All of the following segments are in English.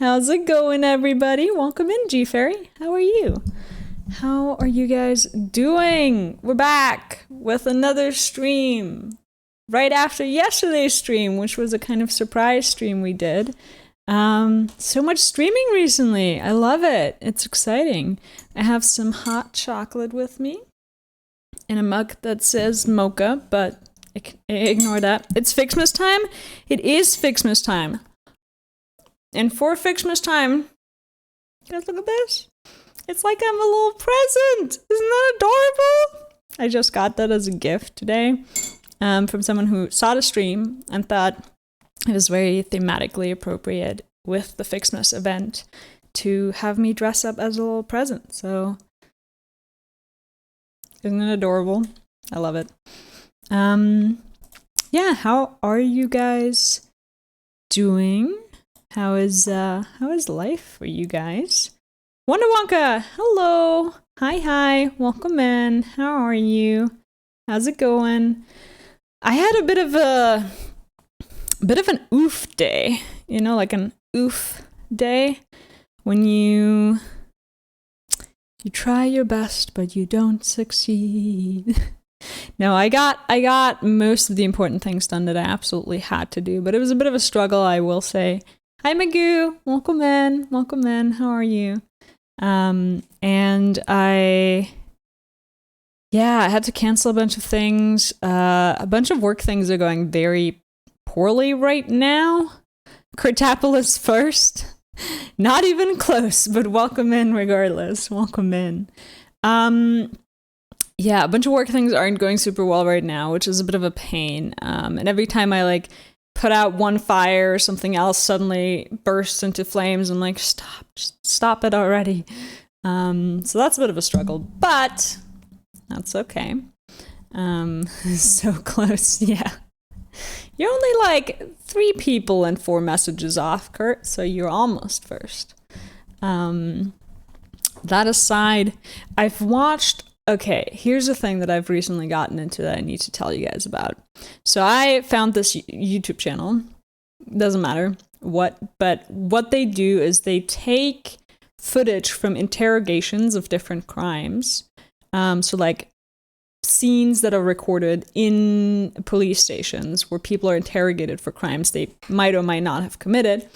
How's it going, everybody? Welcome in, G Fairy. How are you? How are you guys doing? We're back with another stream right after yesterday's stream, which was a kind of surprise stream we did. So much streaming recently. I love it. It's exciting. I have some hot chocolate with me in a mug that says mocha, but ignore that. It's Ficsmas time. It is Ficsmas time. And for Ficsmas time, guys, look at this. It's like I'm a little present. Isn't that adorable? I just got that as a gift today from someone who saw the stream and thought it was very thematically appropriate with the Ficsmas event to have me dress up as a little present. So, isn't it adorable? I love it. Yeah, how are you guys doing? How is life for you guys? Wonder Wonka, hello. Hi, welcome in. How are you? How's it going? I had a bit of an oof day, like an oof day when you try your best but you don't succeed. No, I got most of the important things done that I absolutely had to do, but it was a bit of a struggle, I will say. Hi Magoo, welcome in, how are you? And I had to cancel a bunch of things. A bunch of work things are going very poorly right now. Critapolis first. Not even close, but welcome in regardless. Welcome in. A bunch of work things aren't going super well right now, which is a bit of a pain. And every time I put out one fire, something else suddenly bursts into flames. I'm like, stop it already. So that's a bit of a struggle, but that's okay. So close, yeah. You're only 3 people and 4 messages off, Kurt, so you're almost first. That aside, I've watched... Okay, here's a thing that I've recently gotten into that I need to tell you guys about. So I found this YouTube channel. Doesn't matter what, but what they do is they take footage from interrogations of different crimes. So scenes that are recorded in police stations where people are interrogated for crimes they might or might not have committed.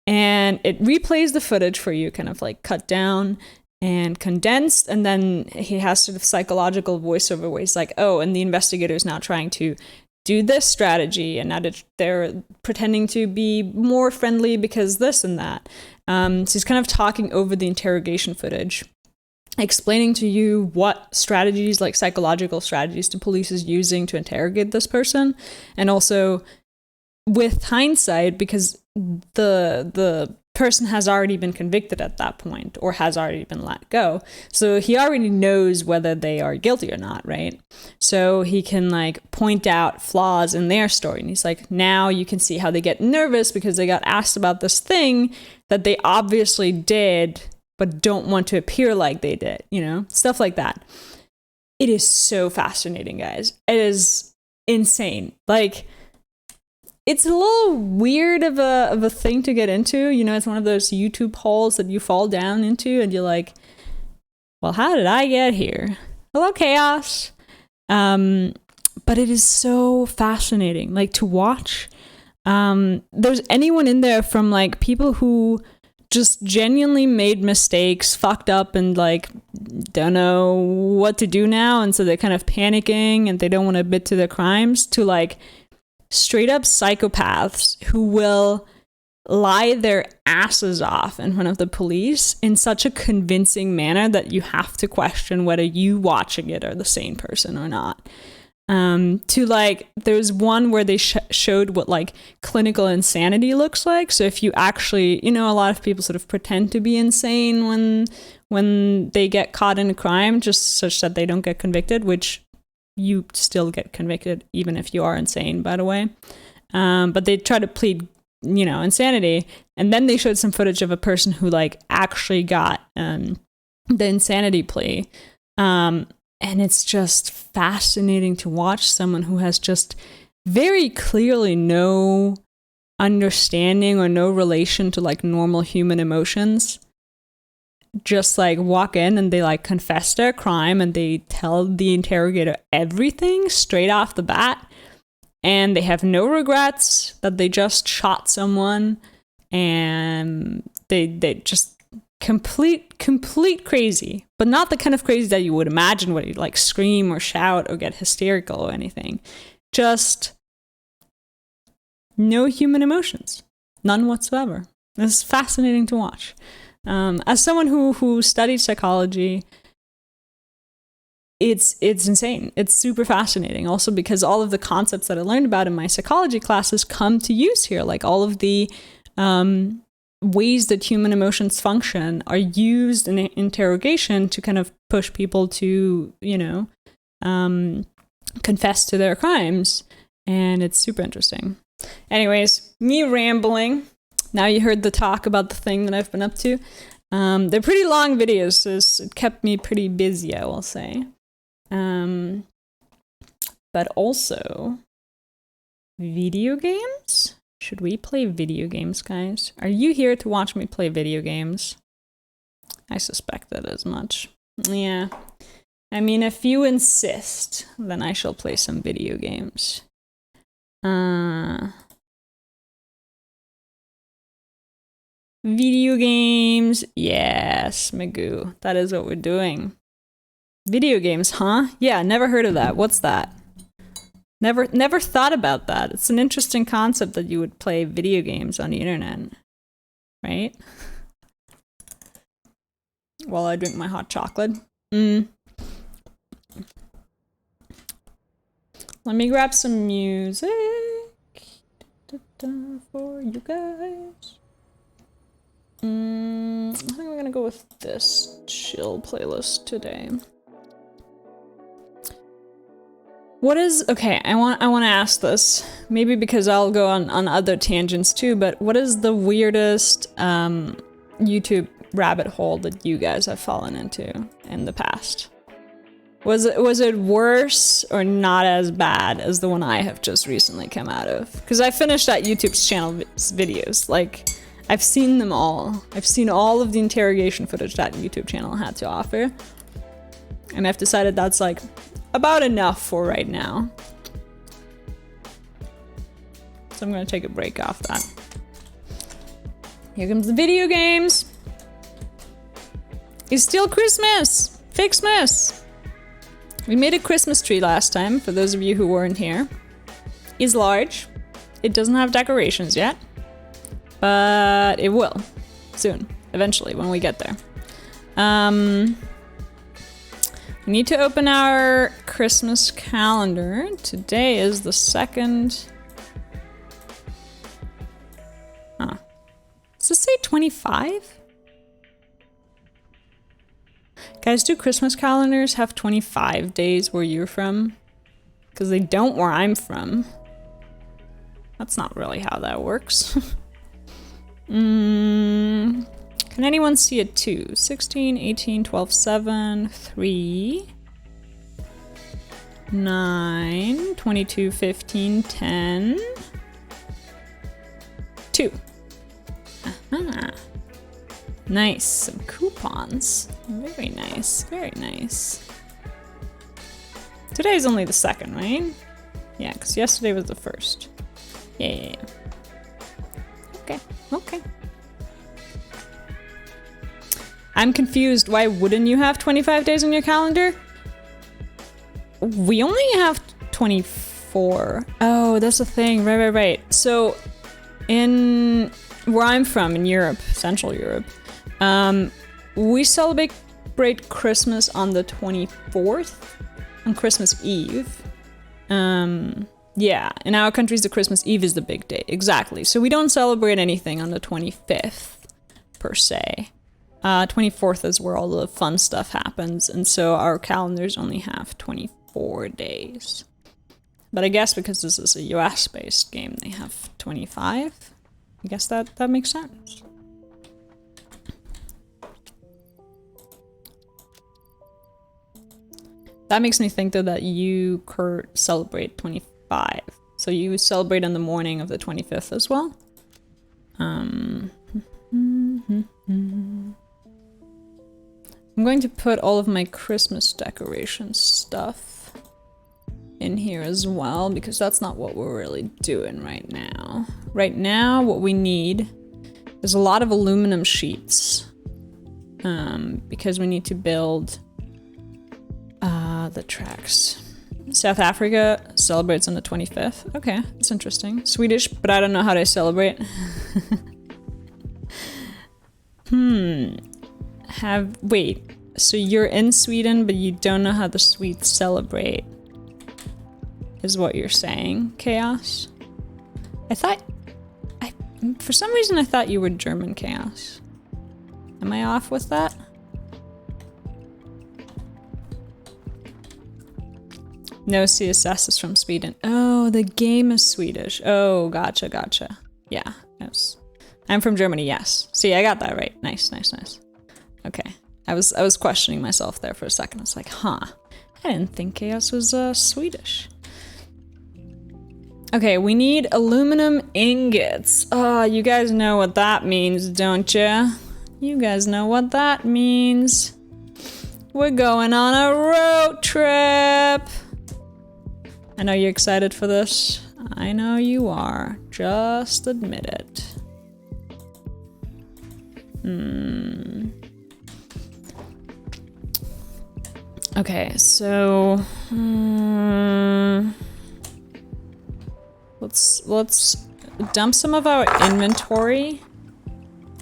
And it replays the footage for you, kind of cut down and condensed, and then he has sort of psychological voiceover where he's like, oh, and the investigator is now trying to do this strategy, and now they're pretending to be more friendly because this and that. So he's kind of talking over the interrogation footage, explaining to you what strategies, psychological strategies, the police is using to interrogate this person, and also with hindsight, because the person has already been convicted at that point or has already been let go. So he already knows whether they are guilty or not, right? So he can point out flaws in their story. And he's like, now you can see how they get nervous because they got asked about this thing that they obviously did but don't want to appear like they did, stuff like that. It is so fascinating, guys. It is insane. It's a little weird of a thing to get into. It's one of those YouTube holes that you fall down into and you're like, well, how did I get here? Hello, chaos. But it is so fascinating, to watch. There's anyone in there from people who just genuinely made mistakes, fucked up, and don't know what to do now. And so they're kind of panicking and they don't want to admit to their crimes, to straight up psychopaths who will lie their asses off in front of the police in such a convincing manner that you have to question whether you watching it are the sane person or not. There's one where they showed what clinical insanity looks like. So if you actually, a lot of people sort of pretend to be insane when they get caught in a crime, just such that they don't get convicted, which you still get convicted even if you are insane, by the way. But they try to plead, insanity. And then they showed some footage of a person who actually got the insanity plea. And it's just fascinating to watch someone who has just very clearly no understanding or no relation to like normal human emotions just like walk in and they like confess their crime and they tell the interrogator everything straight off the bat, and they have no regrets that they just shot someone, and they just complete crazy, but not the kind of crazy that you would imagine where you like scream or shout or get hysterical or anything. Just no human emotions, none whatsoever. It's fascinating to watch. As someone who studied psychology, it's insane. It's super fascinating. Also because all of the concepts that I learned about in my psychology classes come to use here. Like all of the ways that human emotions function are used in interrogation to kind of push people to, confess to their crimes. And it's super interesting. Anyways, me rambling. Now you heard the talk about the thing that I've been up to. They're pretty long videos, so it kept me pretty busy, I will say. But also, video games? Should we play video games, guys? Are you here to watch me play video games? I suspected as much. Yeah. I mean, if you insist, then I shall play some video games. Video games. Yes, Magoo. That is what we're doing. Video games, huh? Yeah, never heard of that. What's that? Never thought about that. It's an interesting concept that you would play video games on the internet, right? While I drink my hot chocolate. Let me grab some music for you guys. I think we're gonna go with this chill playlist today. Okay, I want to ask this, maybe because I'll go on other tangents too, but what is the weirdest YouTube rabbit hole that you guys have fallen into in the past? Was it worse or not as bad as the one I have just recently come out of? Because I finished that YouTube's channel videos, like, I've seen them all. I've seen all of the interrogation footage that YouTube channel had to offer. And I've decided that's like about enough for right now. So I'm gonna take a break off that. Here comes the video games. It's still Christmas! Ficsmas! We made a Christmas tree last time, for those of you who weren't here. It's large. It doesn't have decorations yet. But it will. Soon. Eventually, when we get there. We need to open our Christmas calendar. Today is the 2nd. Huh. Does this say 25? Guys, do Christmas calendars have 25 days where you're from? Because they don't where I'm from. That's not really how that works. Can anyone see it too? 16, 18, 12, 7, 3, 9, 22, 15, 10, 2. Aha. Nice, some coupons. Very nice, very nice. Today's only the 2nd, right? Yeah, because yesterday was the 1st. Yeah. Okay. I'm confused. Why wouldn't you have 25 days on your calendar? We only have 24. Oh, that's the thing. Right. So, in where I'm from, in Europe, Central Europe, we celebrate Christmas on the 24th, on Christmas Eve. Yeah, in our countries, the Christmas Eve is the big day. Exactly. So we don't celebrate anything on the 25th, per se. 24th is where all the fun stuff happens, and so our calendars only have 24 days. But I guess because this is a US-based game, they have 25. I guess that makes sense. That makes me think, though, that you, Kurt, celebrate 25. So you celebrate on the morning of the 25th as well? I'm going to put all of my Christmas decoration stuff in here as well, because that's not what we're really doing right now. Right now, what we need is a lot of aluminum sheets, because we need to build the tracks. South Africa celebrates on the 25th. Okay, that's interesting. Swedish, but I don't know how they celebrate. Wait, so you're in Sweden, but you don't know how the Swedes celebrate, is what you're saying, Chaos? For some reason I thought you were German, Chaos. Am I off with that? No, CSS is from Sweden. Oh, the game is Swedish. Oh, gotcha. Yeah, yes. I'm from Germany, yes. See, I got that right. Nice. Okay. I was questioning myself there for a second. I was like, huh. I didn't think Chaos was Swedish. Okay, we need aluminum ingots. Oh, you guys know what that means, don't you? You guys know what that means. We're going on a road trip. I know you're excited for this. I know you are. Just admit it. Okay, so let's dump some of our inventory.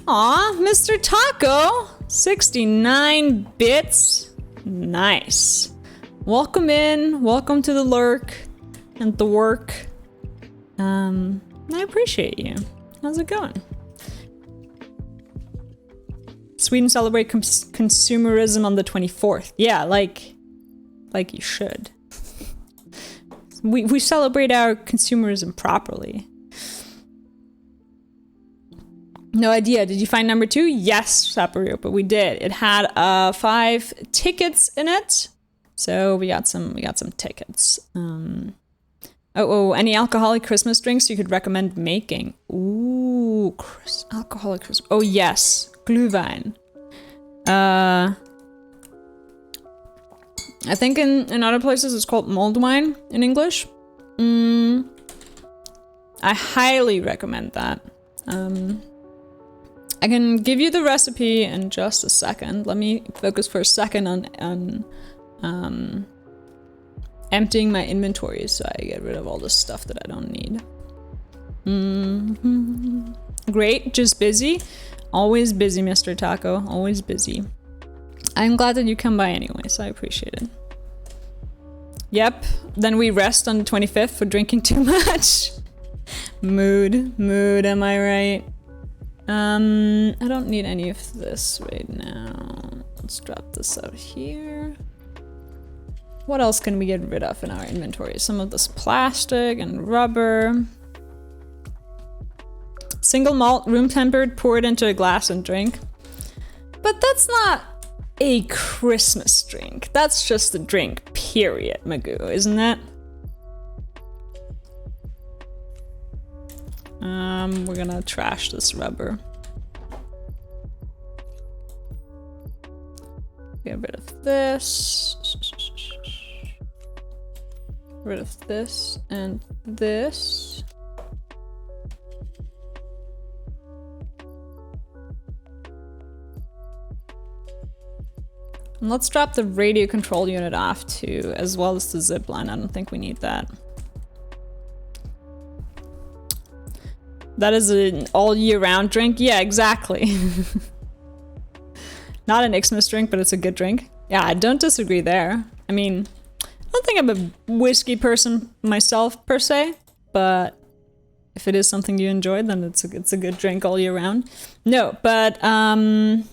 Aw, Mr. Taco! 69 bits. Nice. Welcome in. Welcome to the lurk and the work. I appreciate you. How's it going? Sweden celebrate consumerism on the 24th. Yeah, like you should. We celebrate our consumerism properly. No idea. Did you find number 2? Yes, Sapario, but we did. It had 5 tickets in it. So we got some tickets. Any alcoholic Christmas drinks you could recommend making? Ooh, alcoholic Christmas. Oh yes, Glühwein. I think in other places it's called mulled wine in English. I highly recommend that. I can give you the recipe in just a second. Let me focus for a second on emptying my inventory so I get rid of all the stuff that I don't need. Great, just busy. Always busy, Mr. Taco. Always busy. I'm glad that you come by anyway, so I appreciate it. Yep, then we rest on the 25th for drinking too much. Mood, am I right? I don't need any of this right now. Let's drop this out here. What else can we get rid of in our inventory? Some of this plastic and rubber. Single malt, room tempered, pour it into a glass and drink. But that's not a Christmas drink. That's just a drink, period, Magoo, isn't it? We're gonna trash this rubber. Get rid of this. Rid of this and this. And let's drop the radio control unit off too, as well as the zip line. I don't think we need that. That is an all year round drink? Yeah, exactly. Not an Xmas drink, but it's a good drink. Yeah, I don't disagree there. I mean, I don't think I'm a whiskey person myself per se, but if it is something you enjoy, then it's a good drink all year round. No, but hold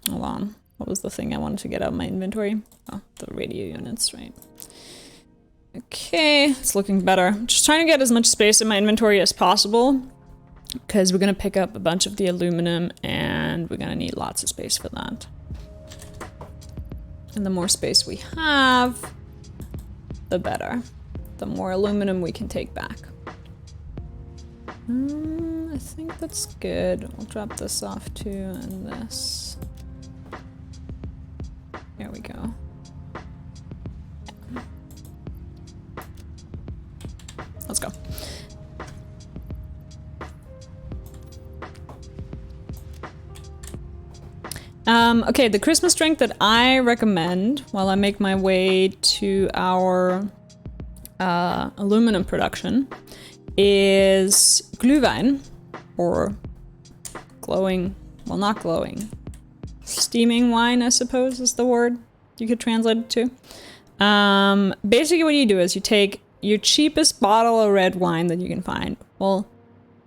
on. What was the thing I wanted to get out of my inventory? Oh, the radio units, right. Okay, it's looking better. Just trying to get as much space in my inventory as possible, because we're gonna pick up a bunch of the aluminum and we're gonna need lots of space for that. And the more space we have, the better. The more aluminum we can take back. I think that's good. We'll drop this off too, and this. There we go. Let's go. Okay, the Christmas drink that I recommend while I make my way to our aluminum production is Glühwein, or glowing, well, not glowing, steaming wine, I suppose is the word you could translate it to. Basically what you do is you take your cheapest bottle of red wine that you can find. Well,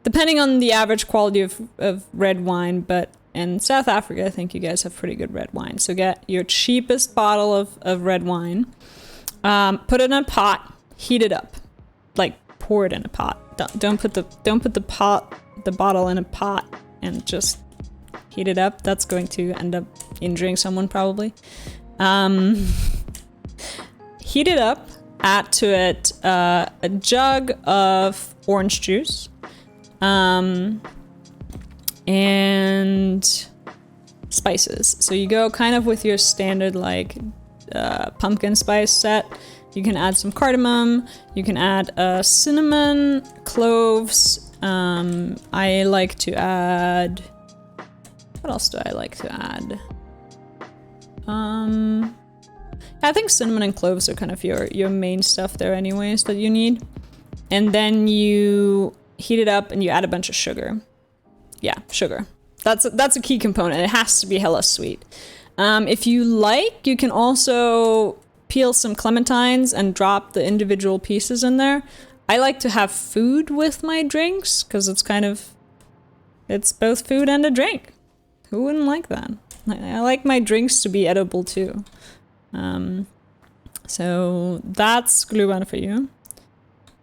depending on the average quality of red wine, but in South Africa, I think you guys have pretty good red wine. So get your cheapest bottle of red wine, put it in a pot, heat it up, like pour it in a pot. Don't put the bottle in a pot and just heat it up. That's going to end up injuring someone probably. Heat it up, add to it a jug of orange juice, and spices. So you go kind of with your standard like pumpkin spice set. You can add some cardamom, you can add cinnamon, cloves. I like to add, what else do I like to add? I think cinnamon and cloves are kind of your main stuff there anyways that you need. And then you heat it up and you add a bunch of sugar. Yeah, sugar. That's a key component. It has to be hella sweet. If you like, you can also peel some clementines and drop the individual pieces in there. I like to have food with my drinks because it's both food and a drink. Who wouldn't like that? I like my drinks to be edible too. So that's Glühwein for you.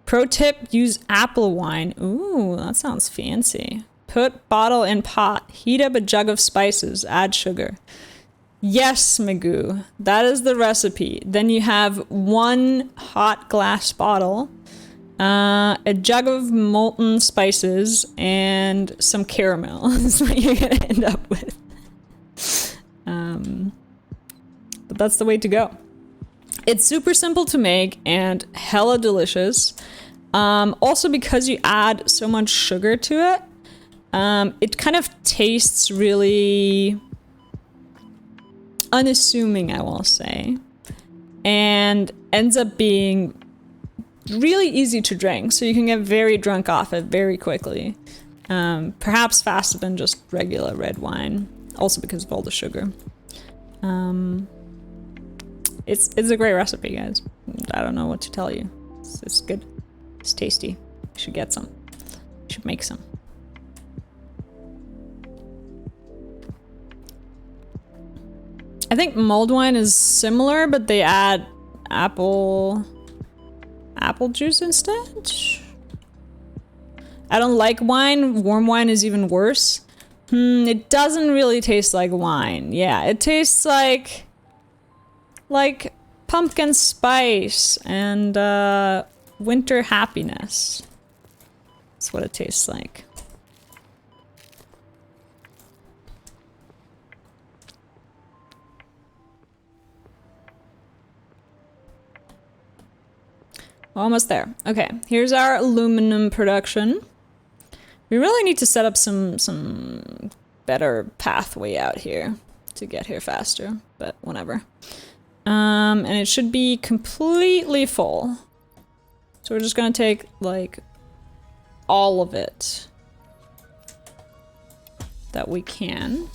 Pro tip, use apple wine. Ooh, that sounds fancy. Put bottle in pot, heat up a jug of spices, add sugar. Yes, Magoo, that is the recipe. Then you have one hot glass bottle, a jug of molten spices, and some caramel. That's what you're gonna end up with. But that's the way to go. It's super simple to make and hella delicious. Also because you add so much sugar to it, it kind of tastes really unassuming, I will say, and ends up being really easy to drink, so you can get very drunk off it very quickly. Perhaps faster than just regular red wine, also because of all the sugar. It's a great recipe, guys. I don't know what to tell you. It's good. It's tasty. You should get some. You should make some. I think mulled wine is similar, but they add apple juice instead. I don't like wine. Warm wine is even worse. It doesn't really taste like wine. Yeah, it tastes like pumpkin spice and winter happiness. That's what it tastes like. Almost there. Okay, here's our aluminum production. We really need to set up some better pathway out here to get here faster, but whatever. And it should be completely full. So we're just gonna take like all of it that we can.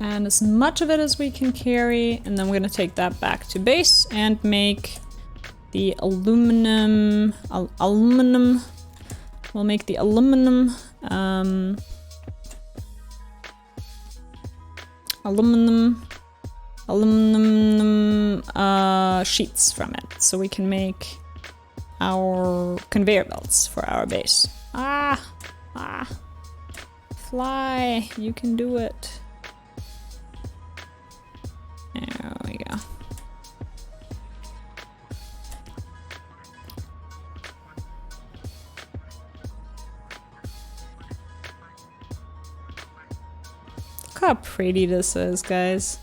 And as much of it as we can carry, and then we're gonna take that back to base and make the aluminum. We'll make the aluminum sheets from it, so we can make our conveyor belts for our base. Fly, you can do it. There we go. how pretty this is, guys.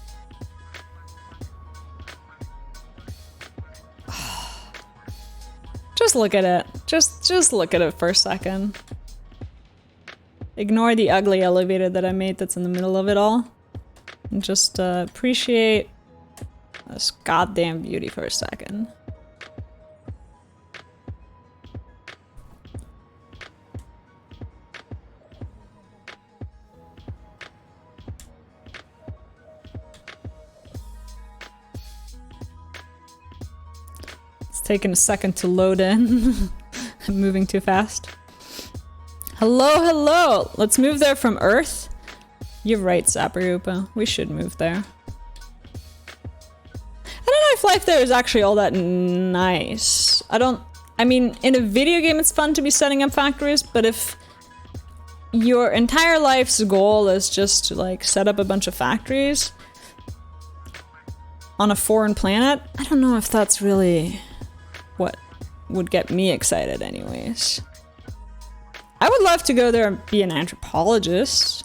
Just look at it. Just look at it for a second. Ignore the ugly elevator that I made that's in the middle of it all. And just appreciate this goddamn beauty for a second. Taking a second to load in. I'm moving too fast. Hello, hello! Let's move there from Earth. You're right, Saparupa. We should move there. I don't know if life there is actually all that nice. I mean, in a video game it's fun to be setting up factories, but if your entire life's goal is just to like set up a bunch of factories on a foreign planet, I don't know if that's really what would get me excited anyways. I would love to go there and be an anthropologist.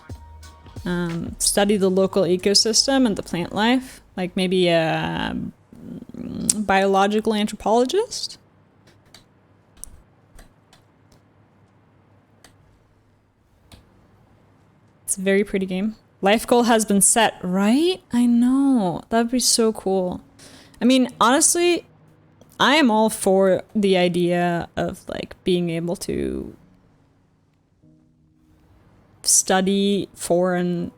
Study the local ecosystem and the plant life. Like maybe a biological anthropologist. It's a very pretty game. Life goal has been set, right? I know. That'd be so cool. I mean, honestly, I am all for the idea of like being able to study foreign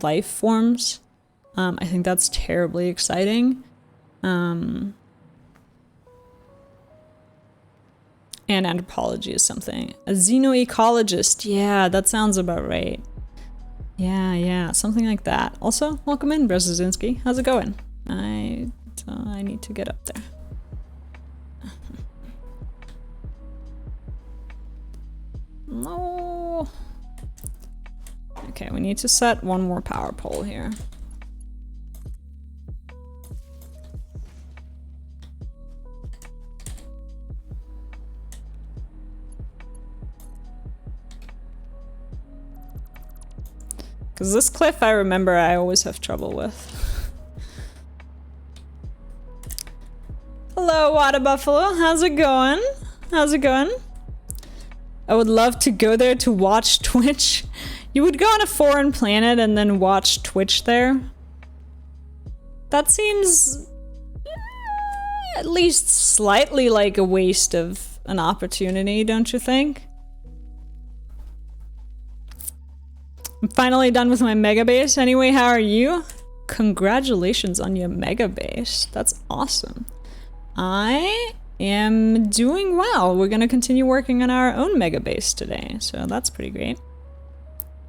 life forms. I think that's terribly exciting. And anthropology is something. A xenoecologist, yeah, that sounds about right. Yeah, something like that. Also, welcome in, Brzezinski. How's it going? I need to get up there. No. Okay, we need to set one more power pole here. Because this cliff, I remember I always have trouble with. Hello, Water Buffalo. How's it going? How's it going? I would love to go there to watch Twitch. You would go on a foreign planet and then watch Twitch there? That seems at least slightly like a waste of an opportunity, don't you think? I'm finally done with my mega base. Anyway, how are you? Congratulations on your mega base. That's awesome. I am doing well. We're gonna continue working on our own mega base today, so that's pretty great.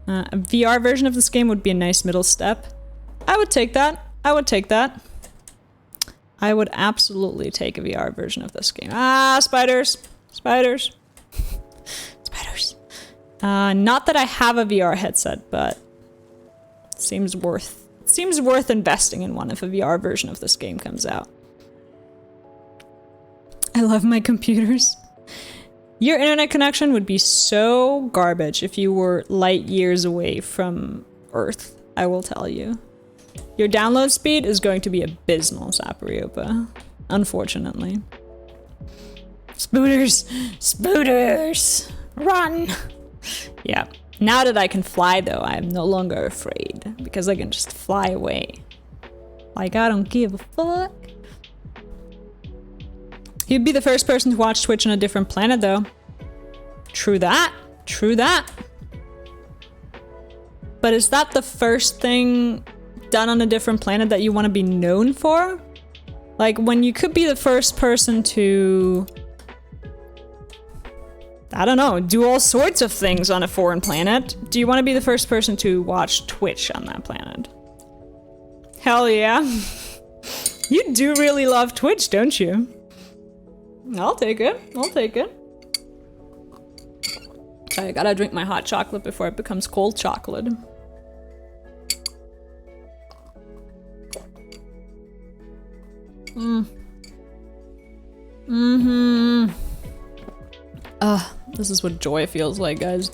A VR version of this game would be a nice middle step. I would take that. I would take that. I would absolutely take a VR version of this game. Ah, spiders! Spiders! Spiders! Not that I have a VR headset, but it seems worth investing in one if a VR version of this game comes out. I love my computers. Your internet connection would be so garbage if you were light years away from Earth, I will tell you. Your download speed is going to be abysmal, Sapariopa. Unfortunately. Spooters! Spooters! Run! Yeah. Now that I can fly, though, I am no longer afraid. Because I can just fly away. Like, I don't give a fuck. You'd be the first person to watch Twitch on a different planet, though. True that. True that. But is that the first thing done on a different planet that you want to be known for? Like, when you could be the first person to... I don't know, do all sorts of things on a foreign planet. Do you want to be the first person to watch Twitch on that planet? Hell yeah. You do really love Twitch, don't you? I'll take it. I'll take it. Sorry, I gotta drink my hot chocolate before it becomes cold chocolate. This is what joy feels like, guys.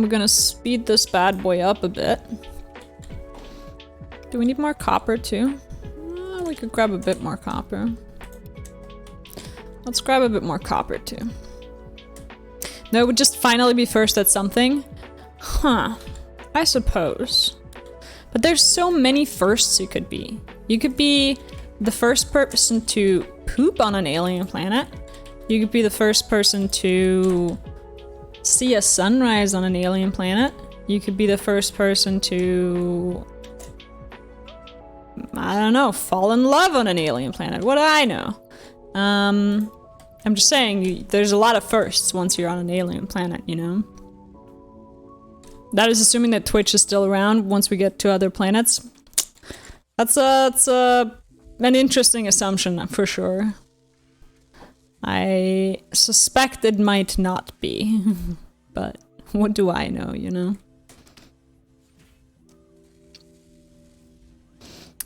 we're gonna speed this bad boy up a bit. Do we need more copper too? We could grab a bit more copper. Let's grab a bit more copper too. No, it would just finally be first at something? Huh. I suppose. But there's so many firsts you could be. You could be the first person to poop on an alien planet. You could be the first person to see a sunrise on an alien planet. You could be the first person to, I don't know, fall in love on an alien planet. What do I know? I'm just saying, there's a lot of firsts once you're on an alien planet, you know? That is assuming that Twitch is still around once we get to other planets. That's an interesting assumption, for sure. I suspect it might not be, but what do I know, you know?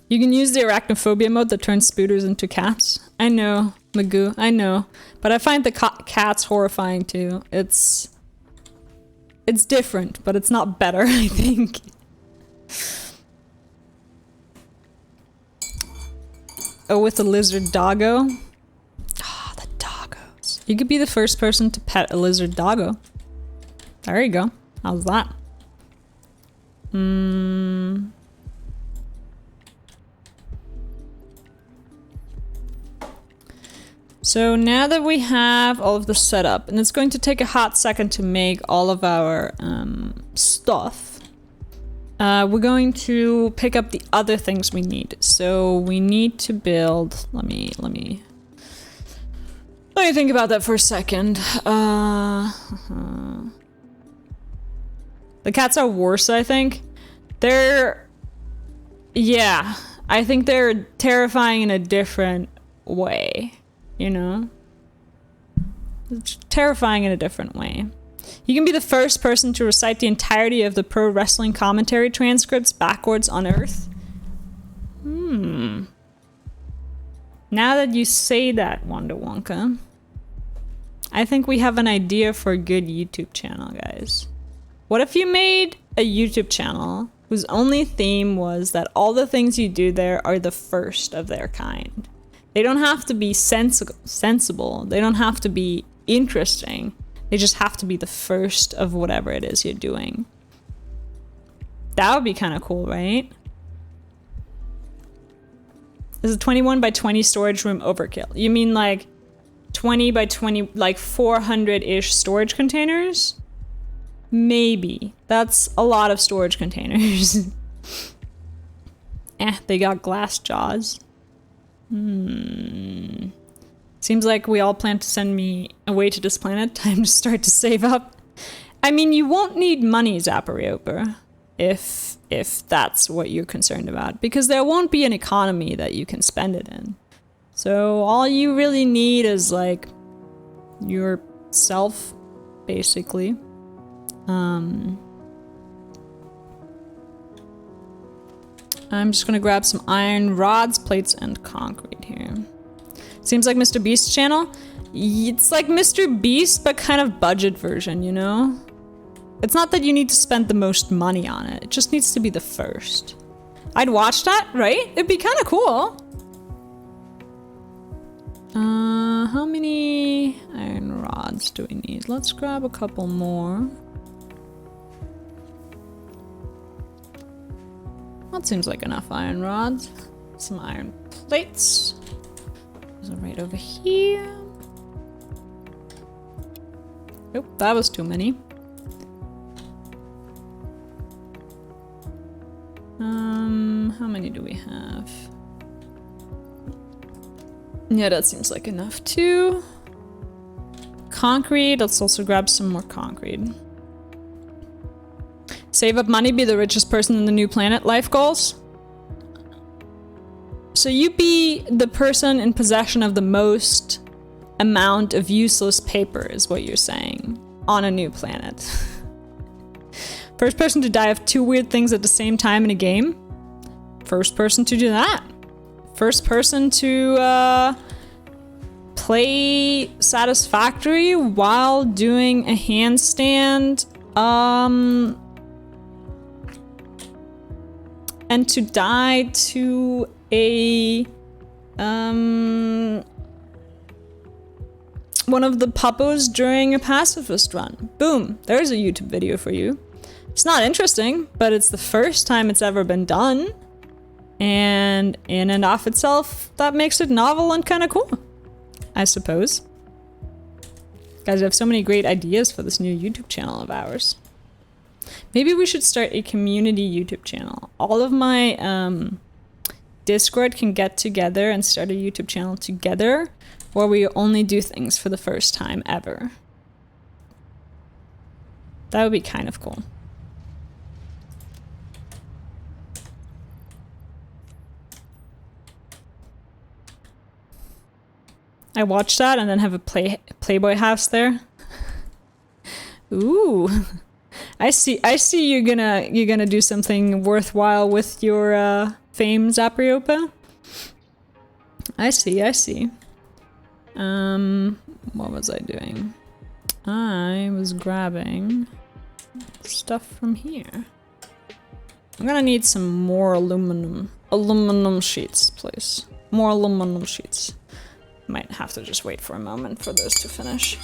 You can use the arachnophobia mode that turns spooters into cats. I know, Magoo, I know. But I find the cats horrifying too. It's different, but it's not better, I think. Oh, with the lizard doggo? Ah, the doggos. You could be the first person to pet a lizard doggo. There you go. How's that? So now that we have all of the setup, and it's going to take a hot second to make all of our stuff, we're going to pick up the other things we need. So we need to build. Let me think about that for a second. The cats are worse, I think. Yeah, I think they're terrifying in a different way. You know? It's terrifying in a different way. You can be the first person to recite the entirety of the pro wrestling commentary transcripts backwards on Earth. Now that you say that, Wanda Wonka, I think we have an idea for a good YouTube channel, guys. What if you made a YouTube channel whose only theme was that all the things you do there are the first of their kind? They don't have to be sensible. They don't have to be interesting. They just have to be the first of whatever it is you're doing. That would be kind of cool, right? Is a 21 by 20 storage room overkill? You mean like 20 by 20, like 400-ish storage containers? Maybe. That's a lot of storage containers. They got glass jaws. Seems like we all plan to send me away to this planet. Time to start to save up. I mean, you won't need money, Zaparioper, if that's what you're concerned about, because there won't be an economy that you can spend it in. So all you really need is like yourself, basically. I'm just gonna grab some iron rods, plates, and concrete here. Seems like Mr. Beast's channel. It's like Mr. Beast, but kind of budget version, you know? It's not that you need to spend the most money on it. It just needs to be the first. I'd watch that, right? It'd be kind of cool. How many iron rods do we need? Let's grab a couple more. That seems like enough iron rods. Some iron plates. Those are right over here. Nope, that was too many. How many do we have? Yeah, that seems like enough too. Concrete, let's also grab some more concrete. Save up money, be the richest person in the new planet, life goals. So you be the person in possession of the most amount of useless paper is what you're saying on a new planet. First person to die of 2 weird things at the same time in a game. First person to do that. First person to play Satisfactory while doing a handstand And to die to a one of the puppos during a pacifist run. Boom, there's a YouTube video for you. It's not interesting, but it's the first time it's ever been done. And in and of itself, that makes it novel and kind of cool, I suppose. Guys, I have so many great ideas for this new YouTube channel of ours. Maybe we should start a community YouTube channel. All of my Discord can get together and start a YouTube channel together where we only do things for the first time ever. That would be kind of cool. I watch that and then have a Playboy house there. Ooh. I see you're gonna do something worthwhile with your fame, Zapriopa. I see. What was I doing? I was grabbing stuff from here. I'm gonna need some more aluminum sheets, please. More aluminum sheets. Might have to just wait for a moment for those to finish.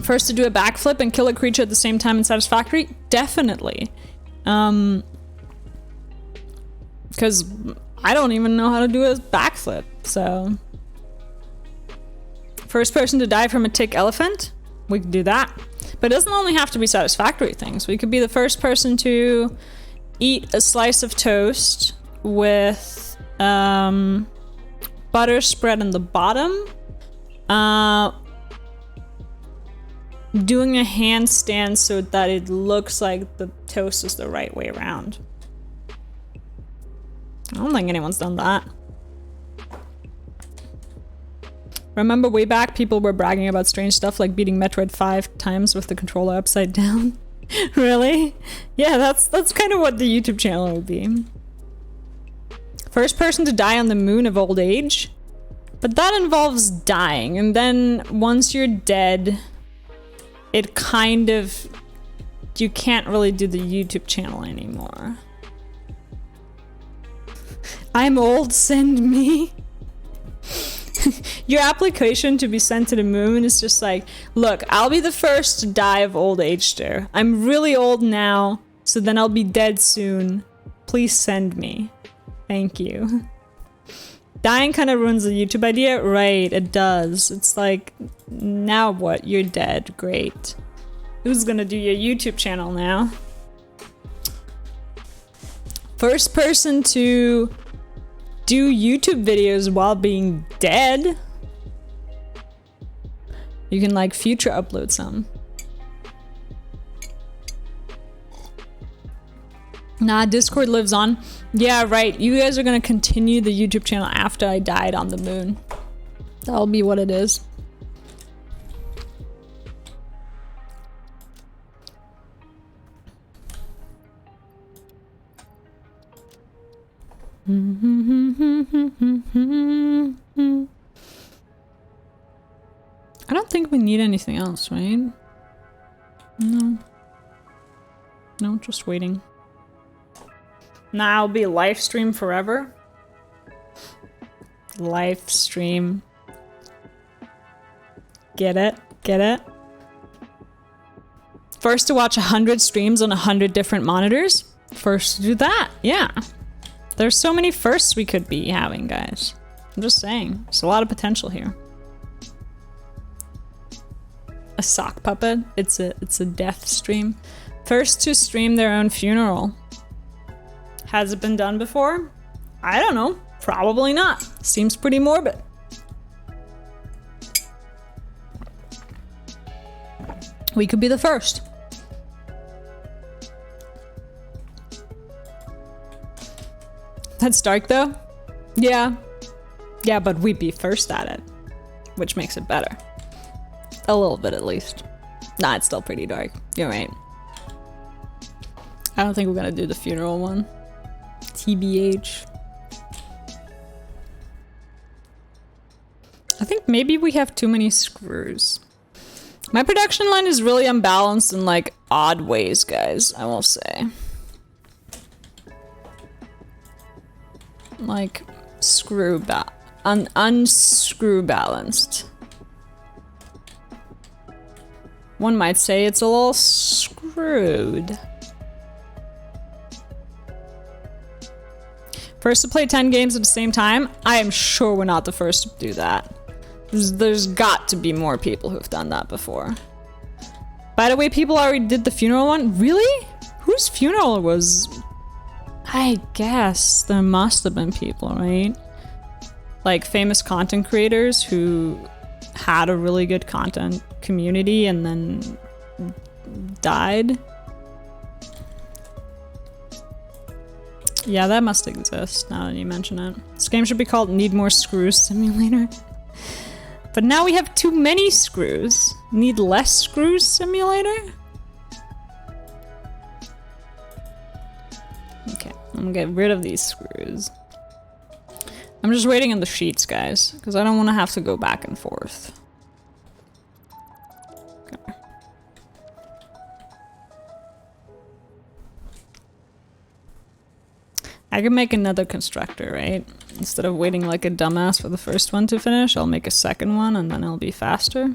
First to do a backflip and kill a creature at the same time in Satisfactory? Definitely. Because I don't even know how to do a backflip, so. First person to die from a tick elephant? We could do that. But it doesn't only have to be Satisfactory things. We could be the first person to eat a slice of toast with butter spread on the bottom. Doing a handstand so that it looks like the toast is the right way around. I don't think anyone's done that. Remember way back, people were bragging about strange stuff like beating Metroid 5 times with the controller upside down. Really? Yeah, that's kind of what the YouTube channel would be. First person to die on the moon of old age? But that involves dying, and then once you're dead, it kind of... you can't really do the YouTube channel anymore. I'm old, send me. Your application to be sent to the moon is just like, look, I'll be the first to die of old age there. I'm really old now, so then I'll be dead soon. Please send me. Thank you. Dying kind of ruins the YouTube idea. Right, it does. It's like, now what? You're dead. Great. Who's gonna do your YouTube channel now? First person to do YouTube videos while being dead. You can like future upload some. Nah, Discord lives on. Yeah, right. You guys are gonna continue the YouTube channel after I died on the moon. That'll be what it is. I don't think we need anything else, right? No. No, just waiting. Now I'll be live stream forever. Live stream. Get it? Get it? First to watch 100 streams on 100 different monitors? First to do that, yeah. There's so many firsts we could be having, guys. I'm just saying. There's a lot of potential here. A sock puppet? It's a death stream. First to stream their own funeral. Has it been done before? I don't know. Probably not. Seems pretty morbid. We could be the first. That's dark though? Yeah. Yeah, but we'd be first at it, which makes it better. A little bit at least. Nah, it's still pretty dark. You're right. I don't think we're gonna do the funeral one. TBH. I think maybe we have too many screws. My production line is really unbalanced in like odd ways, guys, I will say. Like unscrew balanced. One might say it's a little screwed. First to play 10 games at the same time? I am sure we're not the first to do that. There's got to be more people who've done that before. By the way, people already did the funeral one? Really? Whose funeral was... I guess there must have been people, right? Like famous content creators who had a really good content community and then died. Yeah, that must exist now that you mention it. This game should be called Need More Screws Simulator. But now we have too many screws. Need less screws simulator? Okay, I'm gonna get rid of these screws. I'm just waiting on the sheets, guys, because I don't want to have to go back and forth. Okay. I can make another constructor, right? Instead of waiting like a dumbass for the first one to finish, I'll make a second one and then it'll be faster.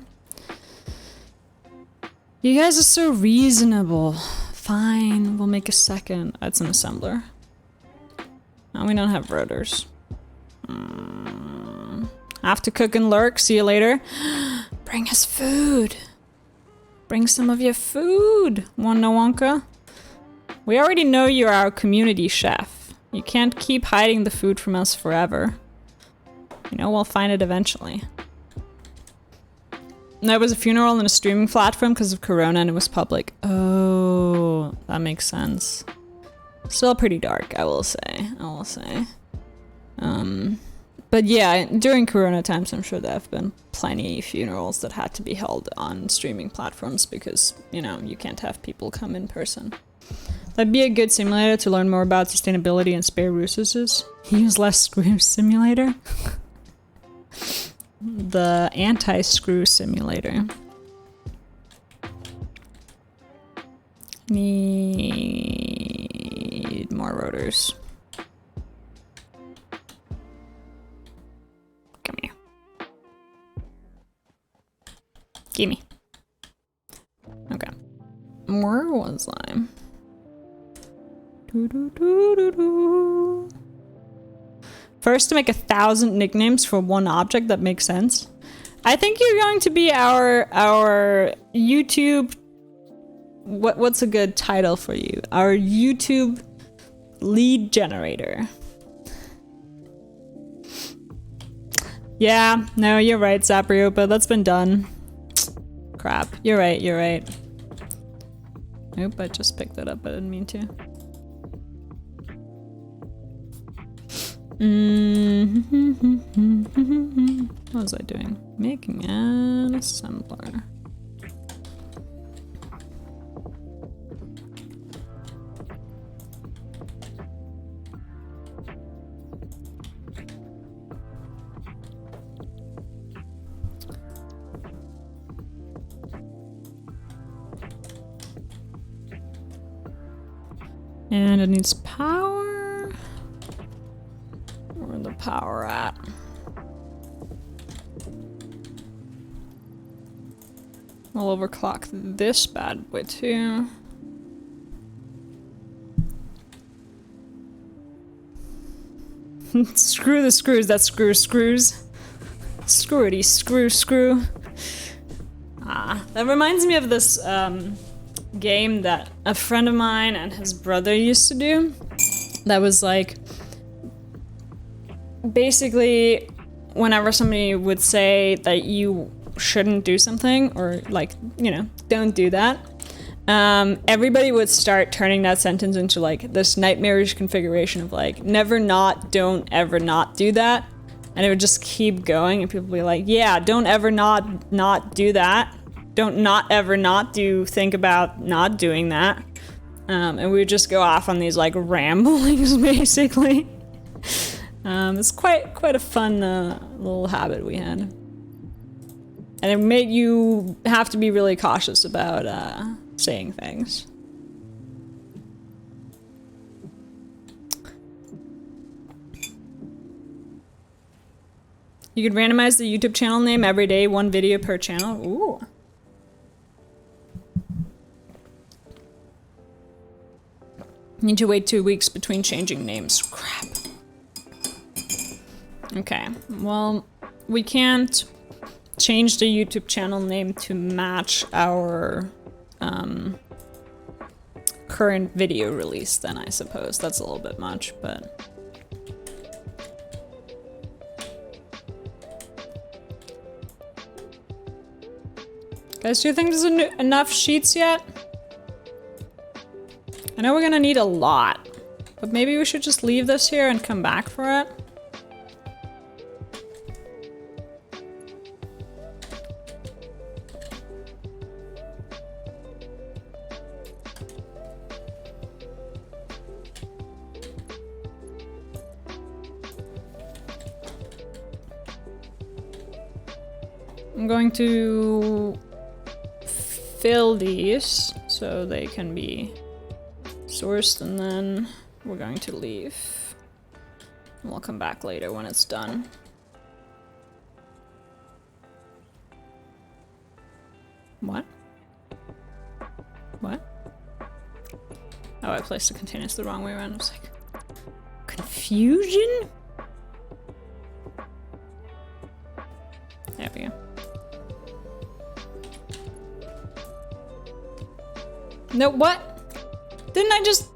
You guys are so reasonable. Fine, we'll make a second. That's an assembler. Now we don't have rotors. Have to cook and lurk. See you later. Bring us food. Bring some of your food, Wanda Wonka. We already know you're our community chef. You can't keep hiding the food from us forever. You know, we'll find it eventually. There was a funeral on a streaming platform because of Corona and it was public. Oh, that makes sense. Still pretty dark, I will say. But yeah, during Corona times, I'm sure there have been plenty of funerals that had to be held on streaming platforms because, you know, you can't have people come in person. That'd be a good simulator to learn more about sustainability and spare resources. Use less screw simulator. The anti-screw simulator. Need more rotors. Come here. Gimme. Okay. Where was I? First to make 1,000 nicknames for one object that makes sense. I think you're going to be our YouTube. What's a good title for you? Our YouTube lead generator. Yeah, no, you're right, Sapriopa. That's been done. Crap. You're right. Nope, I just picked that up. I didn't mean to. What was I doing? Making an assembler. And it needs power. Where's the power at? I'll overclock this bad boy too. Screw the screws, that screws. Screwy screw. Ah, that reminds me of this game that a friend of mine and his brother used to do. That was like, basically, whenever somebody would say that you shouldn't do something, or like, you know, don't do that, everybody would start turning that sentence into like this nightmarish configuration of like, never not, don't ever not do that. And it would just keep going and people would be like, yeah, don't ever not do that. Don't not ever not think about not doing that. And we would just go off on these like ramblings basically. It's quite a fun little habit we had. And you have to be really cautious about saying things. You could randomize the YouTube channel name every day, 1 video per channel. Ooh. Need to wait 2 weeks between changing names. Crap. Okay, well, we can't change the YouTube channel name to match our current video release then, I suppose. That's a little bit much, but... Guys, do you think there's enough sheets yet? I know we're gonna need a lot, but maybe we should just leave this here and come back for it. I'm going to fill these so they can be sourced, and then we're going to leave. We'll come back later when it's done. What? What? Oh, I placed the containers the wrong way around. I was like, confusion? There we go. No, what? Didn't I just...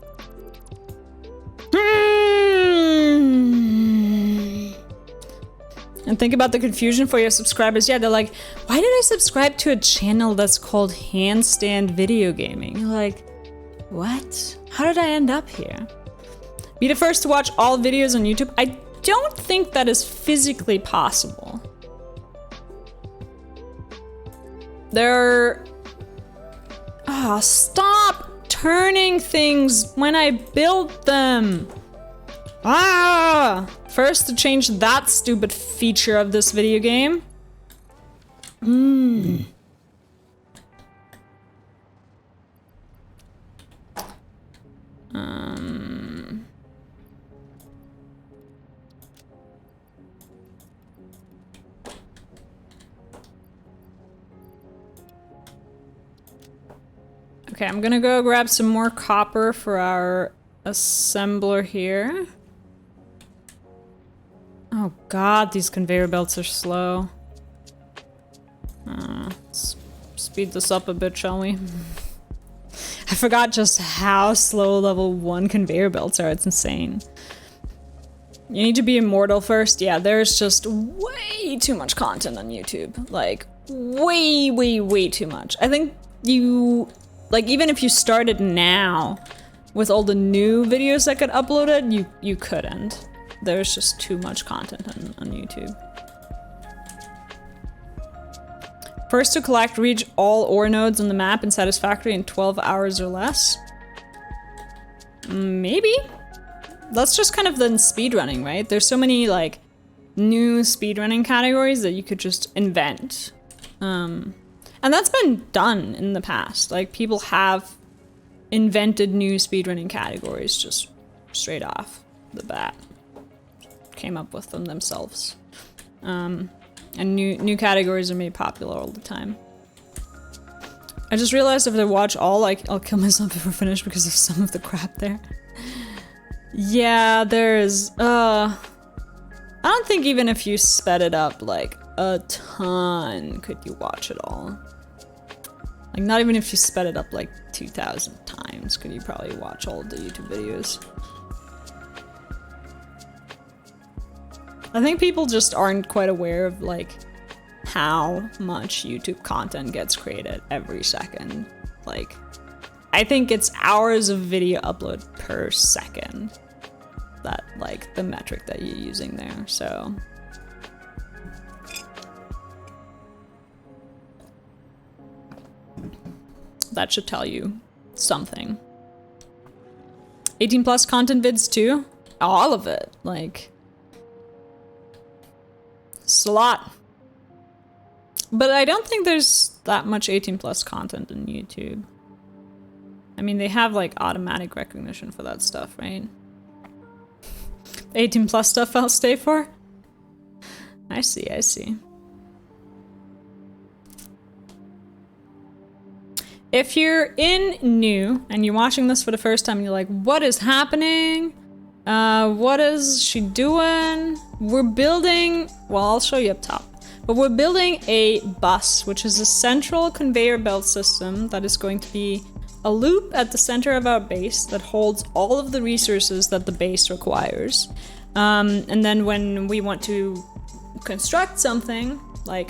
And think about the confusion for your subscribers. Yeah, they're like, why did I subscribe to a channel that's called Handstand Video Gaming? You're like, what? How did I end up here? Be the first to watch all videos on YouTube? I don't think that is physically possible. Ah, stop turning things when I built them. Ah! First to change that stupid feature of this video game. Okay, I'm gonna go grab some more copper for our assembler here. Oh god, these conveyor belts are slow. Let's speed this up a bit, shall we? I forgot just how slow level 1 conveyor belts are. It's insane. You need to be immortal first. Yeah, there's just way too much content on YouTube. Like, way too much. I think you... Like, even if you started now with all the new videos that get uploaded, you couldn't. There's just too much content on YouTube. First to collect, reach all ore nodes on the map in Satisfactory in 12 hours or less. Maybe? That's just kind of the speedrunning, right? There's so many, like, new speedrunning categories that you could just invent. And that's been done in the past. Like, people have invented new speedrunning categories just straight off the bat. Came up with them themselves. And new categories are made popular all the time. I just realized if I watch all, like, I'll kill myself before I finish because of some of the crap there. Yeah, there's, I don't think even if you sped it up, like, a ton could you watch it all. Like, not even if you sped it up like 2,000 times could you probably watch all of the YouTube videos. I think people just aren't quite aware of, like, how much YouTube content gets created every second. Like, I think it's hours of video upload per second. That, like, the metric that you're using there, so... That should tell you something. 18 plus content vids too? All of it, like... It's a lot. But I don't think there's that much 18 plus content in YouTube. I mean, they have like automatic recognition for that stuff, right? 18 plus stuff I'll stay for? I see, I see. If you're new and you're watching this for the first time and you're like, what is happening? What is she doing? We're building, well, I'll show you up top. But we're building a bus, which is a central conveyor belt system that is going to be a loop at the center of our base that holds all of the resources that the base requires. And then when we want to construct something, like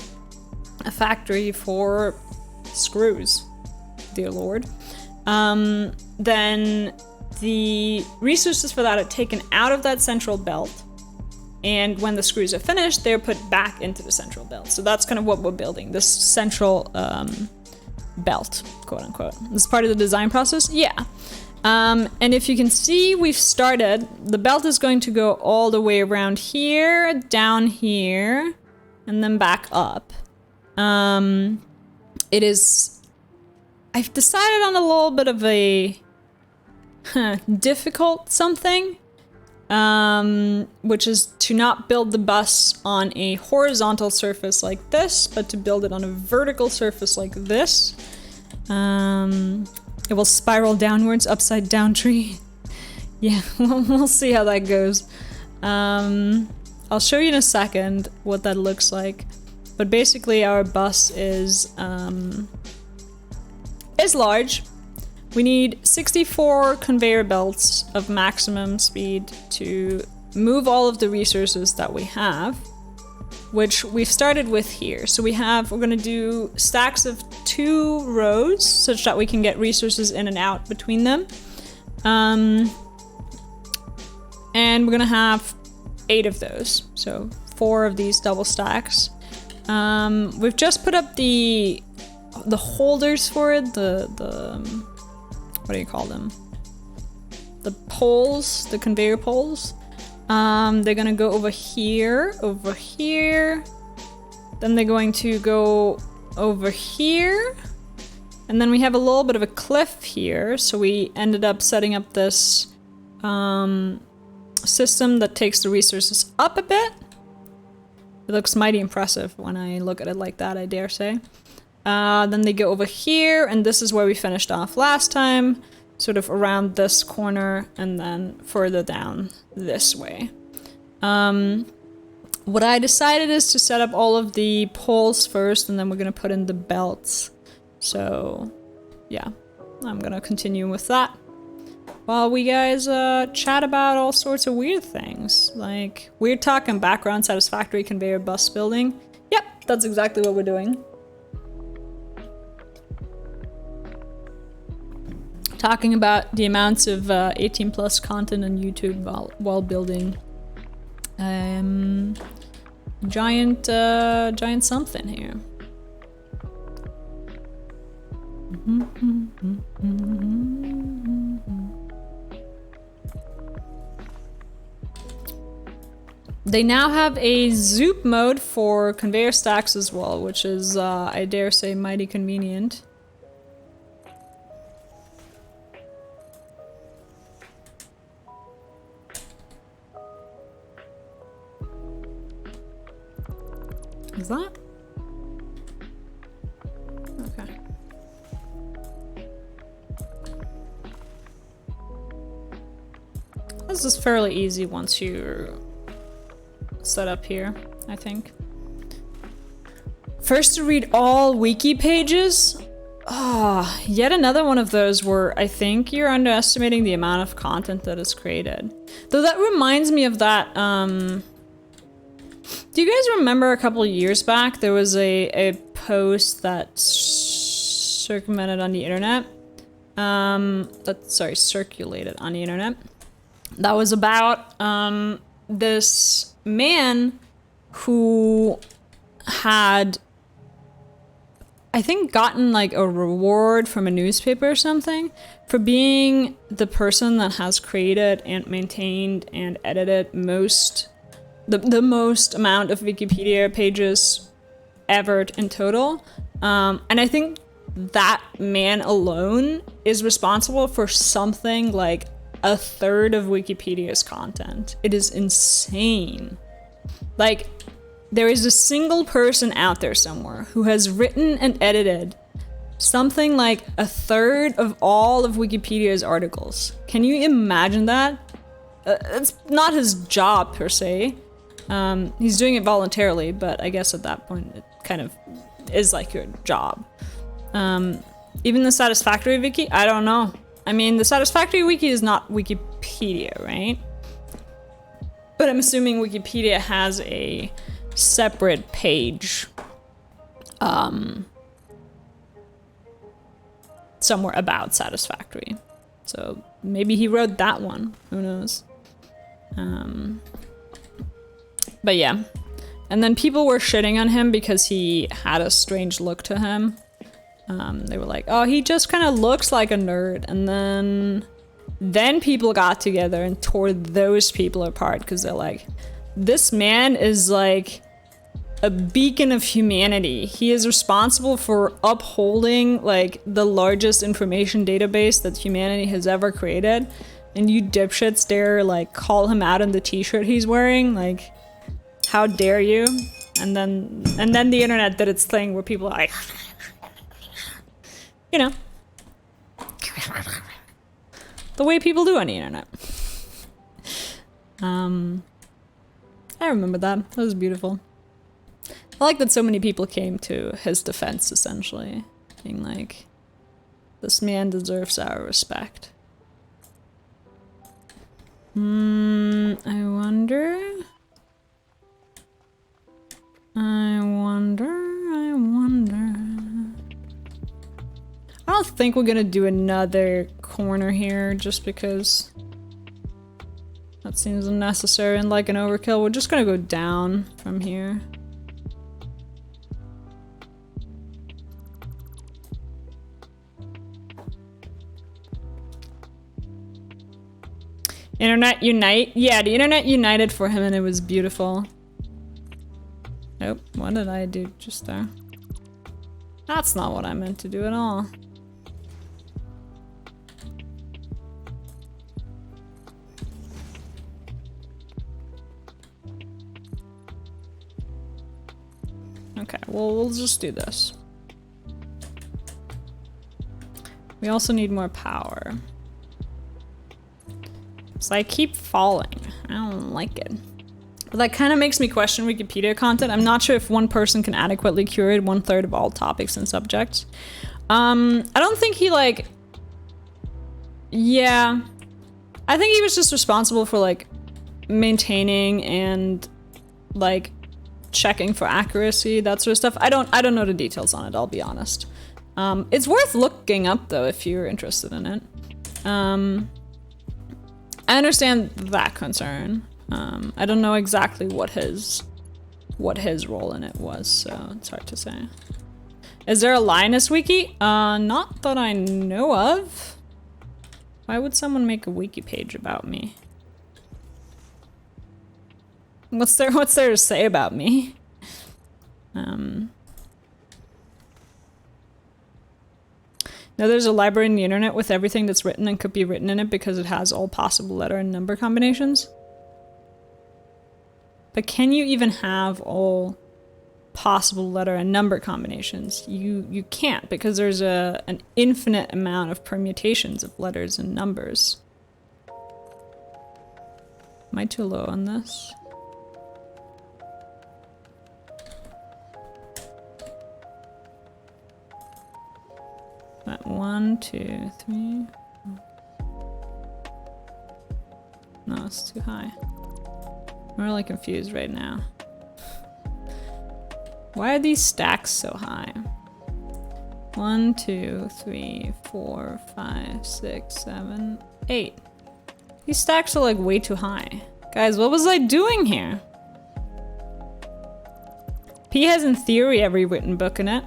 a factory for screws, dear lord, then the resources for that are taken out of that central belt, and when the screws are finished, they're put back into the central belt. So that's kind of what we're building, this central belt, quote unquote. This is part of the design process? Yeah. And if you can see, we've started, the belt is going to go all the way around here, down here, and then back up. It is, I've decided on a little bit of a difficult something, which is to not build the bus on a horizontal surface like this, but to build it on a vertical surface like this. It will spiral downwards, upside down tree. Yeah, we'll see how that goes. I'll show you in a second what that looks like. But basically our bus is large. We need 64 conveyor belts of maximum speed to move all of the resources that we have, which we've started with here. So we're gonna do stacks of 2 rows such that we can get resources in and out between them. And we're gonna have 8 of those. So 4 of these double stacks. We've just put up the holders for it, the what do you call them? The poles, the conveyor poles. They're gonna go over here, then they're going to go over here, and then we have a little bit of a cliff here, so we ended up setting up this system that takes the resources up a bit. It looks mighty impressive when I look at it like that, I dare say. Then they go over here, and this is where we finished off last time, sort of around this corner, and then further down this way. What I decided is to set up all of the poles first, and then we're gonna put in the belts. So, yeah, I'm gonna continue with that. While we guys chat about all sorts of weird things, like weird talk and background satisfactory conveyor bus building. Yep, that's exactly what we're doing. Talking about the amounts of 18 plus content on YouTube while building giant something here. They now have a zoop mode for conveyor stacks as well, which is, I dare say, mighty convenient. Is that? Okay. This is fairly easy once you're set up here, I think. First to read all wiki pages? Ah, yet another one of those where I think you're underestimating the amount of content that is created. Though that reminds me of that, do you guys remember a couple of years back there was a post that circulated on the internet? Circulated on the internet. That was about this man who had, I think, gotten like a reward from a newspaper or something for being the person that has created and maintained and edited the most amount of Wikipedia pages ever in total. And I think that man alone is responsible for something like a third of Wikipedia's content. It is insane. Like, there is a single person out there somewhere who has written and edited something like a third of all of Wikipedia's articles. Can you imagine that? It's not his job per se. He's doing it voluntarily, but I guess at that point it kind of is like your job. Even the Satisfactory wiki, I don't know. I mean, the Satisfactory wiki is not Wikipedia, right? But I'm assuming Wikipedia has a separate page somewhere about Satisfactory. So maybe he wrote that one. Who knows? But yeah. And then people were shitting on him because he had a strange look to him. They were like, oh, he just kind of looks like a nerd. And then people got together and tore those people apart because they're like, this man is like a beacon of humanity. He is responsible for upholding like the largest information database that humanity has ever created. And you dipshits dare like call him out in the t-shirt he's wearing. Like, how dare you? And then the internet did its thing where people are like, you know, the way people do on the internet. I remember that. That was beautiful. I like that so many people came to his defense, essentially, being like, this man deserves our respect. I wonder. I don't think we're gonna do another corner here just because that seems unnecessary and like an overkill. We're just gonna go down from here. Internet unite? Yeah, the internet united for him and it was beautiful. Nope, what did I do just there? That's not what I meant to do at all. Okay, well, we'll just do this. We also need more power. So I keep falling. I don't like it. But that kind of makes me question Wikipedia content. I'm not sure if one person can adequately curate 1/3 of all topics and subjects. I don't think he like... Yeah. I think he was just responsible for like maintaining and like checking for accuracy, that sort of stuff. I don't know the details on it, I'll be honest. It's worth looking up though if you're interested in it. I understand that concern. I don't know exactly what his role in it was, so it's hard to say. Is there a Linus wiki? Not that I know of. Why would someone make a wiki page about me? What's there to say about me? Now there's a library in the internet with everything that's written and could be written in it because it has all possible letter and number combinations. But can you even have all possible letter and number combinations? You can't, because there's an infinite amount of permutations of letters and numbers. Am I too low on this? That 1, 2, 3. No, it's too high. I'm really confused right now. Why are these stacks so high? 1, 2, 3, 4, 5, 6, 7, 8. These stacks are like way too high. Guys, what was I doing here? P has in theory every written book in it.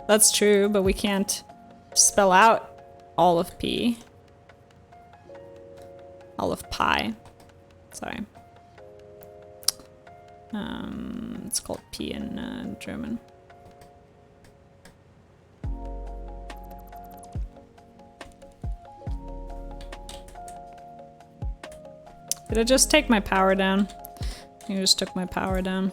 That's true, but we can't spell out all of P. All of pi. Sorry. It's called P in German. Did I just take my power down? I just took my power down.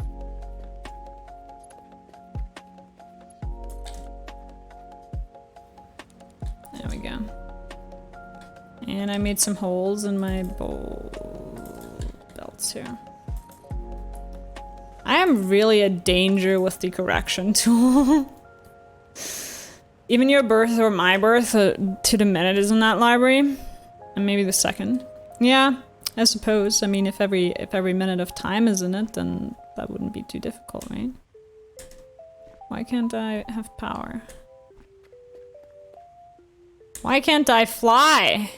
There we go. And I made some holes in my belts here. I am really a danger with the correction tool. Even your birth or my birth to the minute is in that library. And maybe the second. Yeah, I suppose. I mean, if every minute of time is in it, then that wouldn't be too difficult, right? Why can't I have power? Why can't I fly?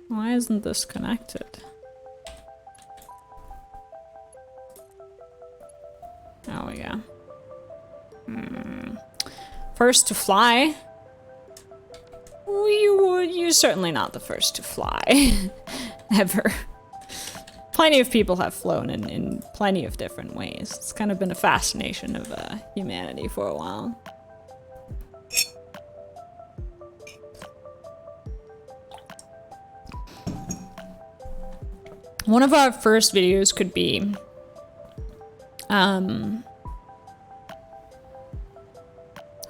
Why isn't this connected? There we go. First to fly. You're certainly not the first to fly. Ever. Plenty of people have flown in plenty of different ways. It's kind of been a fascination of humanity for a while. One of our first videos could be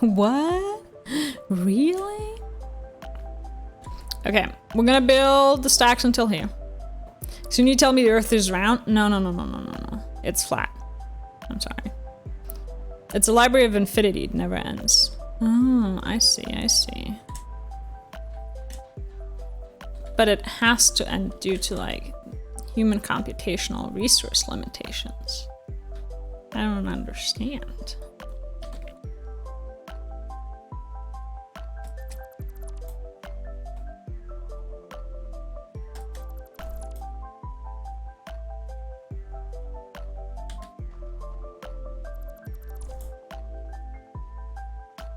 what? Really? Okay, we're gonna build the stacks until here. Soon you tell me the earth is round? No. It's flat. I'm sorry. It's a library of infinity, it never ends. Oh, I see. But it has to end due to like human computational resource limitations. I don't understand.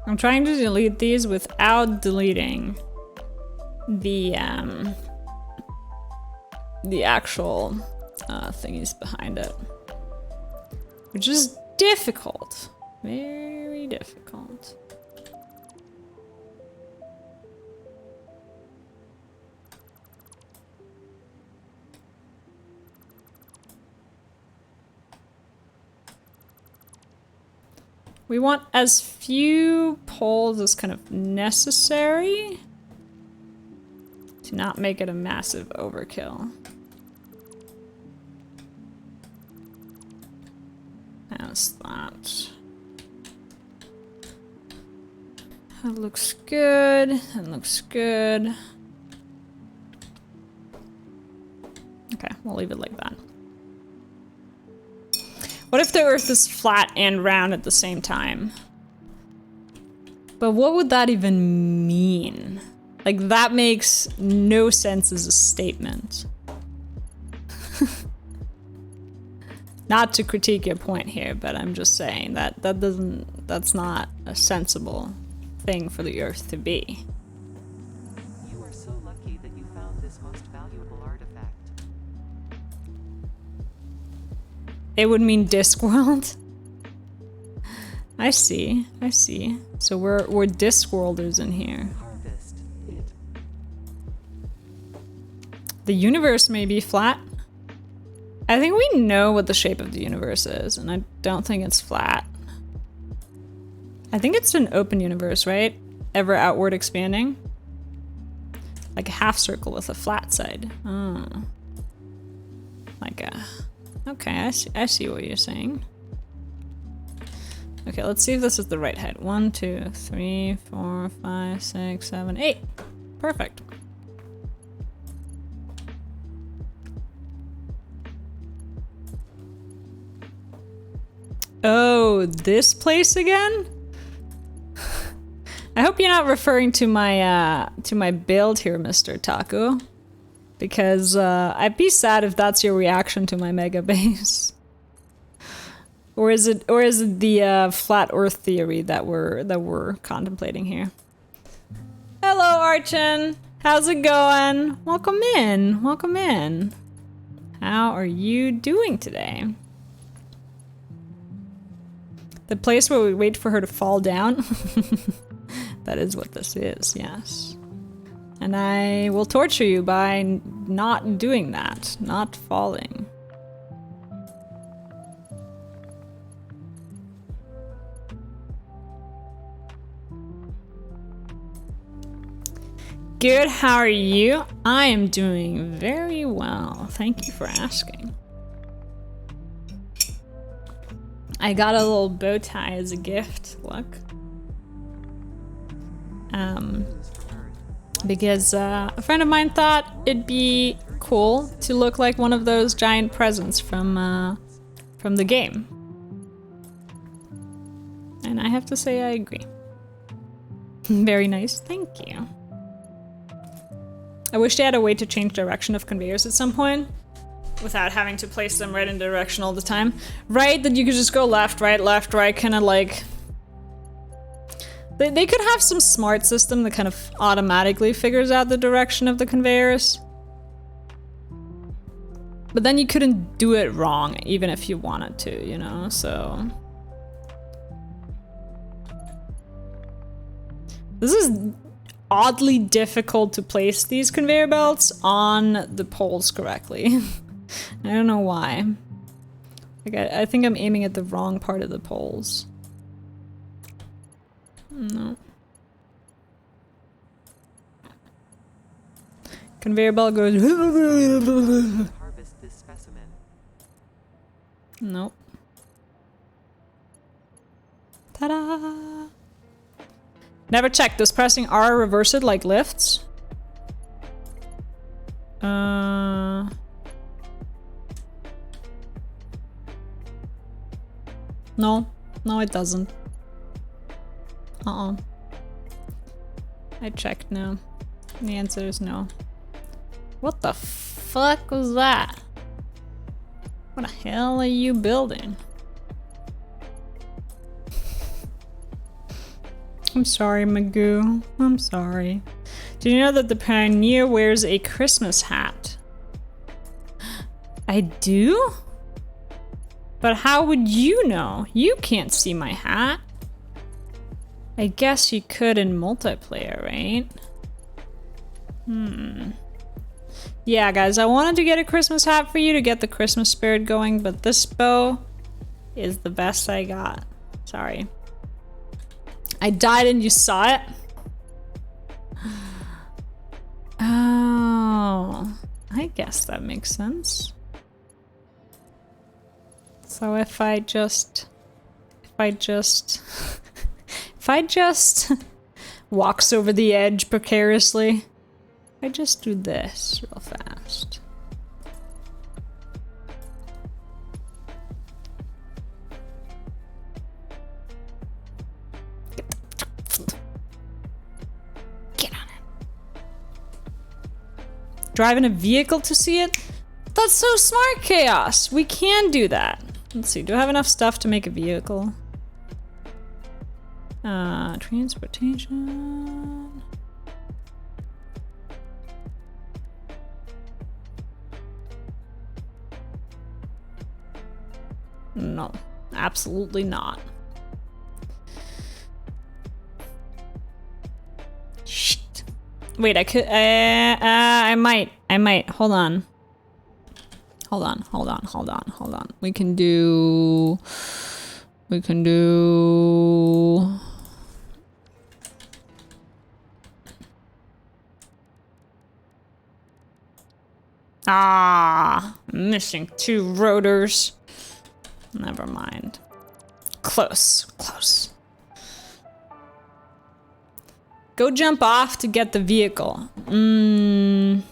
I'm trying to delete these without deleting the actual thingies behind it, which is difficult, very difficult. We want as few poles as kind of necessary to not make it a massive overkill. How's that? That looks good. That looks good. Okay, we'll leave it like that. What if the Earth is flat and round at the same time? But what would that even mean? Like, that makes no sense as a statement. Not to critique your point here, but I'm just saying that that's not a sensible thing for the Earth to be. You are so lucky that you found this most valuable artifact. It would mean Discworld. I see. So we're Discworlders in here. Harvest it. The universe may be flat. I think we know what the shape of the universe is, and I don't think it's flat. I think it's an open universe, right? Ever outward expanding? Like a half circle with a flat side. Oh. Like a... Okay, I see what you're saying. Okay, let's see if this is the right height. 1, 2, 3, 4, 5, 6, 7, 8. Perfect. Oh, this place again? I hope you're not referring to my build here, Mr. Taco. Because I'd be sad if that's your reaction to my mega base. Or is it the flat Earth theory that we're contemplating here? Hello, Archon. How's it going? Welcome in. Welcome in. How are you doing today? The place where we wait for her to fall down? That is what this is, yes. And I will torture you by not doing that, not falling. Good, how are you? I am doing very well. Thank you for asking. I got a little bow tie as a gift, look. Because a friend of mine thought it'd be cool to look like one of those giant presents from the game. And I have to say I agree. Very nice, thank you. I wish they had a way to change direction of conveyors at some point without having to place them right in direction all the time. Right, that you could just go left, right, kind of like... They could have some smart system that kind of automatically figures out the direction of the conveyors. But then you couldn't do it wrong, even if you wanted to, you know, so... This is oddly difficult to place these conveyor belts on the poles correctly. I don't know why. Like, I think I'm aiming at the wrong part of the poles. No. Conveyor belt goes. Harvest this specimen. Nope. Ta-da! Never checked. Does pressing R reverse it like lifts? No. No, it doesn't. I checked, no. The answer is no. What the fuck was that? What the hell are you building? I'm sorry, Magoo. I'm sorry. Did you know that the Pioneer wears a Christmas hat? I do? But how would you know? You can't see my hat. I guess you could in multiplayer, right? Yeah, guys, I wanted to get a Christmas hat for you to get the Christmas spirit going, but this bow is the best I got. Sorry. I died and you saw it? Oh, I guess that makes sense. So if I just walks over the edge precariously, I just do this real fast. Get on it. Driving a vehicle to see it? That's so smart, Chaos. We can do that. Let's see, do I have enough stuff to make a vehicle? Transportation. No, absolutely not. Shit. Wait, I could, I might. Hold on. Hold on. We can do... Missing 2 rotors. Never mind. Close. Go jump off to get the vehicle. I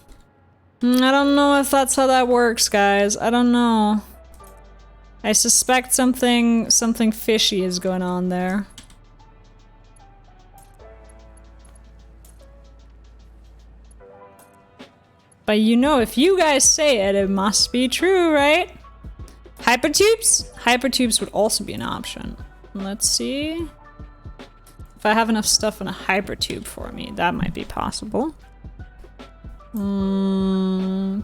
don't know if that's how that works, guys. I don't know. I suspect something fishy is going on there. But you know, if you guys say it, it must be true, right? Hypertubes? Hypertubes would also be an option. Let's see. If I have enough stuff in a hypertube for me, that might be possible.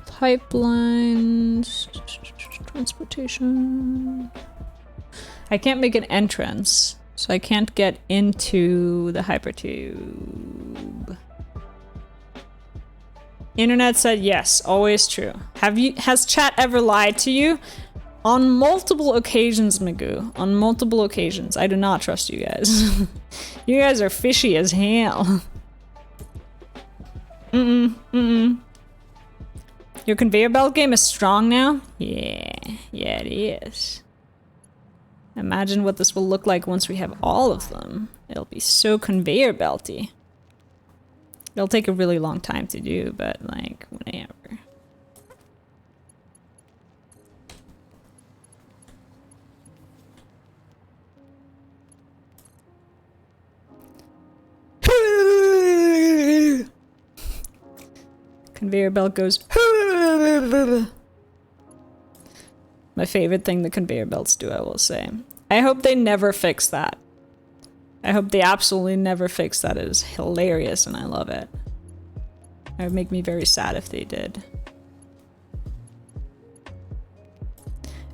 Pipelines, transportation. I can't make an entrance, so I can't get into the hypertube. Internet said yes, always true. Has chat ever lied to you? On multiple occasions, Magoo. On multiple occasions. I do not trust you guys. You guys are fishy as hell. Your conveyor belt game is strong now? Yeah, it is. Imagine what this will look like once we have all of them. It'll be so conveyor belty. It'll take a really long time to do, but like, whatever. Conveyor belt goes. My favorite thing the conveyor belts do, I will say. I hope they never fix that. I hope they absolutely never fix that. It is hilarious and I love it. It would make me very sad if they did.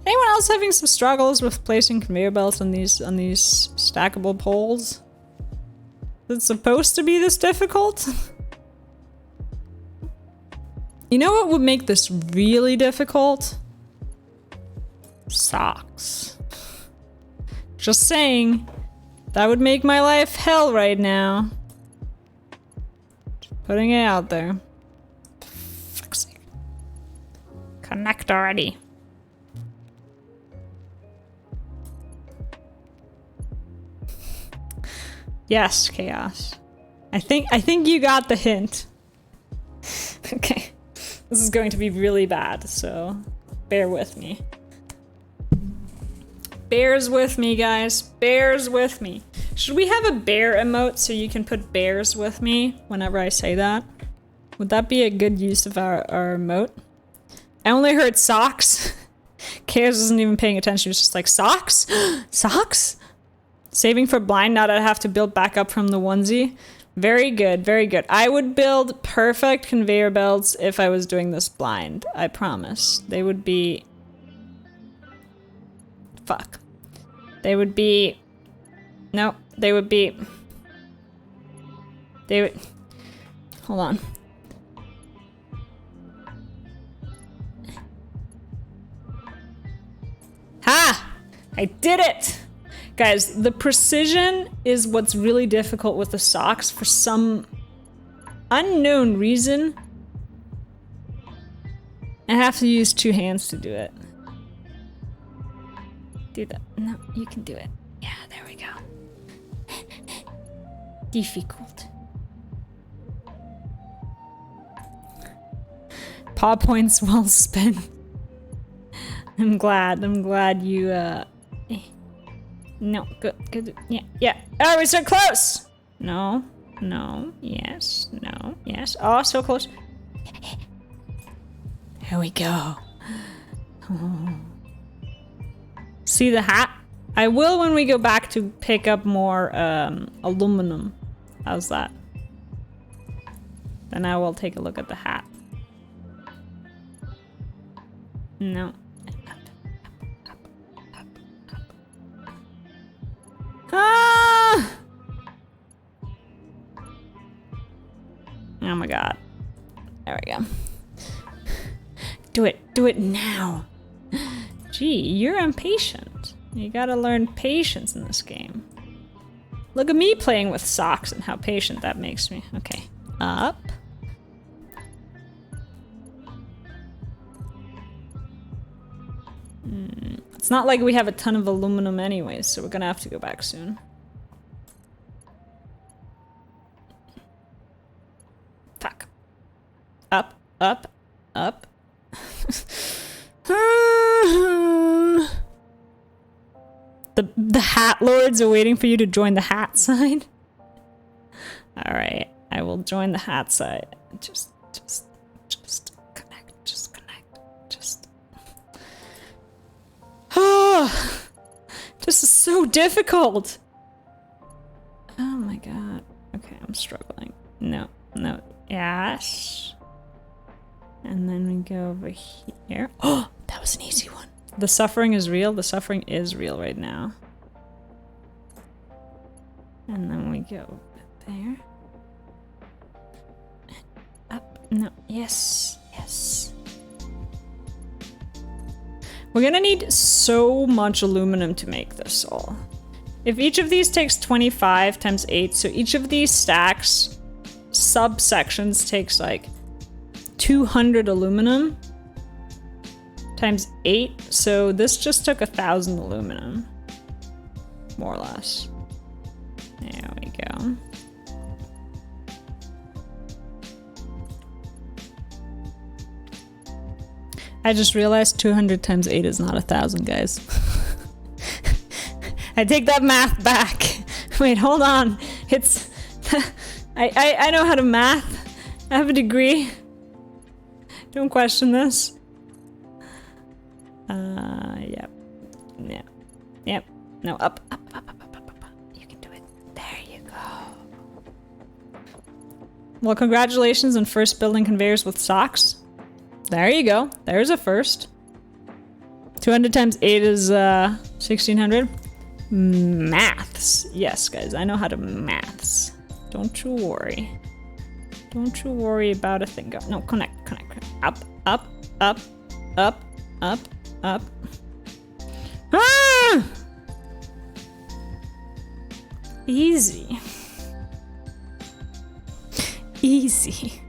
Anyone else having some struggles with placing conveyor belts on these stackable poles? Is it supposed to be this difficult? You know what would make this really difficult? Socks. Just saying. That would make my life hell right now. Just putting it out there. Fuck's sake. Connect already. Yes, Chaos. I think you got the hint. Okay. This is going to be really bad, so bear with me. Bears with me, guys. Bears with me. Should we have a bear emote so you can put bears with me whenever I say that? Would that be a good use of our emote? I only heard socks. Chaos isn't even paying attention. He was just like, socks? Socks? Saving for blind now that I have to build back up from the onesie. Very good, very good. I would build perfect conveyor belts if I was doing this blind. I promise. They would be... Fuck. They would be... No, they would be... They would... Hold on. Ha! I did it! Guys, the precision is what's really difficult with the socks for some unknown reason. I have to use 2 hands to do it. Do that. No, you can do it. Yeah, there we go. Difficult. Paw points well spent. I'm glad you, No, good, yeah. Oh, we're so close! No, yes, no, yes. Oh, so close. Here we go. Oh. See the hat? I will when we go back to pick up more aluminum. How's that? Then I will take a look at the hat. No. Ah! Oh my god. There we go. Do it now. Gee, you're impatient. You gotta learn patience in this game. Look at me playing with socks and how patient that makes me. Okay, up. It's not like we have a ton of aluminum anyways, so we're gonna have to go back soon. Fuck. Up, up, up. The hat lords are waiting for you to join the hat side. Alright, I will join the hat side. Just connect, just connect, just... Oh, this is so difficult. Oh my god. Okay, I'm struggling. No, yes. And then we go over here. Oh, that was an easy one. The suffering is real. The suffering is real right now. And then we go over there. Up. No. Yes. Yes. We're gonna need so much aluminum to make this all. If each of these takes 25 times 8, so each of these stacks, subsections takes like 200 aluminum times 8, so this just took 1,000 aluminum, more or less. There we go. I just realized 200 times 8 is not 1,000, guys. I take that math back. Wait, hold on. It's... I know how to math. I have a degree. Don't question this. Yep. Yep. Yep. No, up. You can do it. There you go. Well, congratulations on first building conveyors with socks. There you go. There's a first. 200 times 8 is 1,600. Maths. Yes, guys, I know how to maths. Don't you worry. Don't you worry about a thing. Go. No, connect. Up. Ah! Easy. Easy.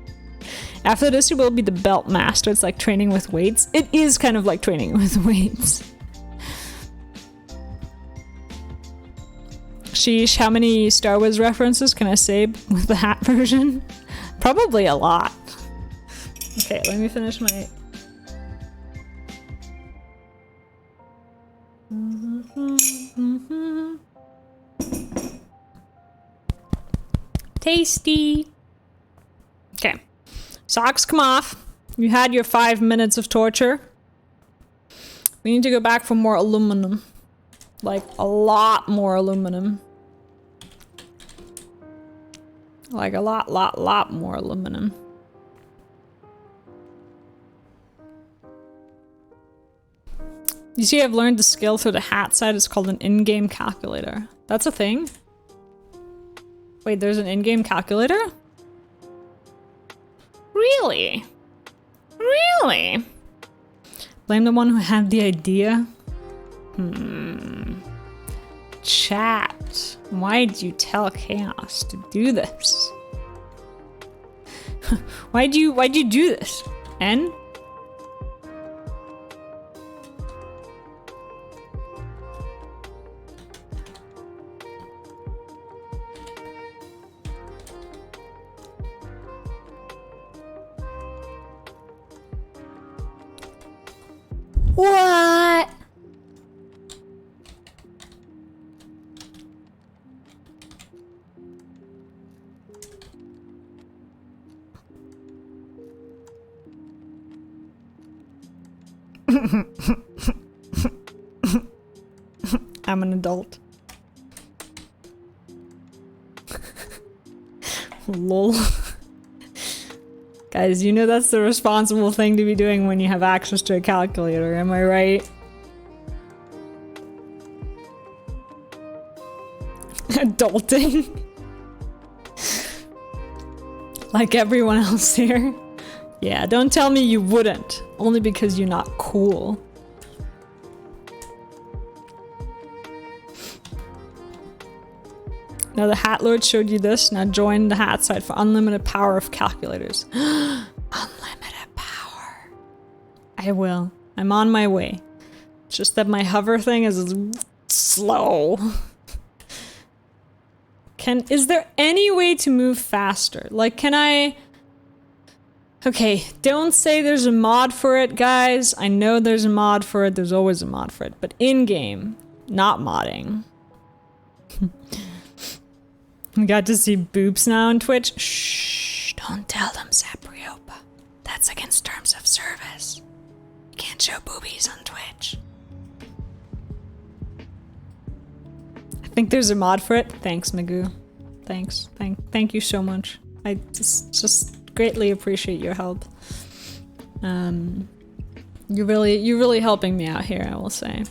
After this, you will be the belt master. It's like training with weights. It is kind of like training with weights. Sheesh, how many Star Wars references can I say with the hat version? Probably a lot. Okay, let me finish my... Tasty. Okay. Socks come off. You had your 5 minutes of torture. We need to go back for more aluminum. Like, a lot more aluminum. Like, a lot more aluminum. You see, I've learned the skill through the hat side. It's called an in-game calculator. That's a thing? Wait, there's an in-game calculator? Really? Really? Blame the one who had the idea? Chat. Why did you tell Chaos to do this? Why'd you do this? N? What? I'm an adult. Lol. Guys, you know that's the responsible thing to be doing when you have access to a calculator, am I right? Adulting. Like everyone else here. Yeah, don't tell me you wouldn't. Only because you're not cool. Now the Hat Lord showed you this. Now join the hat side for unlimited power of calculators. Unlimited power. I will. I'm on my way. It's just that my hover thing is slow. Is there any way to move faster? Like, can I... Okay, don't say there's a mod for it, guys. I know there's a mod for it. There's always a mod for it. But in-game, not modding. We got to see boobs now on Twitch. Shh, don't tell them, Sapriopa. That's against terms of service. Can't show boobies on Twitch. I think there's a mod for it. Thanks, Magoo. Thanks. Thank you so much. I just greatly appreciate your help. You're really helping me out here, I will say.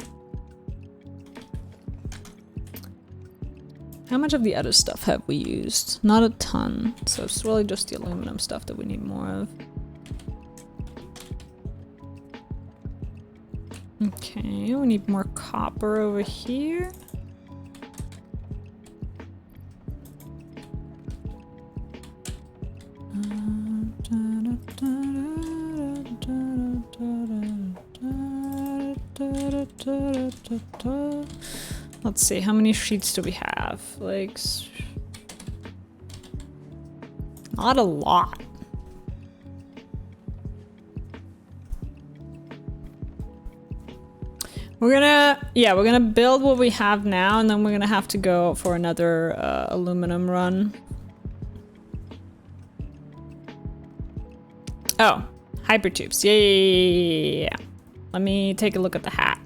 How much of the other stuff have we used? Not a ton, so it's really just the aluminum stuff that we need more of. Okay, we need more copper over here. Let's see, how many sheets do we have? Like, not a lot. We're gonna build what we have now, and then we're gonna have to go for another aluminum run. Oh, hypertubes. Yeah. Let me take a look at the hat.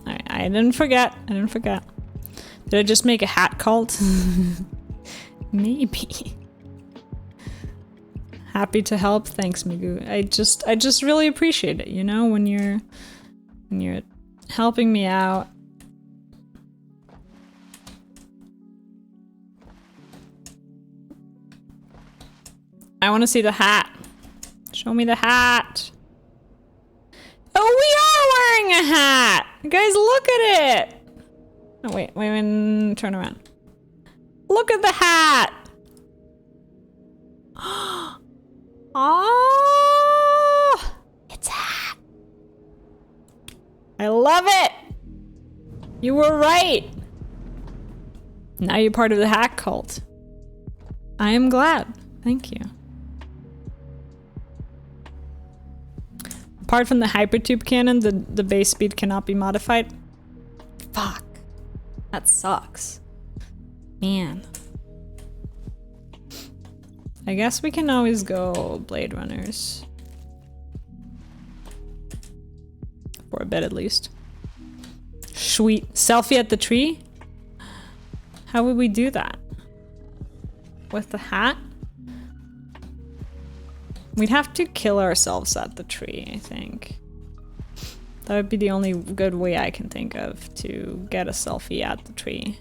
Alright, I didn't forget. Did I just make a hat cult? Maybe. Happy to help. Thanks, Migu. I just really appreciate it, you know, when you're helping me out. I want to see the hat. Show me the hat. Oh, we are wearing a hat! Guys, look at it! Oh, wait, turn around. Look at the hat! Oh, it's a hat. I love it! You were right! Now you're part of the hat cult. I am glad. Thank you. Apart from the hypertube cannon, the base speed cannot be modified. Fuck. That sucks. Man. I guess we can always go Blade Runners. For a bit at least. Sweet. Selfie at the tree? How would we do that? With the hat? We'd have to kill ourselves at the tree, I think. That would be the only good way I can think of to get a selfie at the tree.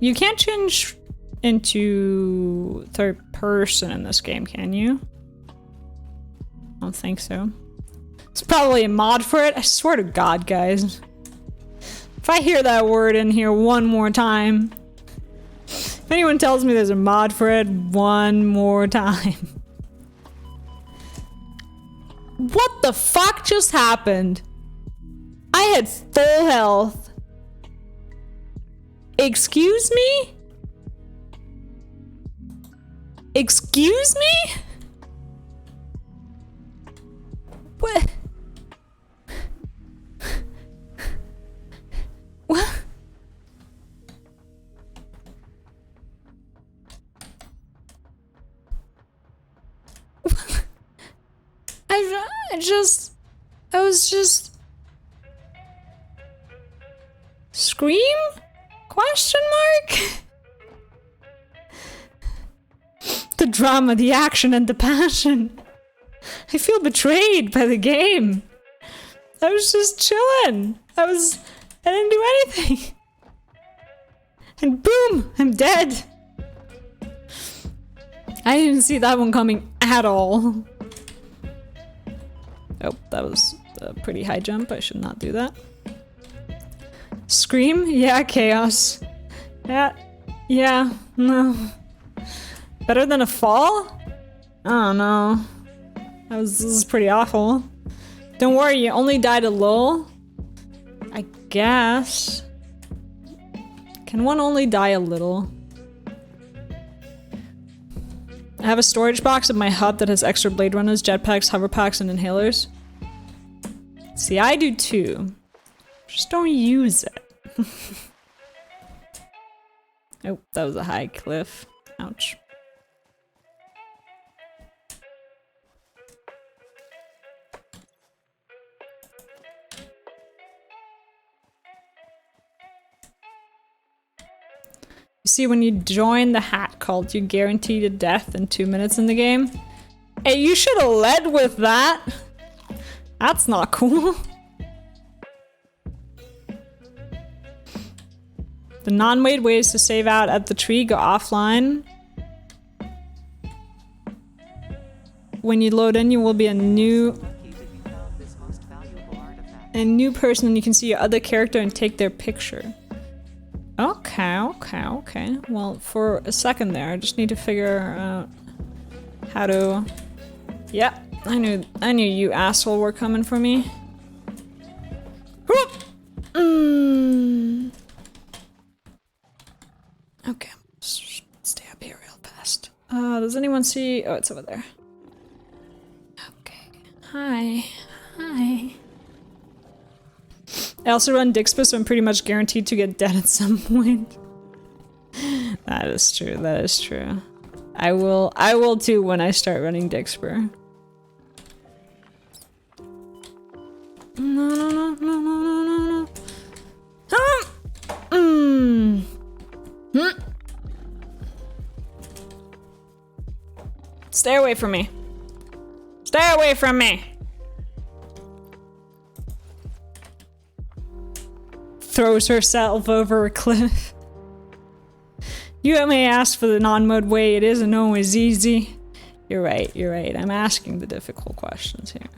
You can't change into third person in this game, can you? I don't think so. It's probably a mod for it. I swear to God, guys. If I hear that word in here one more time, if anyone tells me there's a mod for it one more time. What the fuck just happened? I had full health. Excuse me? Excuse me? What? What? I was just... Scream? Question mark? The drama, the action, and the passion. I feel betrayed by the game. I was just chilling. I didn't do anything. And boom, I'm dead. I didn't see that one coming at all. Oh, that was a pretty high jump. I should not do that. Scream? Yeah, chaos. Yeah, no. Better than a fall? I don't know. This is pretty awful. Don't worry, you only died a little. I guess. Can one only die a little? I have a storage box in my hut that has extra blade runners, jetpacks, hover packs, and inhalers. See, I do too. Just don't use it. Oh, that was a high cliff. Ouch. You see, when you join the hat cult, you guarantee a death in 2 minutes in the game. Hey, you should have led with that. That's not cool. The non-wait ways to save out at the tree go offline. When you load in, you will be a new person, and you can see your other character and take their picture. Okay. Well, for a second there, I just need to figure out how to. Yep, I knew you asshole were coming for me. Okay, stay up here real fast. Does anyone see? Oh, it's over there. Okay. Hi. I also run Dixper, so I'm pretty much guaranteed to get dead at some point. That is true. I will too when I start running Dixper. No. Stay away from me. Stay away from me. Throws herself over a cliff. You may ask for the non-mode way, it isn't always easy. You're right. I'm asking the difficult questions here.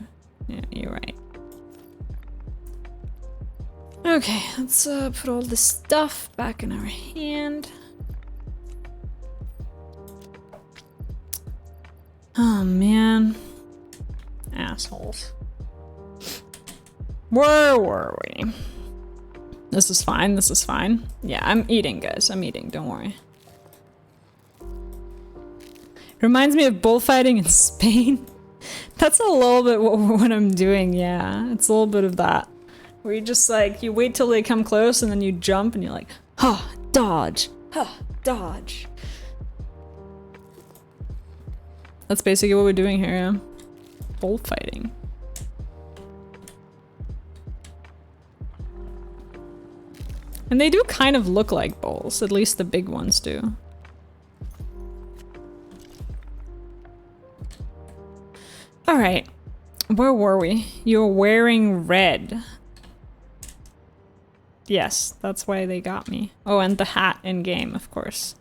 Yeah, you're right. Okay, let's put all this stuff back in our hand. Oh man. Assholes. Where were we? This is fine. Yeah, I'm eating, guys. Don't worry. Reminds me of bullfighting in Spain. That's a little bit what I'm doing, yeah. It's a little bit of that. Where you just like, you wait till they come close and then you jump and you're like, dodge. Dodge. That's basically what we're doing here, yeah. Bullfighting. And they do kind of look like bulls, at least the big ones do. Alright, where were we? You're wearing red. Yes, that's why they got me. Oh, and the hat in game, of course.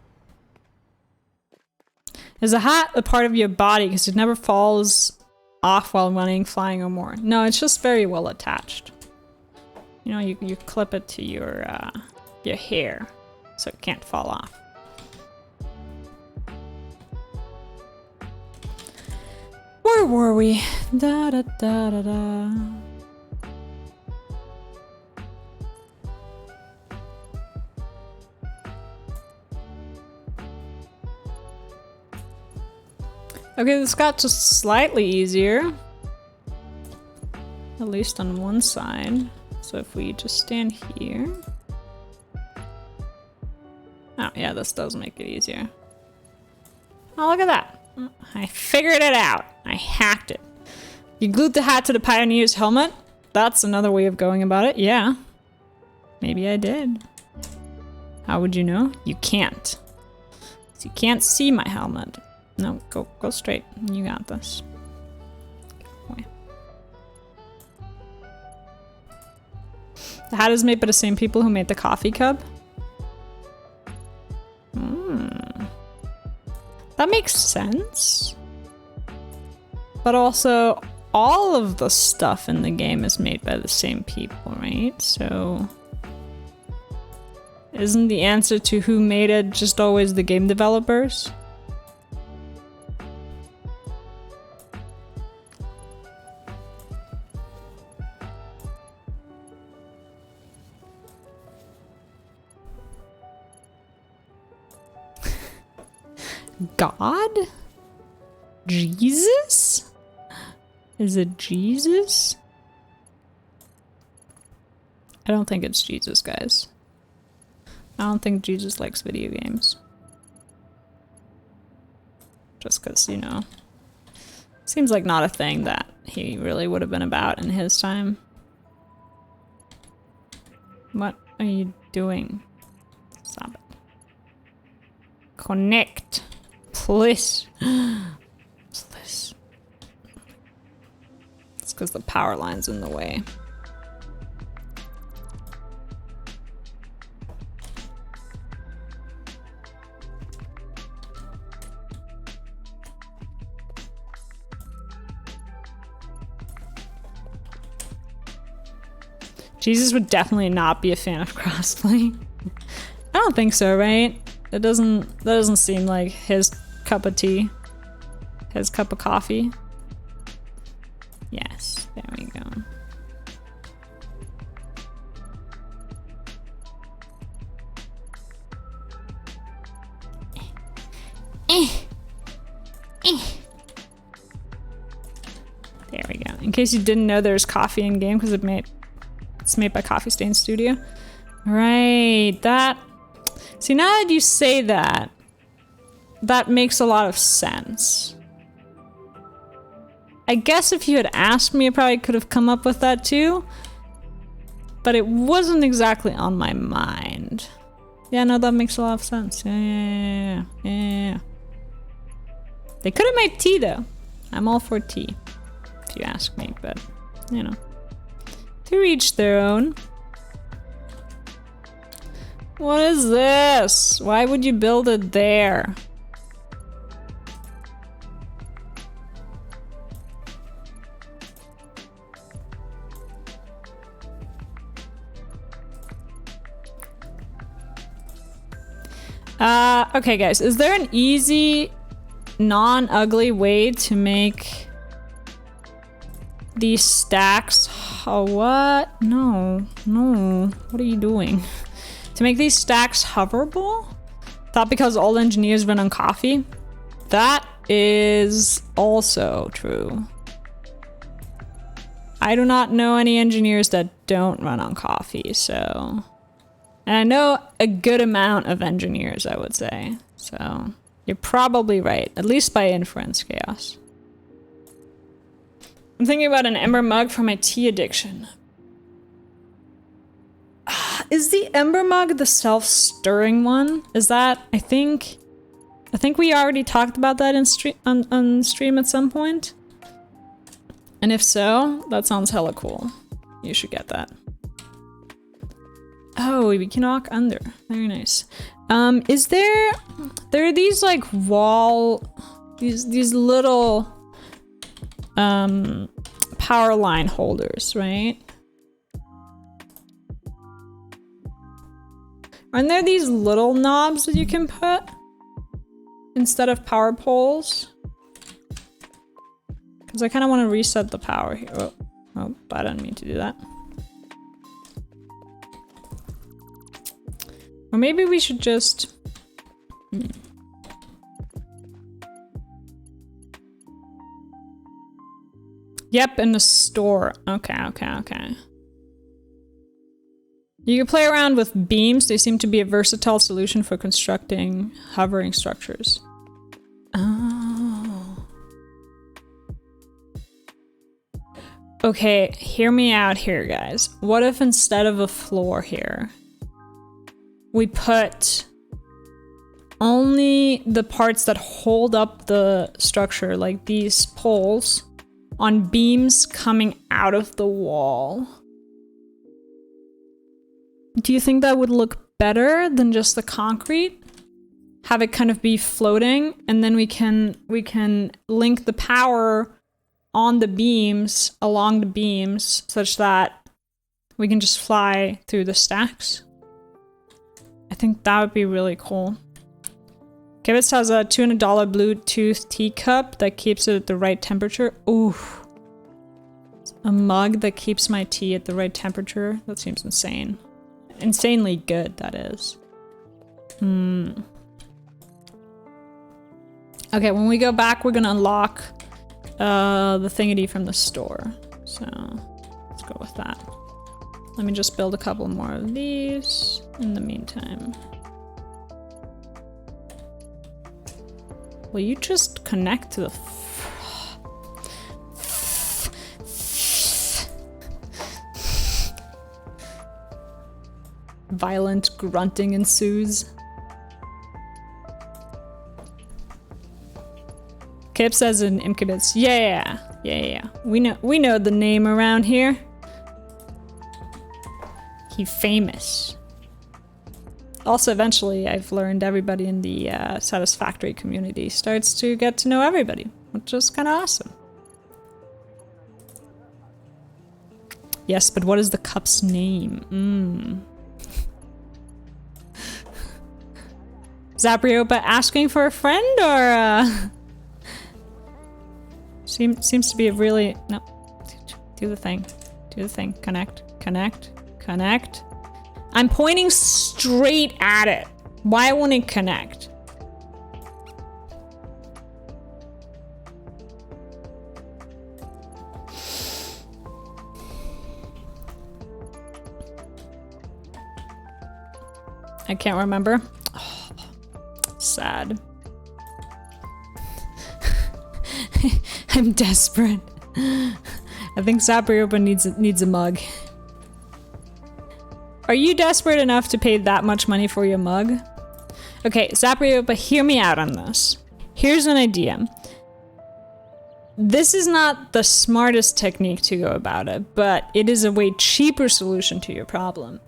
Is a hat a part of your body because it never falls off while running, flying, or more? No, it's just very well attached. You know, you clip it to your hair so it can't fall off. Where were we? Da. Okay, this got just slightly easier. At least on one side. So if we just stand here. Oh yeah, this does make it easier. Oh, look at that. I figured it out. I hacked it. You glued the hat to the Pioneer's helmet? That's another way of going about it, yeah. Maybe I did. How would you know? You can't. You can't see my helmet. No, go straight. You got this. Okay. The hat is made by the same people who made the coffee cup. That makes sense. But also, all of the stuff in the game is made by the same people, right? So, isn't the answer to who made it just always the game developers? God? Jesus? Is it Jesus? I don't think it's Jesus, guys. I don't think Jesus likes video games. Just because, you know, seems like not a thing that he really would have been about in his time. What are you doing? Stop it. Connect. Please. Please. because the power line's in the way. Jesus would definitely not be a fan of crossplay. I don't think so, right? That doesn't seem like his cup of tea. His cup of coffee. Yes, there we go. There we go. In case you didn't know, there's coffee in game because it's made by Coffee Stain Studio. Right, that. See, now that you say that, that makes a lot of sense. I guess if you had asked me, I probably could have come up with that too. But it wasn't exactly on my mind. Yeah, no, that makes a lot of sense. Yeah. They could have made tea though. I'm all for tea, if you ask me, but you know. To each their own. What is this? Why would you build it there? Okay guys, is there an easy, non-ugly way to make these stacks? Oh, what? No. What are you doing? To make these stacks hoverable? Thought because all engineers run on coffee? That is also true. I do not know any engineers that don't run on coffee, so... And I know a good amount of engineers, I would say. So, you're probably right, at least by inference, Chaos. I'm thinking about an Ember mug for my tea addiction. Is the Ember mug the self-stirring one? Is that, I think we already talked about that in on stream at some point. And if so, that sounds hella cool. You should get that. Oh, we can walk under. Very nice. Is there are these like these little power line holders, right? Aren't there these little knobs that you can put instead of power poles? Because I kind of want to reset the power here. Oh, I didn't mean to do that. Or maybe we should just... Yep, in the store. Okay. You can play around with beams. They seem to be a versatile solution for constructing hovering structures. Oh. Okay, hear me out here, guys. What if instead of a floor here, we put only the parts that hold up the structure, like these poles, on beams coming out of the wall? Do you think that would look better than just the concrete? Have it kind of be floating, and then we can link the power on the beams, along the beams, such that we can just fly through the stacks? I think that would be really cool. Kibitz has a $200 Bluetooth teacup that keeps it at the right temperature. Ooh. A mug that keeps my tea at the right temperature? That seems insane. Insanely good, that is. Okay, when we go back, we're gonna unlock the thingity from the store. So, let's go with that. Let me just build a couple more of these in the meantime. Will you just connect to the violent grunting ensues? Kip says in Imkibits, yeah. Yeah. We know the name around here. He famous. Also, eventually, I've learned everybody in the Satisfactory community starts to get to know everybody, which is kind of awesome. Yes, but what is the cup's name? Zapriopa asking for a friend, or seems to be a really no. Do the thing. Connect. I'm pointing straight at it. Why won't it connect? I can't remember. Oh, sad. I'm desperate. I think Zapriopa needs a mug. Are you desperate enough to pay that much money for your mug? Okay, Zapriopa, hear me out on this. Here's an idea. This is not the smartest technique to go about it, but it is a way cheaper solution to your problem.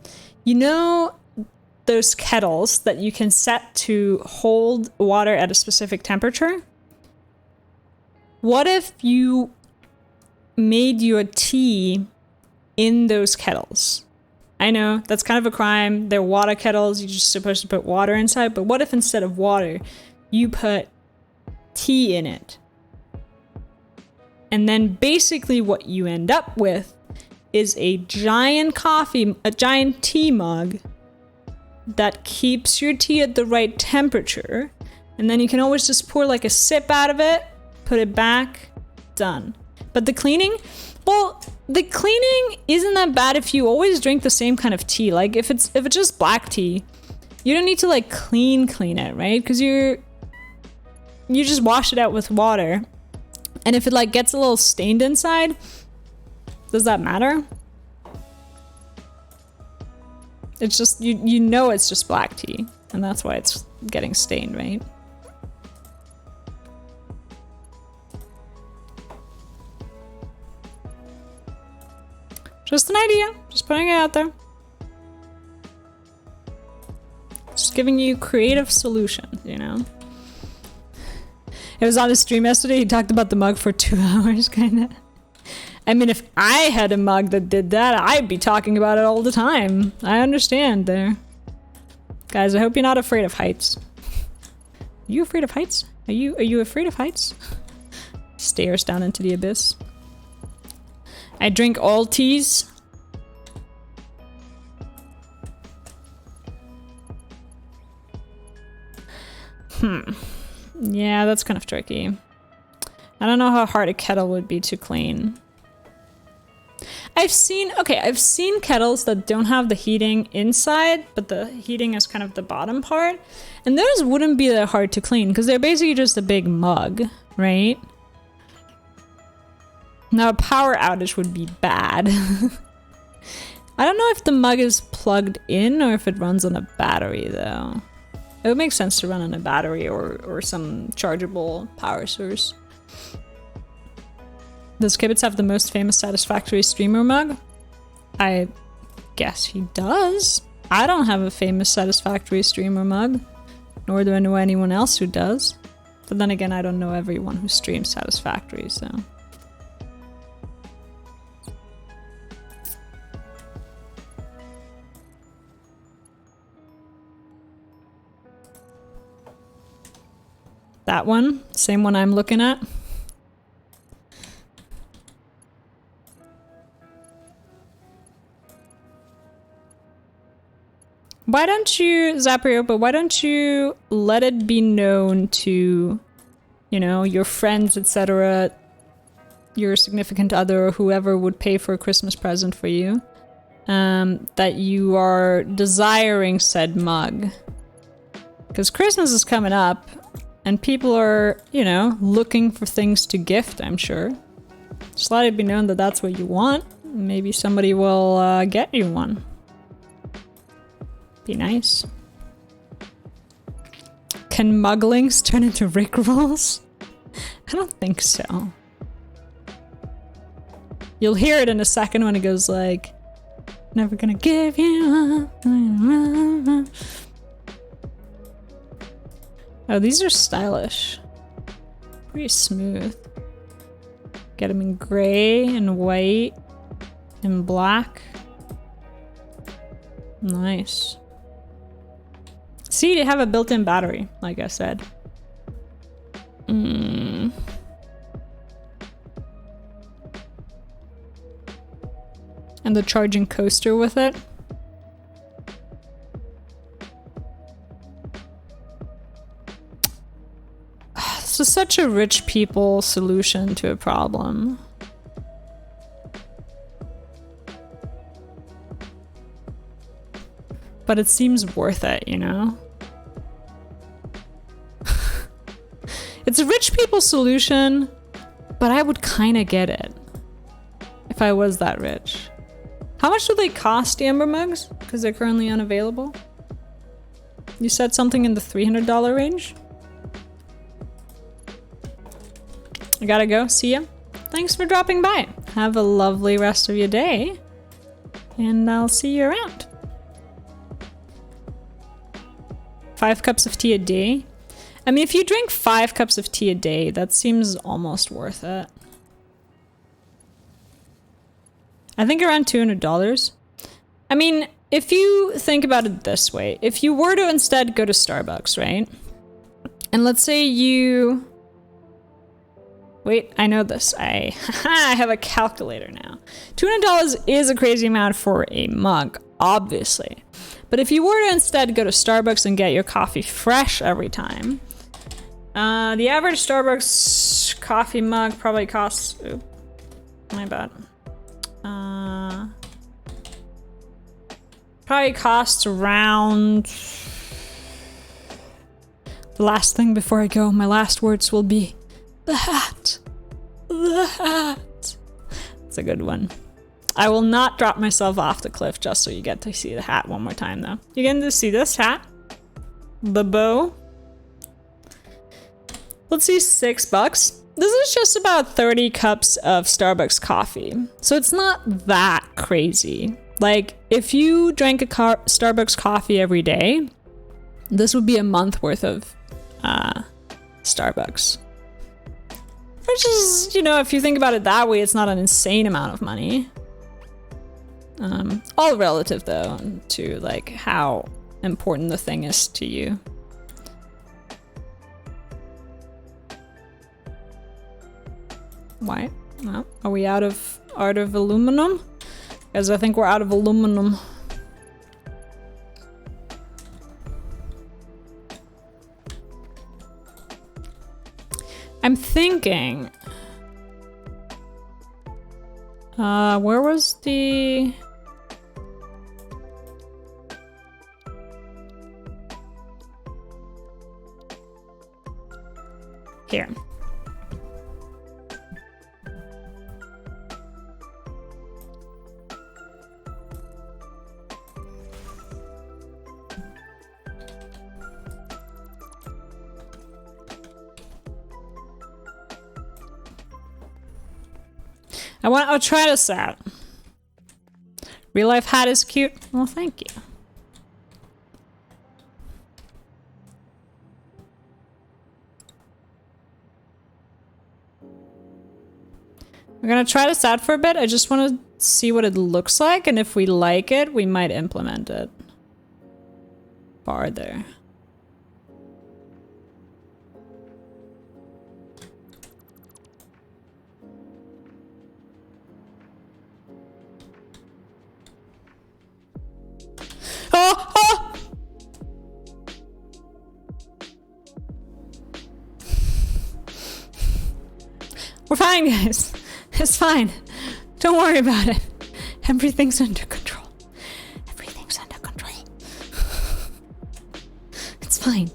You know those kettles that you can set to hold water at a specific temperature? What if you made your tea in those kettles? I know, that's kind of a crime. They're water kettles, you're just supposed to put water inside, but what if instead of water, you put tea in it? And then basically what you end up with is a giant tea mug that keeps your tea at the right temperature, and then you can always just pour like a sip out of it, put it back, done. But the cleaning, well, the cleaning isn't that bad if you always drink the same kind of tea. Like if it's just black tea, you don't need to like clean it, right? Because you just wash it out with water. And if it like gets a little stained inside, does that matter? It's just, you know it's just black tea, and that's why it's getting stained, right? Just an idea, just putting it out there. Just giving you creative solutions, you know? It was on his stream yesterday, he talked about the mug for 2 hours, kinda. I mean, if I had a mug that did that, I'd be talking about it all the time. I understand there. Guys, I hope you're not afraid of heights. Are you afraid of heights? Are you afraid of heights? Stares down into the abyss. I drink all teas. Yeah, that's kind of tricky. I don't know how hard a kettle would be to clean. I've seen kettles that don't have the heating inside, but the heating is kind of the bottom part. And those wouldn't be that hard to clean because they're basically just a big mug, right? Now a power outage would be bad. I don't know if the mug is plugged in or if it runs on a battery though. It would make sense to run on a battery or some chargeable power source. Does Kibitz have the most famous Satisfactory streamer mug? I guess he does. I don't have a famous Satisfactory streamer mug, nor do I know anyone else who does. But then again, I don't know everyone who streams Satisfactory, so. That one, same one I'm looking at. Why don't you, Zapriopa, why don't you let it be known to, you know, your friends, etc., your significant other, or whoever would pay for a Christmas present for you, that you are desiring said mug. Because Christmas is coming up, and people are, you know, looking for things to gift, I'm sure. Just let it be known that that's what you want. Maybe somebody will get you one. Be nice. Can mugglings turn into Rickrolls? I don't think so. You'll hear it in a second when it goes like, never gonna give you up. Oh, these are stylish. Pretty smooth. Get them in gray and white and black. Nice. See, they have a built-in battery, like I said. And the charging coaster with it. This is such a rich people solution to a problem. But it seems worth it, you know? It's a rich people solution, but I would kind of get it if I was that rich. How much do they cost, the Amber mugs? Because they're currently unavailable. You said something in the $300 range? I gotta go. See ya. Thanks for dropping by. Have a lovely rest of your day. And I'll see you around. 5 cups of tea a day? I mean, if you drink 5 cups of tea a day, that seems almost worth it. I think around $200. I mean, if you think about it this way, if you were to instead go to Starbucks, right? And let's say you... Wait, I know this. I have a calculator now. $200 is a crazy amount for a mug, obviously. But if you were to instead go to Starbucks and get your coffee fresh every time, the average Starbucks coffee mug probably costs... Oops, my bad. Probably costs around... The last thing before I go, my last words will be... The hat. The hat. It's a good one. I will not drop myself off the cliff just so you get to see the hat one more time, though. You get to see this hat? The bow? Let's see, $6. This is just about 30 cups of Starbucks coffee. So it's not that crazy. Like, if you drank a Starbucks coffee every day, this would be a month worth of Starbucks. Which is, you know, if you think about it that way, it's not an insane amount of money. All relative, though, to, like, how important the thing is to you. Why? No. Are we out of aluminum? Because I think we're out of aluminum. I'm thinking... where was the... Here. I'll try this out. Real life hat is cute. Well, thank you. We're gonna try this out for a bit. I just want to see what it looks like, and if we like it, we might implement it farther. Oh! Oh! We're fine, guys. It's fine. Don't worry about it. Everything's under control. Everything's under control. It's fine.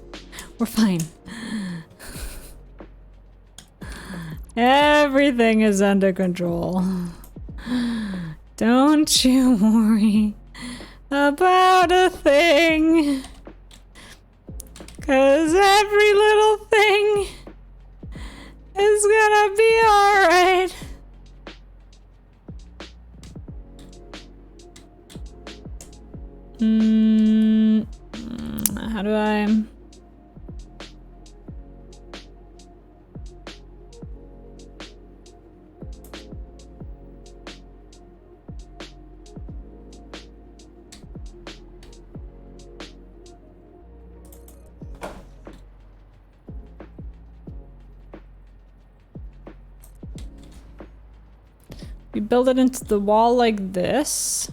We're fine. Everything is under control. Don't you worry about a thing. 'Cause every little thing is gonna be alright. How do I... We build it into the wall like this.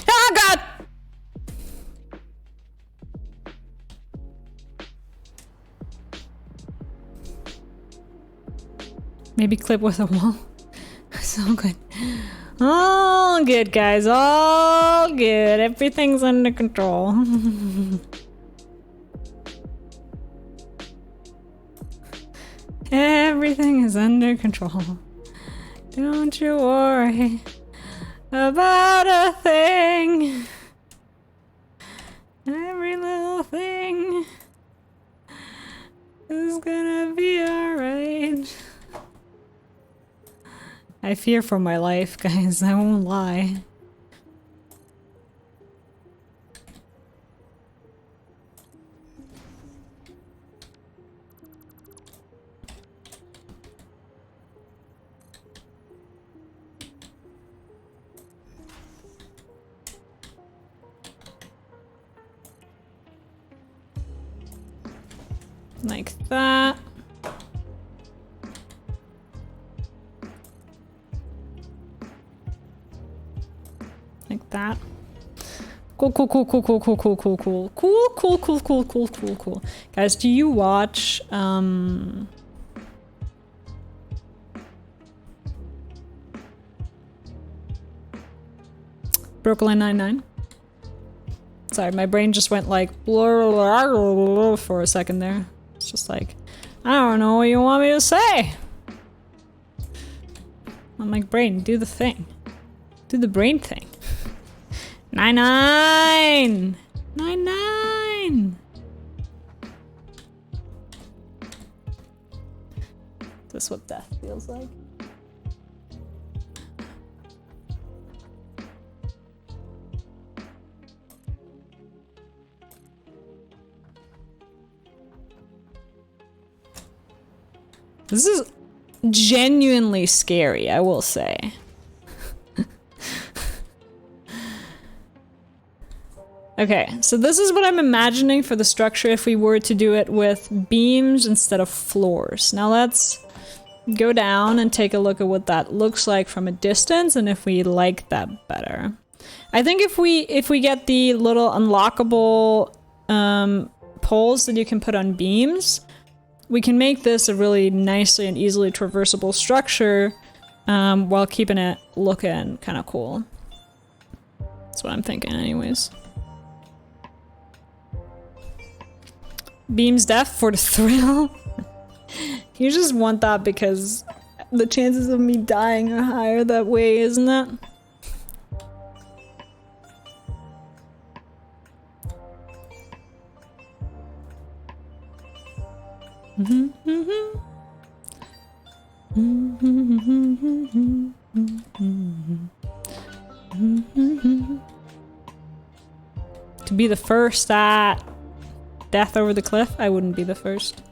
Oh god! Maybe clip with a wall. So good. All good, guys. All good. Everything's under control. Everything is under control. Don't you worry about a thing. Every little thing is gonna be alright. I fear for my life, guys. I won't lie. Like that. Like that. Cool. Guys, do you watch Brooklyn Nine-Nine? Sorry, my brain just went like for a second there. It's just like, I don't know what you want me to say. I'm like, brain, do the thing. Do the brain thing. 9-9! 9-9! Is this what death feels like? This is genuinely scary, I will say. Okay, so this is what I'm imagining for the structure if we were to do it with beams instead of floors. Now let's go down and take a look at what that looks like from a distance and if we like that better. I think if we get the little unlockable poles that you can put on beams, we can make this a really nicely and easily traversable structure while keeping it looking kind of cool. That's what I'm thinking anyways. Beams def for the thrill. You just want that because the chances of me dying are higher that way, isn't it? To be the first at death over the cliff, I wouldn't be the first.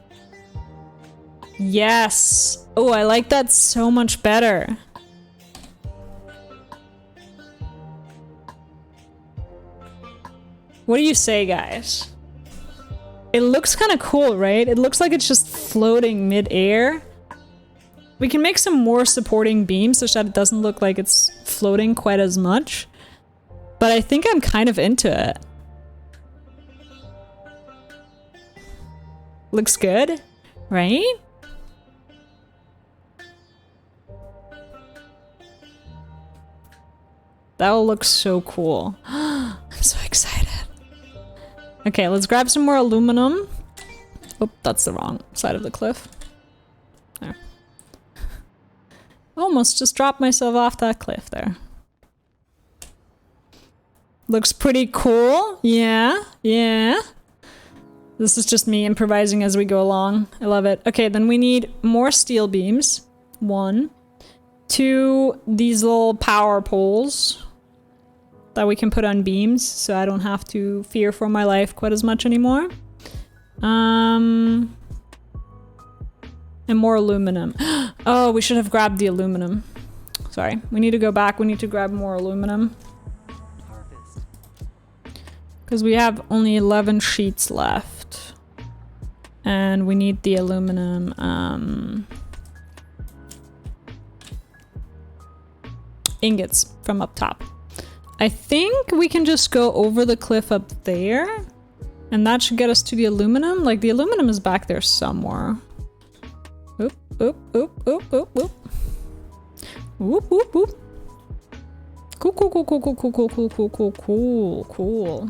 Yes! Oh, I like that so much better. What do you say, guys? It looks kind of cool, right? It looks like it's just floating mid-air. We can make some more supporting beams such that it doesn't look like it's floating quite as much. But I think I'm kind of into it. Looks good, right? That will look so cool. I'm so excited. Okay, let's grab some more aluminum. Oh, that's the wrong side of the cliff. There. Almost just dropped myself off that cliff there. Looks pretty cool. Yeah, yeah. This is just me improvising as we go along. I love it. Okay, then we need more steel beams. 1, to these little power poles that we can put on beams, so I don't have to fear for my life quite as much anymore. And more aluminum. Oh, we should have grabbed the aluminum. Sorry, we need to go back. We need to grab more aluminum. Harvest. Because we have only 11 sheets left. And we need the aluminum ingots from up top. I think we can just go over the cliff up there. And that should get us to the aluminum. Like, the aluminum is back there somewhere. Oop, oop, oop, oop, oop, oop. Whoop, whoop, whoop. Cool, cool, cool, cool, cool, cool, cool, cool, cool, cool, cool, cool.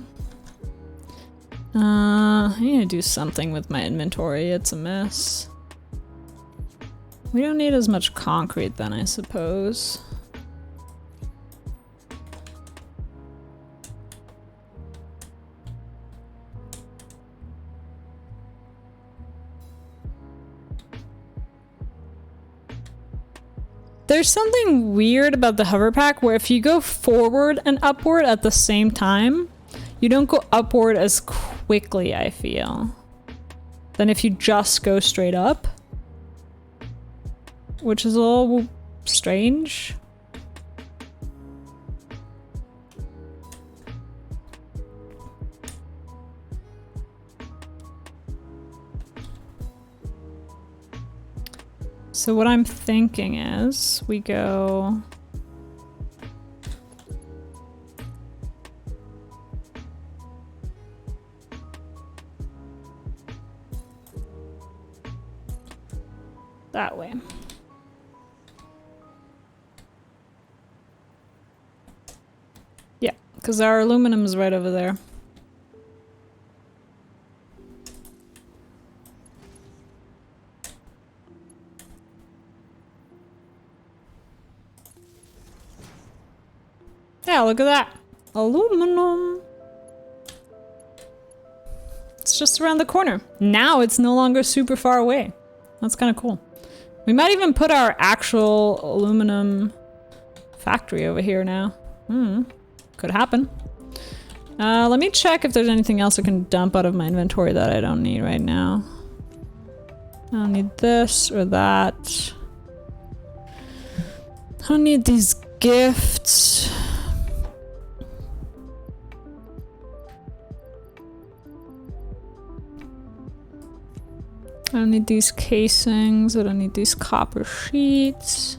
I need to do something with my inventory. It's a mess. We don't need as much concrete then, I suppose. There's something weird about the hover pack where if you go forward and upward at the same time, you don't go upward as quickly, I feel, than if you just go straight up, which is a little strange. So what I'm thinking is we go that way. Yeah, because our aluminum is right over there. Yeah, look at that. Aluminum. It's just around the corner. Now it's no longer super far away. That's kind of cool. We might even put our actual aluminum factory over here now. Could happen. Let me check if there's anything else I can dump out of my inventory that I don't need right now. I don't need this or that. I don't need these gifts. I don't need these casings. I don't need these copper sheets.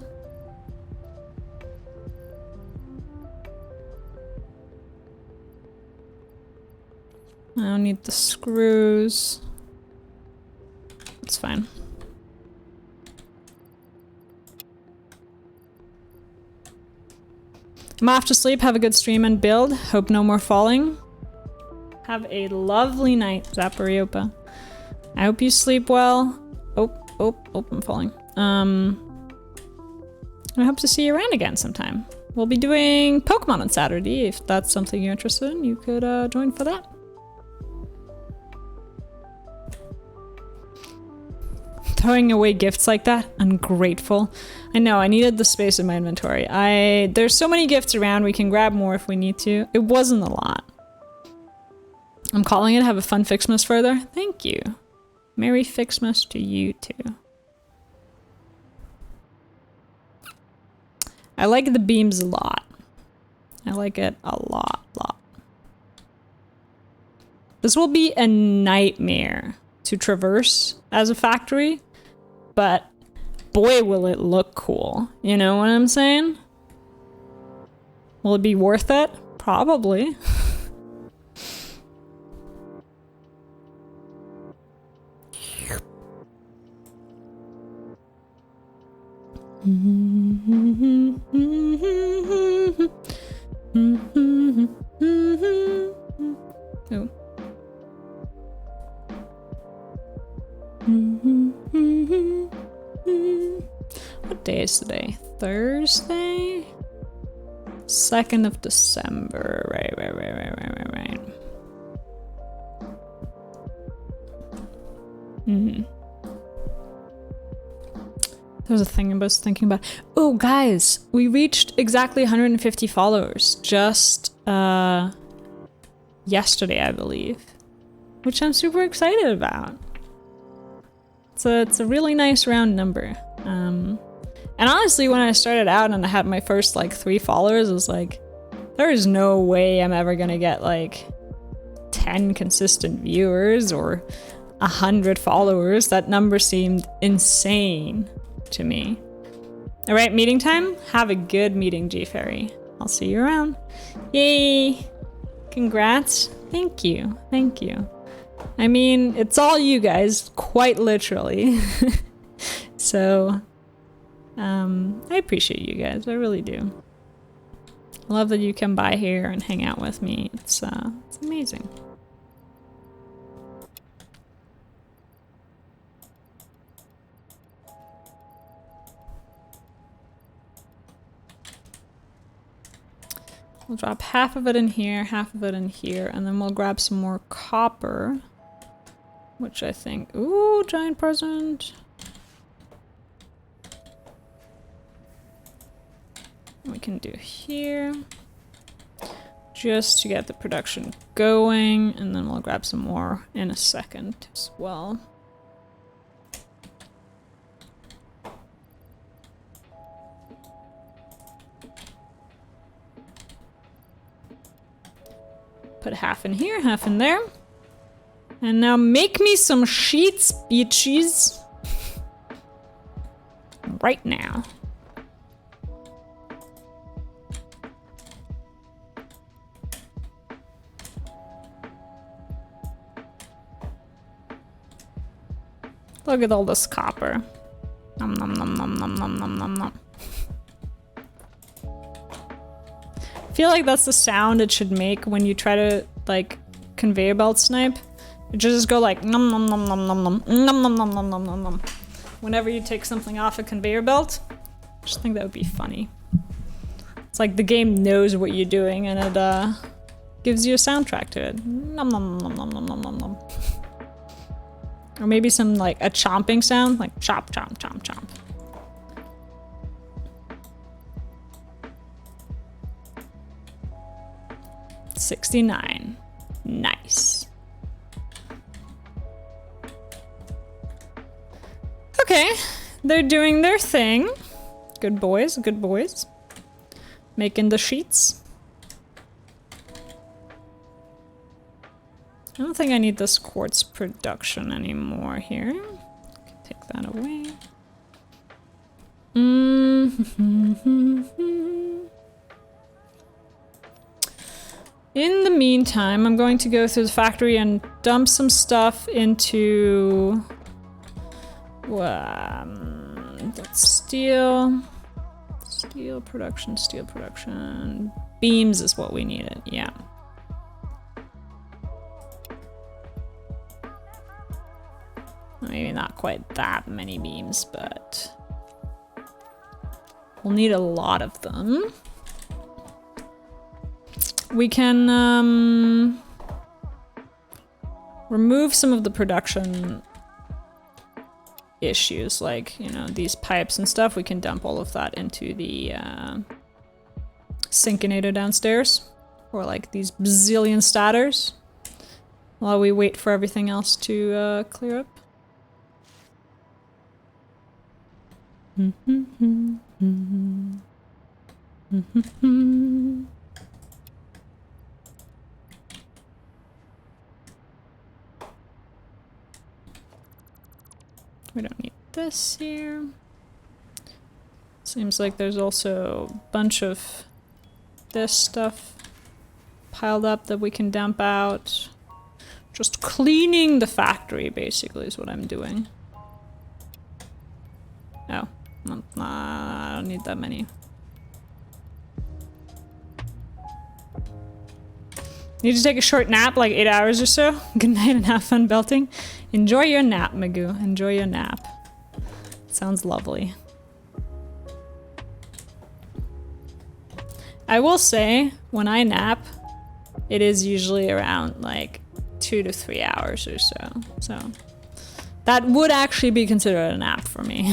I don't need the screws. It's fine. I'm off to sleep. Have a good stream and build. Hope no more falling. Have a lovely night, Zapariopa. I hope you sleep well. Oh, I'm falling. I hope to see you around again sometime. We'll be doing Pokemon on Saturday. If that's something you're interested in, you could join for that. Throwing away gifts like that? Ungrateful. I know, I needed the space in my inventory. There's so many gifts around, we can grab more if we need to. It wasn't a lot. I'm calling it. Have a fun Ficsmas further. Thank you. Merry Ficsmas to you too. I like the beams a lot. I like it a lot. This will be a nightmare to traverse as a factory, but boy will it look cool. You know what I'm saying? Will it be worth it? Probably. Oh. What day is today? Thursday? 2nd of December. Right. There was a thing I was thinking about. Oh, guys, we reached exactly 150 followers just yesterday, I believe, which I'm super excited about. It's a really nice round number. And honestly, when I started out and I had my first like 3 followers, I was like, there is no way I'm ever gonna get like 10 consistent viewers or 100 followers. That number seemed insane to me. All right, meeting time. Have a good meeting, G Fairy. I'll see you around. Yay! Congrats. Thank you. Thank you. I mean, it's all you guys, quite literally. So, I appreciate you guys. I really do. I love that you come by here and hang out with me. It's amazing. We'll drop half of it in here, half of it in here, and then we'll grab some more copper, which I think, ooh, giant present. We can do here, just to get the production going, and then we'll grab some more in a second as well. Put half in here, half in there. And now make me some sheets, bitches. Right now. Look at all this copper. Nom nom nom nom nom nom nom nom nom. I feel like that's the sound it should make when you try to like conveyor belt snipe. It just go like nom nom nom nom nom nom nom nom nom nom nom nom nom. Whenever you take something off a conveyor belt, I just think that would be funny. It's like the game knows what you're doing and it gives you a soundtrack to it. Nom nom nom nom nom nom nom nom. Or maybe some like a chomping sound, like chomp chomp chomp chomp. $69. Nice. Okay, they're doing their thing. Good boys, good boys. Making the sheets. I don't think I need this quartz production anymore here. Take that away. In the meantime, I'm going to go through the factory and dump some stuff into that's steel production. Beams is what we needed, yeah. Maybe not quite that many beams, but we'll need a lot of them. We can remove some of the production issues, like, you know, these pipes and stuff. We can dump all of that into the Syncinator downstairs, or like these bazillion stators, while we wait for everything else to clear up. We don't need this here. Seems like there's also a bunch of this stuff piled up that we can dump out. Just cleaning the factory, basically, is what I'm doing. Oh, I don't need that many. Need to take a short nap, like 8 hours or so. Good night and have fun belting. Enjoy your nap, Magoo. Enjoy your nap. Sounds lovely. I will say, when I nap, it is usually around like 2 to 3 hours or so. So that would actually be considered a nap for me.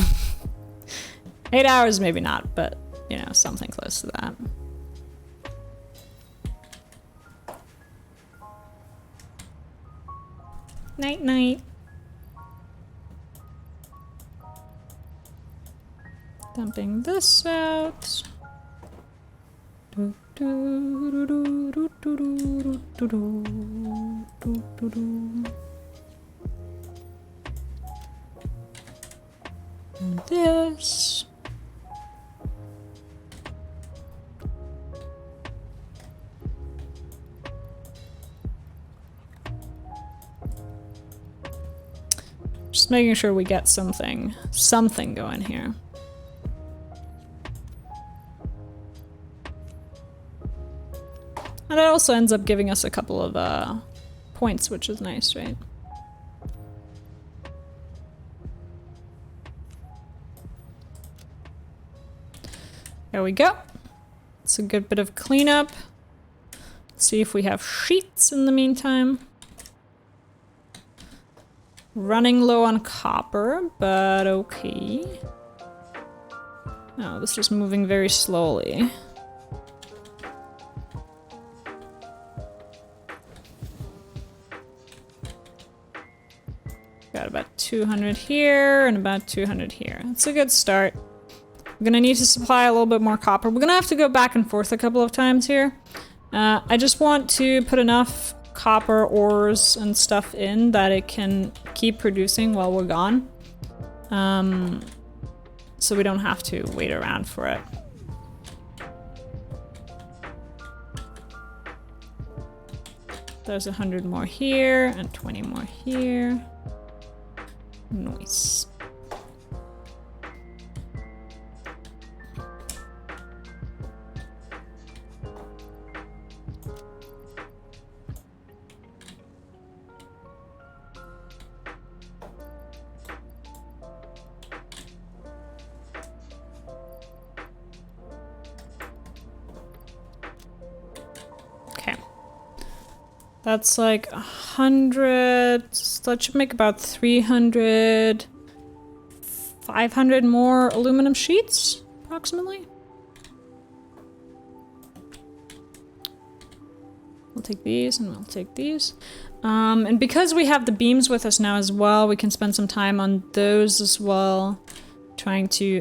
8 hours, maybe not, but, you know, something close to that. Night, night. Dumping this out. And this. Just making sure we get something going here. And it also ends up giving us a couple of points, which is nice, right? There we go. It's a good bit of cleanup. Let's see if we have sheets in the meantime. Running low on copper, but okay. Oh, this is moving very slowly. Got about 200 here and about 200 here. That's a good start. We're gonna need to supply a little bit more copper. We're gonna have to go back and forth a couple of times here. I just want to put enough copper ores and stuff in that it can keep producing while we're gone. So we don't have to wait around for it. There's 100 more here and 20 more here. Nice. That's like 100, so that should make about 300, 500 more aluminum sheets, approximately. We'll take these and we'll take these. And because we have the beams with us now as well, we can spend some time on those as well, trying to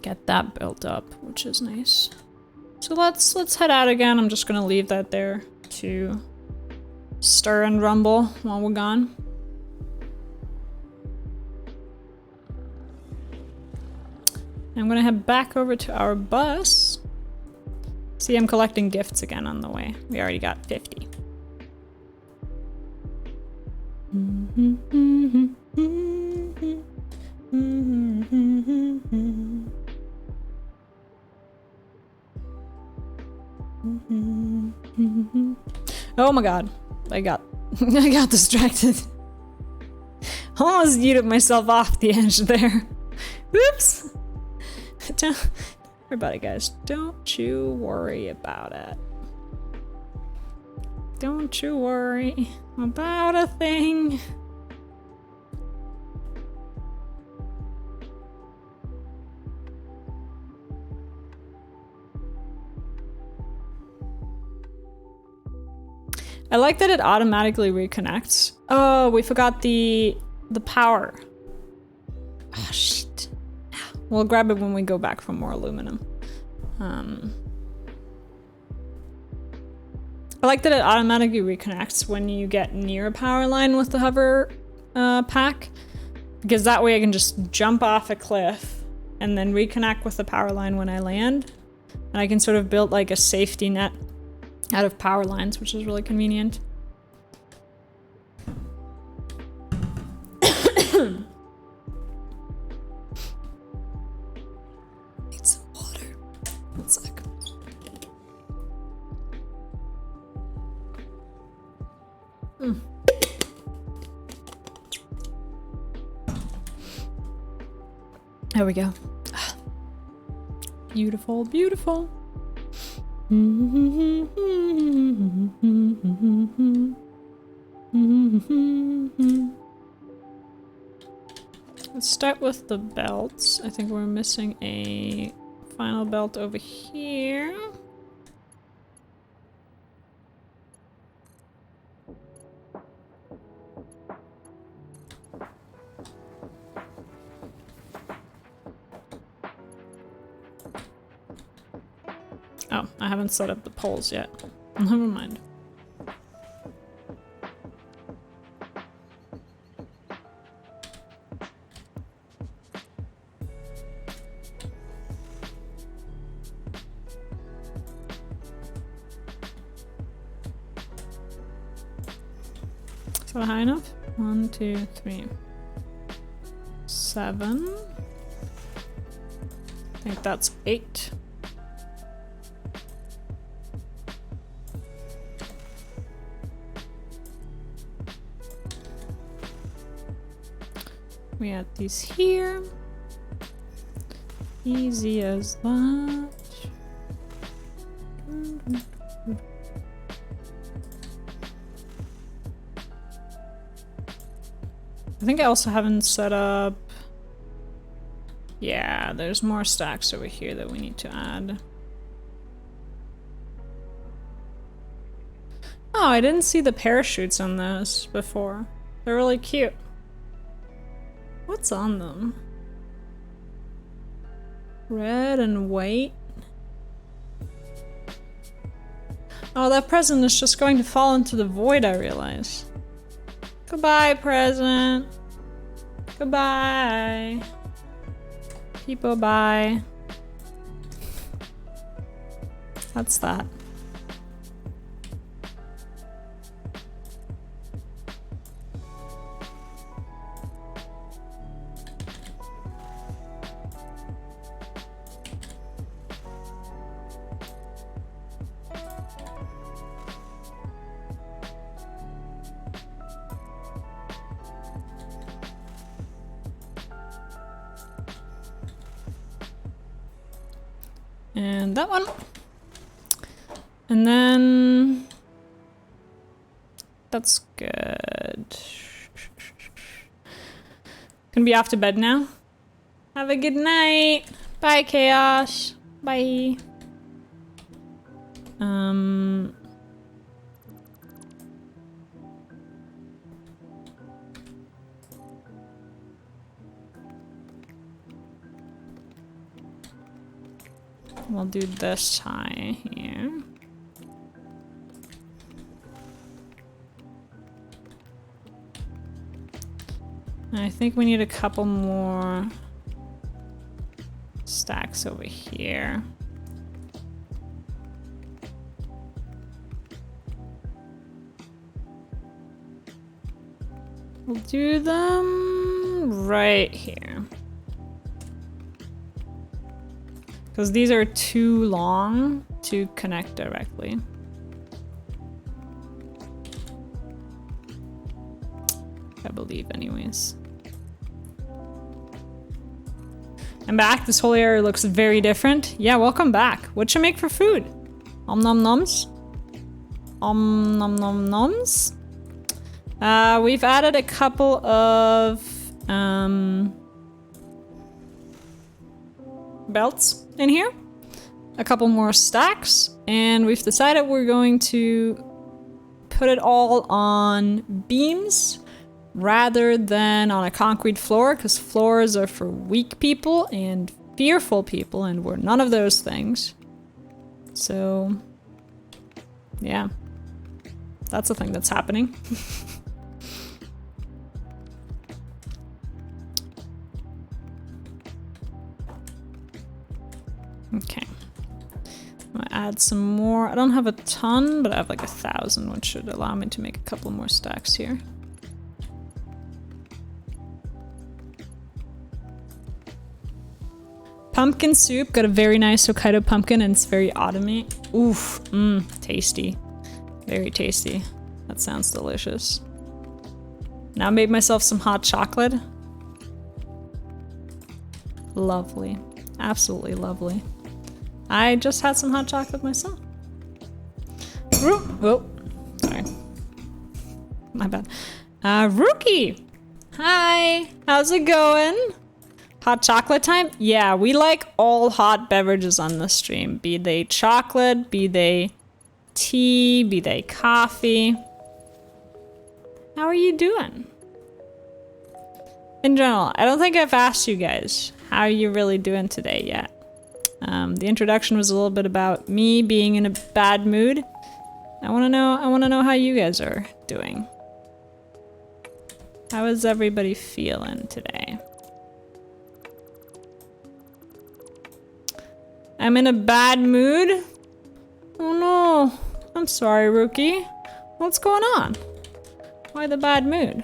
get that built up, which is nice. So let's head out again. I'm just gonna leave that there to stir and rumble while we're gone. I'm gonna head back over to our bus. See, I'm collecting gifts again on the way. We already got 50. Oh my god, I got distracted. Almost yeeted myself off the edge there. Whoops. Don't worry about it, guys. Don't you worry about it. Don't you worry about a thing. I like that it automatically reconnects. Oh, we forgot the power. Oh, shit. We'll grab it when we go back for more aluminum. I like that it automatically reconnects when you get near a power line with the hover pack, because that way I can just jump off a cliff and then reconnect with the power line when I land. And I can sort of build like a safety net out of power lines, which is really convenient. Need some water. One sec. There we go. Beautiful, beautiful. Let's start with the belts. I think we're missing a final belt over here. Oh, I haven't set up the poles yet. Never mind. Is that high enough? 1, 2, 3, 7. I think that's 8. We add these here. Easy as that. I think I also haven't set up... Yeah, there's more stacks over here that we need to add. Oh, I didn't see the parachutes on those before. They're really cute. What's on them? Red and white. Oh, that present is just going to fall into the void, I realize. Goodbye, present. Goodbye. People, bye. That's that. And that one. And then... That's good. Gonna be off to bed now. Have a good night. Bye, Chaos. Bye. We'll do this high here. I think we need a couple more stacks over here. We'll do them right here. Because these are too long to connect directly. I believe, anyways. I'm back. This whole area looks very different. Yeah, welcome back. What you make for food? Om nom noms? Om nom nom noms? We've added a couple of belts in here. A couple more stacks. And we've decided we're going to put it all on beams rather than on a concrete floor, because floors are for weak people and fearful people, and we're none of those things. So, yeah. That's the thing that's happening. Okay. I'm gonna add some more. I don't have a ton, but I have like 1,000, which should allow me to make a couple more stacks here. Pumpkin soup, got a very nice Hokkaido pumpkin, and it's very autumny. Oof, tasty. Very tasty. That sounds delicious. Now I made myself some hot chocolate. Lovely. Absolutely lovely. I just had some hot chocolate myself. Oh, sorry. My bad. Rookie! Hi, how's it going? Hot chocolate time? Yeah, we like all hot beverages on the stream. Be they chocolate, be they tea, be they coffee. How are you doing? In general, I don't think I've asked you guys how you really doing today yet. The introduction was a little bit about me being in a bad mood. I want to know how you guys are doing. How is everybody feeling today? I'm in a bad mood? Oh no. I'm sorry, Rookie. What's going on? Why the bad mood?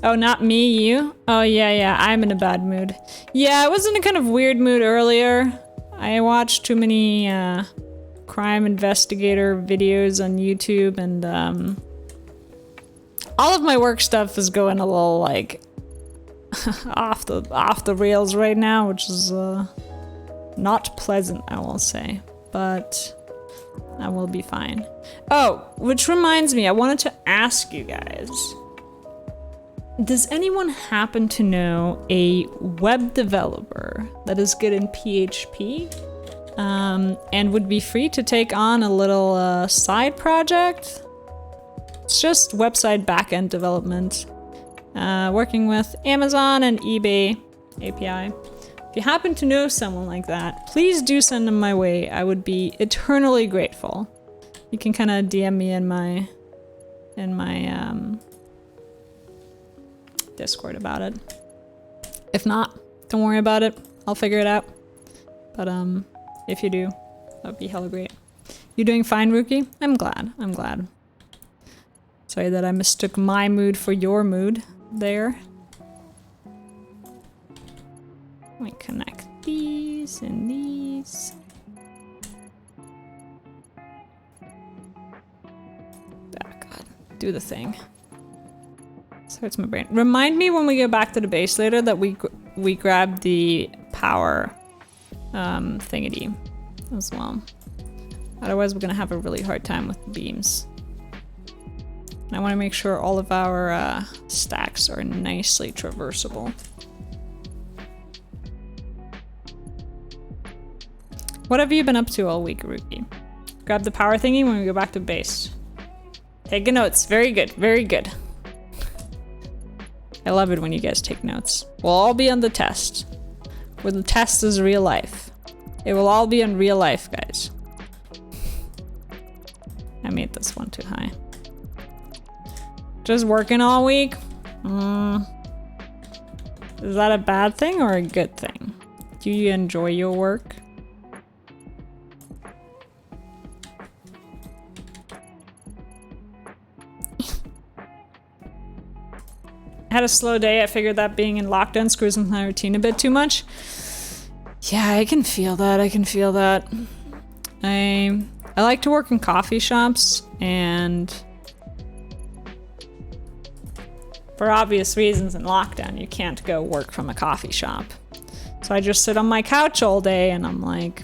Oh, not me, you? Oh, yeah, I'm in a bad mood. Yeah, I was in a kind of weird mood earlier. I watched too many crime investigator videos on YouTube, and all of my work stuff is going a little like off the rails right now, which is not pleasant, I will say, but I will be fine. Oh, which reminds me, I wanted to ask you guys, does anyone happen to know a web developer that is good in PHP and would be free to take on a little side project? It's just website backend development, working with Amazon and eBay API. If you happen to know someone like that, please do send them my way. I would be eternally grateful. You can kind of DM me in my Discord about it. If not, don't worry about it. I'll figure it out. But if you do, that'd be hella great. You doing fine, Rookie? I'm glad. I'm glad. Sorry that I mistook my mood for your mood there. Let me connect these and these. Oh god, do the thing. So it's my brain. Remind me when we go back to the base later that we grab the power thingy as well. Otherwise we're gonna have a really hard time with the beams. And I want to make sure all of our stacks are nicely traversable. What have you been up to all week, Rookie? Grab the power thingy when we go back to base. Taking notes. Very good. Very good. I love it when you guys take notes. We'll all be on the test. Where the test is real life. It will all be in real life, guys. I made this one too high. Just working all week? Is that a bad thing or a good thing? Do you enjoy your work? I had a slow day. I figured that being in lockdown screws with my routine a bit too much. Yeah, I can feel that. I can feel that. I like to work in coffee shops, and for obvious reasons in lockdown, you can't go work from a coffee shop. So I just sit on my couch all day and I'm like,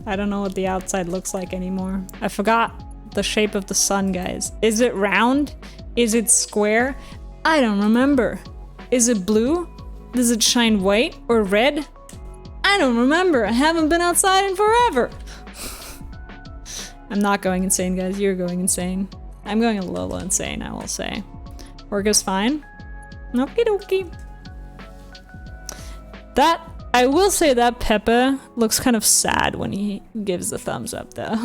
I don't know what the outside looks like anymore. I forgot the shape of the sun, guys. Is it round? Is it square? I don't remember. Is it blue? Does it shine white or red? I don't remember. I haven't been outside in forever. I'm not going insane, guys. You're going insane. I'm going a little insane, I will say. Work is fine. Okie dokie. That, I will say that Pepe looks kind of sad when he gives the thumbs up though.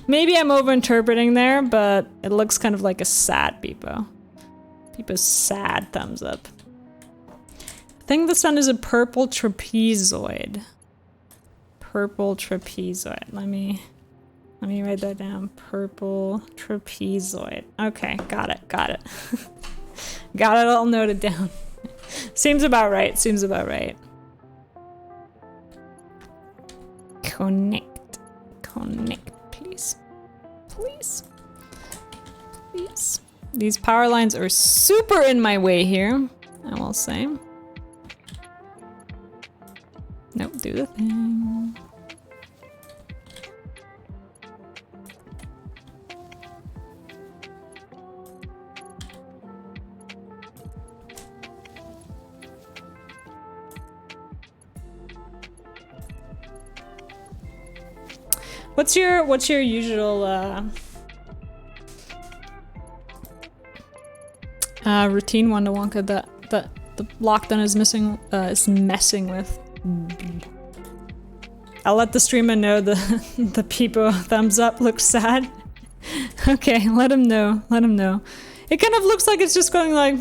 Maybe I'm overinterpreting there, but it looks kind of like a sad Peepo. Peepo's sad thumbs up. I think the sun is a purple trapezoid. Purple trapezoid. Let me write that down. Purple trapezoid. Okay, got it. Got it all noted down. Seems about right. Seems about right. Connect. Connect, please. Please. Please. These power lines are super in my way here, I will say. Do the thing. What's your usual routine, Wanda Wonka, that the lockdown is messing with? I'll let the streamer know the people thumbs up looks sad. Okay, let him know. Let him know. It kind of looks like it's just going like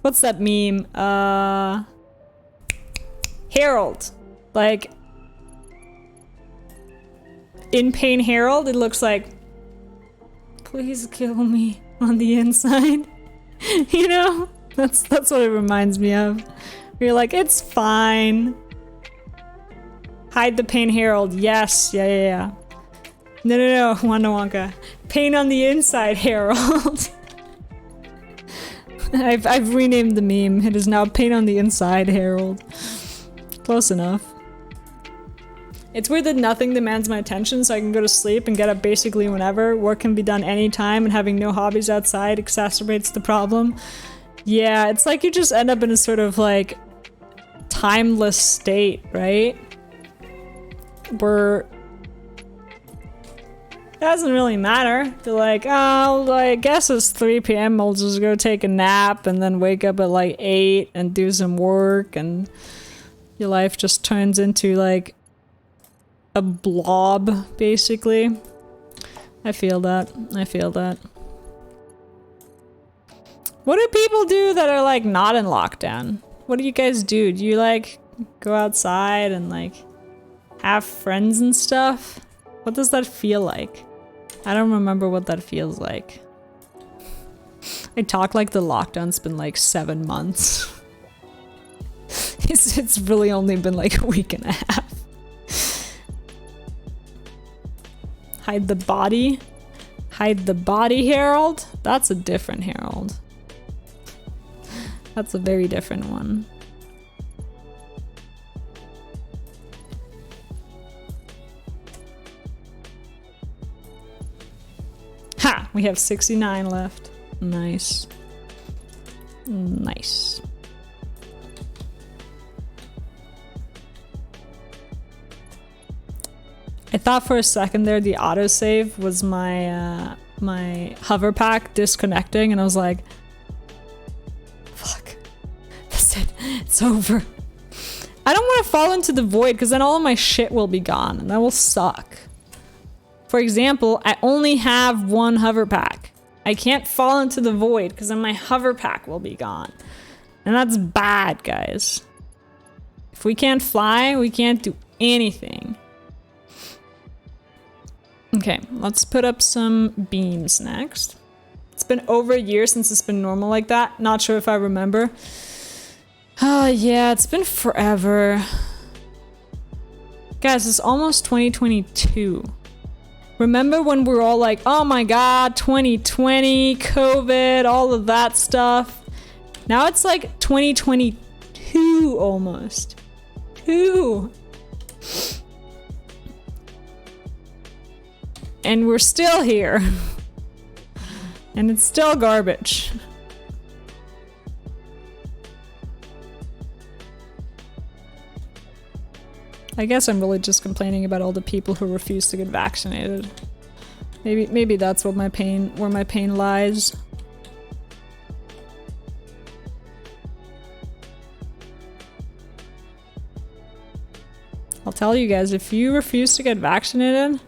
what's that meme? Harold. Like in Pain Harold, it looks like, please kill me on the inside. You know? That's what it reminds me of. You're like, it's fine. Hide the Pain Harold. Yes. Yeah. No, Wanda Wonka. Pain on the inside Harold. I've renamed the meme. It is now Pain on the inside Harold. Close enough. It's weird that nothing demands my attention, so I can go to sleep and get up basically whenever. Work can be done anytime, and having no hobbies outside exacerbates the problem. Yeah, it's like you just end up in a sort of like timeless state, right? Where it doesn't really matter. They're like, oh, I guess it's 3 p.m. I'll just go take a nap and then wake up at like 8 and do some work, and your life just turns into like a blob, basically. I feel that. What do people do that are like not in lockdown? What do you guys do? Do you like go outside and like have friends and stuff? What does that feel like? I don't remember what that feels like. I talk like the lockdown's been like 7 months. It's really only been like a week and a half. Hide the body? Hide the body, Harold? That's a different Harold. That's a very different one. Ha! We have 69 left. Nice. Nice. I thought for a second there the autosave was my my hover pack disconnecting, and I was like, fuck, that's it, it's over. I don't want to fall into the void because then all of my shit will be gone and that will suck. For example, I only have one hover pack. I can't fall into the void because then my hover pack will be gone. And that's bad, guys. If we can't fly, we can't do anything. Okay, let's put up some beams next. It's been over a year since it's been normal like that. Not sure if I remember. Oh yeah, it's been forever. Guys, it's almost 2022. Remember when we were all like, oh my god, 2020, COVID, all of that stuff? Now it's like 2022 almost. And we're still here. And it's still garbage. I guess I'm really just complaining about all the people who refuse to get vaccinated. Maybe that's what where my pain lies. I'll tell you guys, if you refuse to get vaccinated,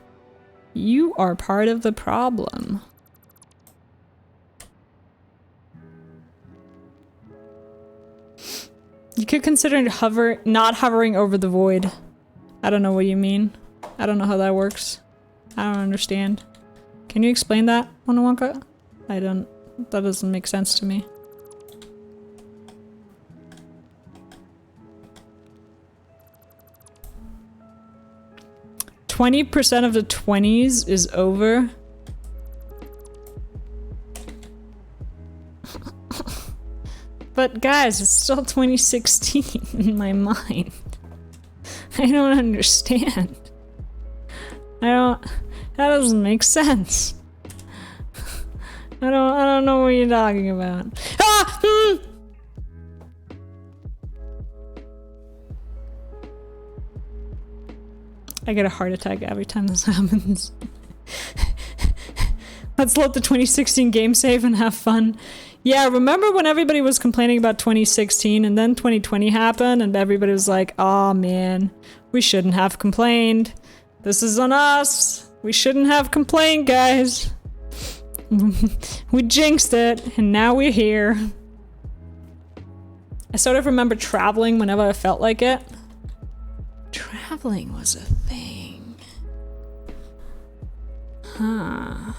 you are part of the problem. You could consider not hovering over the void. I don't know what you mean. I don't know how that works. I don't understand. Can you explain that, Wanda Wonka? That doesn't make sense to me. "20% of the 20s is over." But guys, it's still 2016 in my mind. I don't understand. That doesn't make sense. I don't know what you're talking about. Ah! I get a heart attack every time this happens. Let's load the 2016 game save and have fun. Yeah, remember when everybody was complaining about 2016 and then 2020 happened and everybody was like, "Aw, man, we shouldn't have complained. This is on us. We shouldn't have complained, guys. We jinxed it and now we're here." I sort of remember traveling whenever I felt like it. Traveling was a thing. Huh.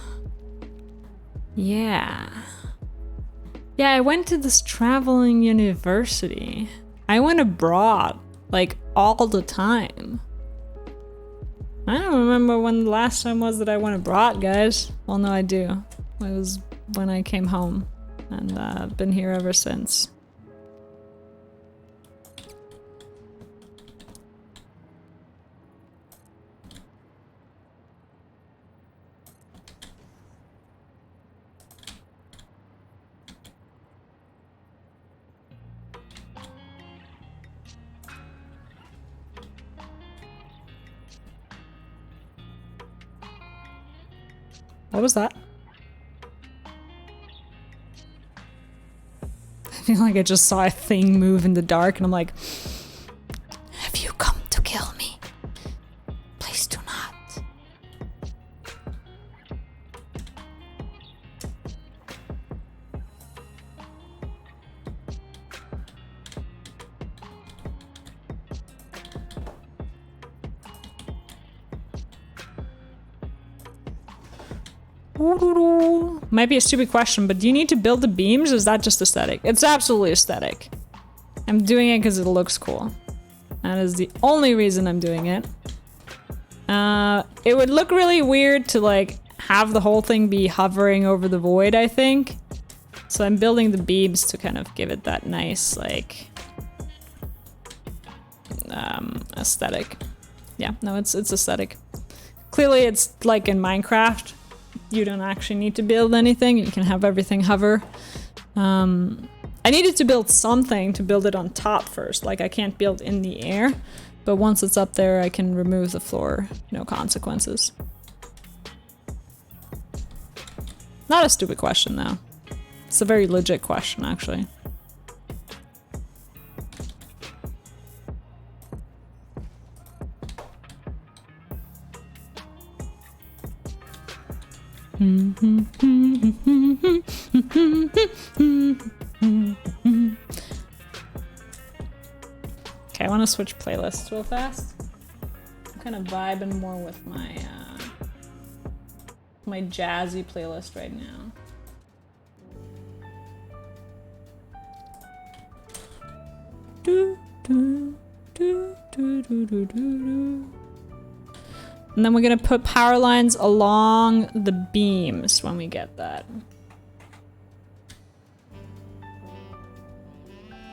Yeah. Yeah, I went to this traveling university. I went abroad, like, all the time. I don't remember when the last time was that I went abroad, guys. Well, no, I do. It was when I came home, and I've been here ever since. What was that? I feel like I just saw a thing move in the dark and I'm like, have you come to kill me? Please do not. Might be a stupid question, but do you need to build the beams or is that just aesthetic? It's absolutely aesthetic. I'm doing it because it looks cool. That is the only reason I'm doing it. It would look really weird to like have the whole thing be hovering over the void, I think. So I'm building the beams to kind of give it that nice like aesthetic. Yeah, no, it's aesthetic. Clearly it's like in Minecraft. You don't actually need to build anything. You can have everything hover. I needed to build something to build it on top first. Like I can't build in the air, but once it's up there, I can remove the floor. No consequences. Not a stupid question though. It's a very legit question actually. Okay, I want to switch playlists real fast. I'm kind of vibing more with my my jazzy playlist right now. Do, do, do, do, do, do, do. And then we're gonna put power lines along the beams when we get that.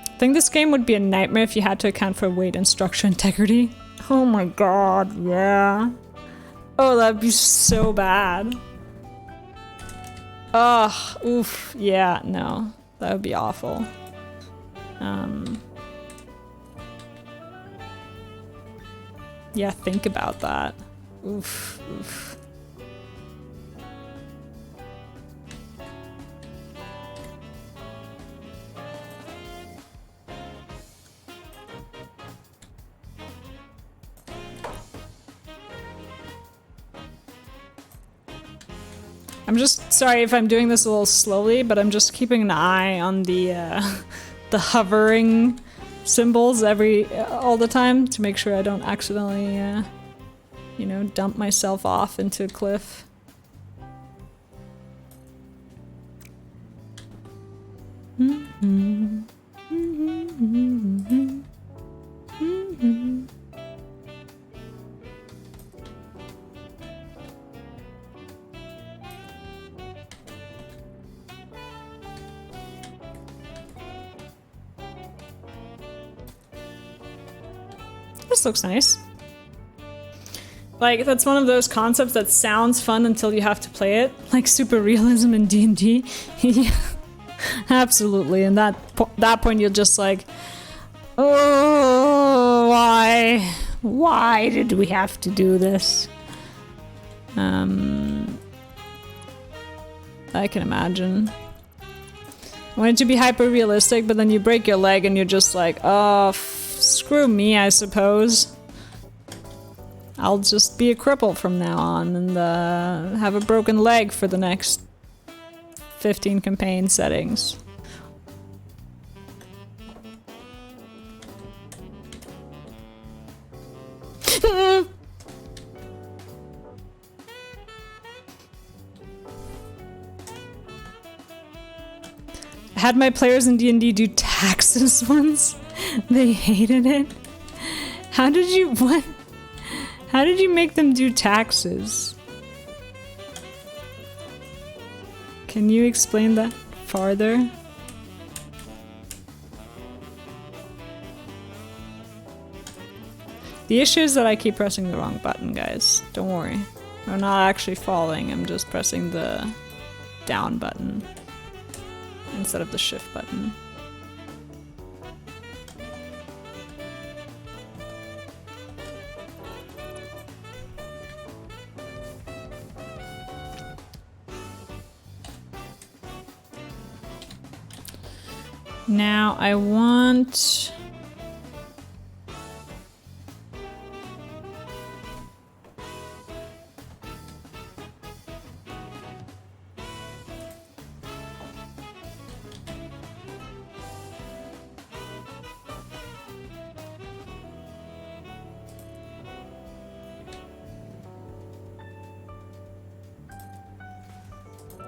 I think this game would be a nightmare if you had to account for weight and structure integrity. Oh my god, yeah. Oh, that'd be so bad. Ugh, oof, yeah, no. That would be awful. Yeah, think about that. Oof, oof. I'm just sorry if I'm doing this a little slowly, but I'm just keeping an eye on the the hovering symbols all the time to make sure I don't accidentally you know, dump myself off into a cliff. this looks nice. Like, that's one of those concepts that sounds fun until you have to play it. Like super realism in D&D. Yeah, absolutely. And that point you're just like, oh, why? Why did we have to do this? I can imagine. I want it to be hyper realistic, but then you break your leg and you're just like, oh, screw me, I suppose. I'll just be a cripple from now on and have a broken leg for the next 15 campaign settings. I had my players in D&D do taxes once. They hated it. How did you make them do taxes? Can you explain that farther? The issue is that I keep pressing the wrong button, guys. Don't worry. I'm not actually falling, I'm just pressing the down button instead of the shift button. Now I want...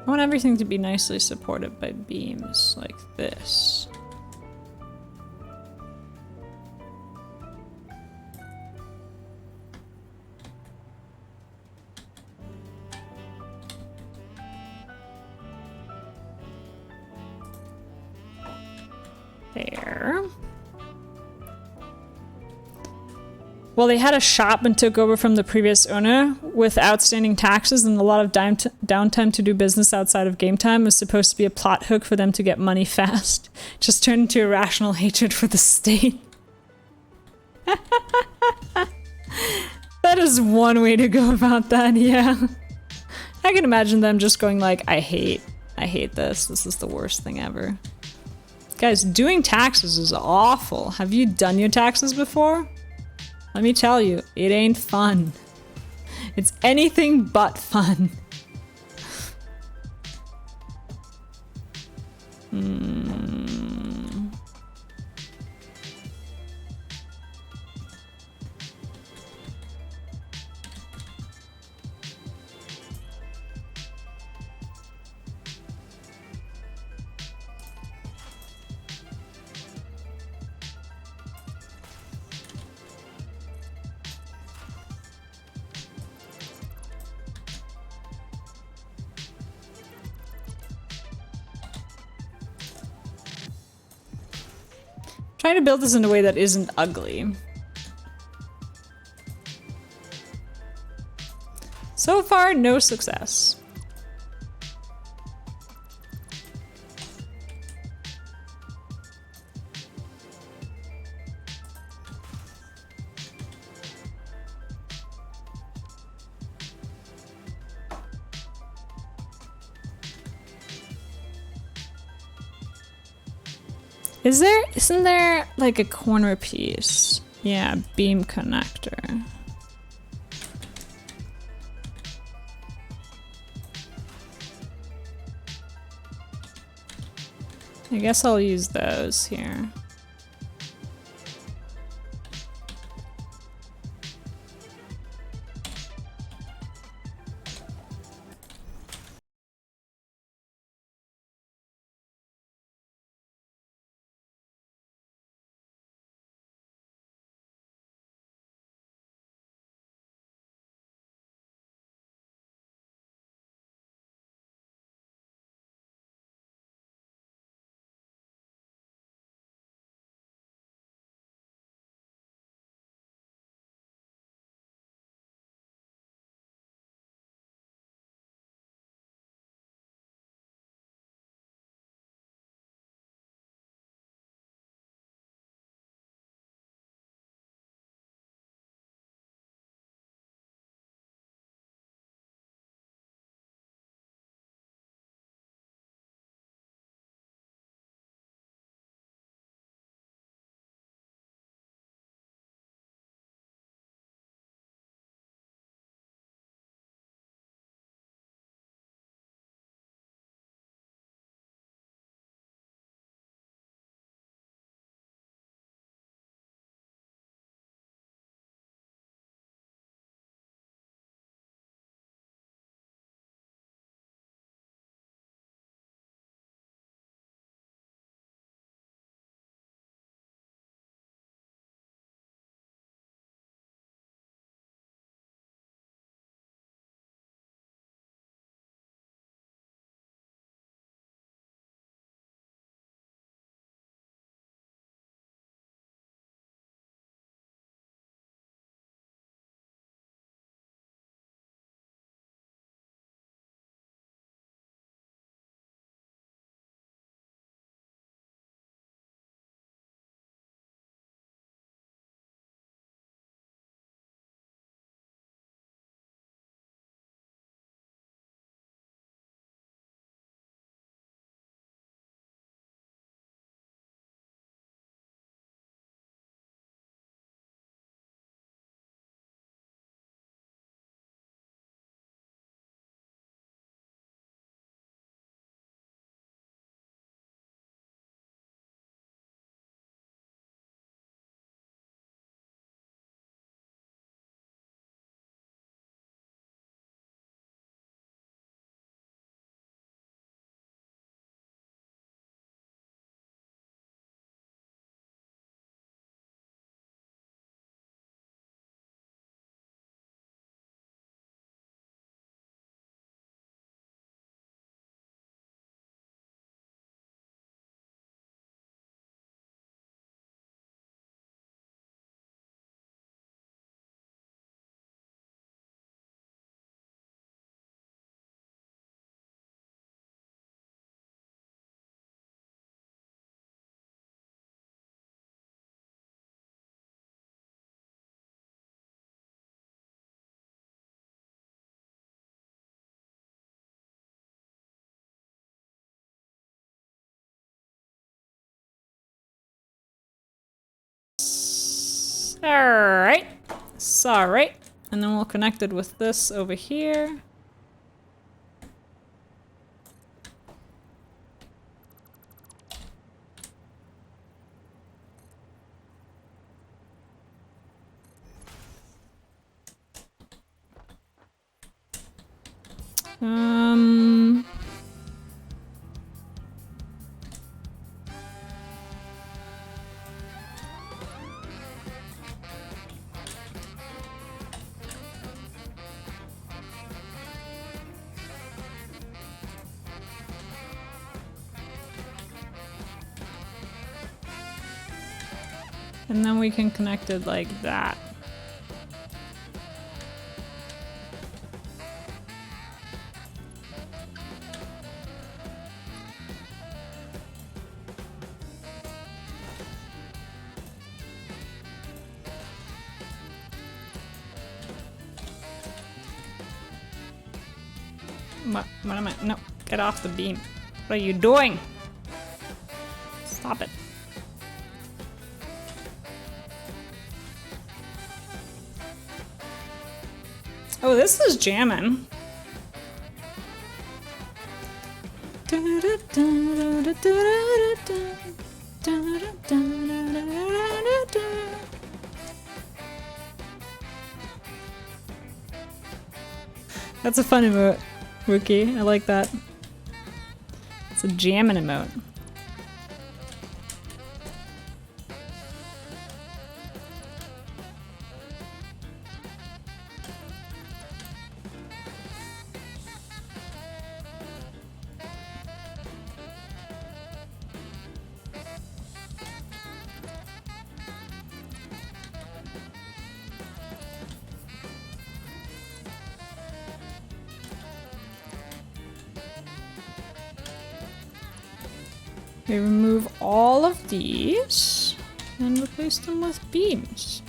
I want everything to be nicely supported by beams like this. There. Well, they had a shop and took over from the previous owner with outstanding taxes and a lot of downtime to do business outside of game time. It was supposed to be a plot hook for them to get money fast. Just turned into irrational hatred for the state. That is one way to go about that, yeah. I can imagine them just going like, I hate this. This is the worst thing ever. Guys, doing taxes is awful. Have you done your taxes before? Let me tell you, it ain't fun. It's anything but fun. Trying to build this in a way that isn't ugly. So far, no success. Isn't there like a corner piece? Yeah, beam connector. I guess I'll use those here. Alright. Sorry. And then we'll connect it with this over here. And then we can connect it like that. What am I? No, get off the beam. What are you doing? Stop it. Oh, this is jamming. That's a fun emote, Rookie. I like that. It's a jamming emote. We remove all of these and replace them with beams.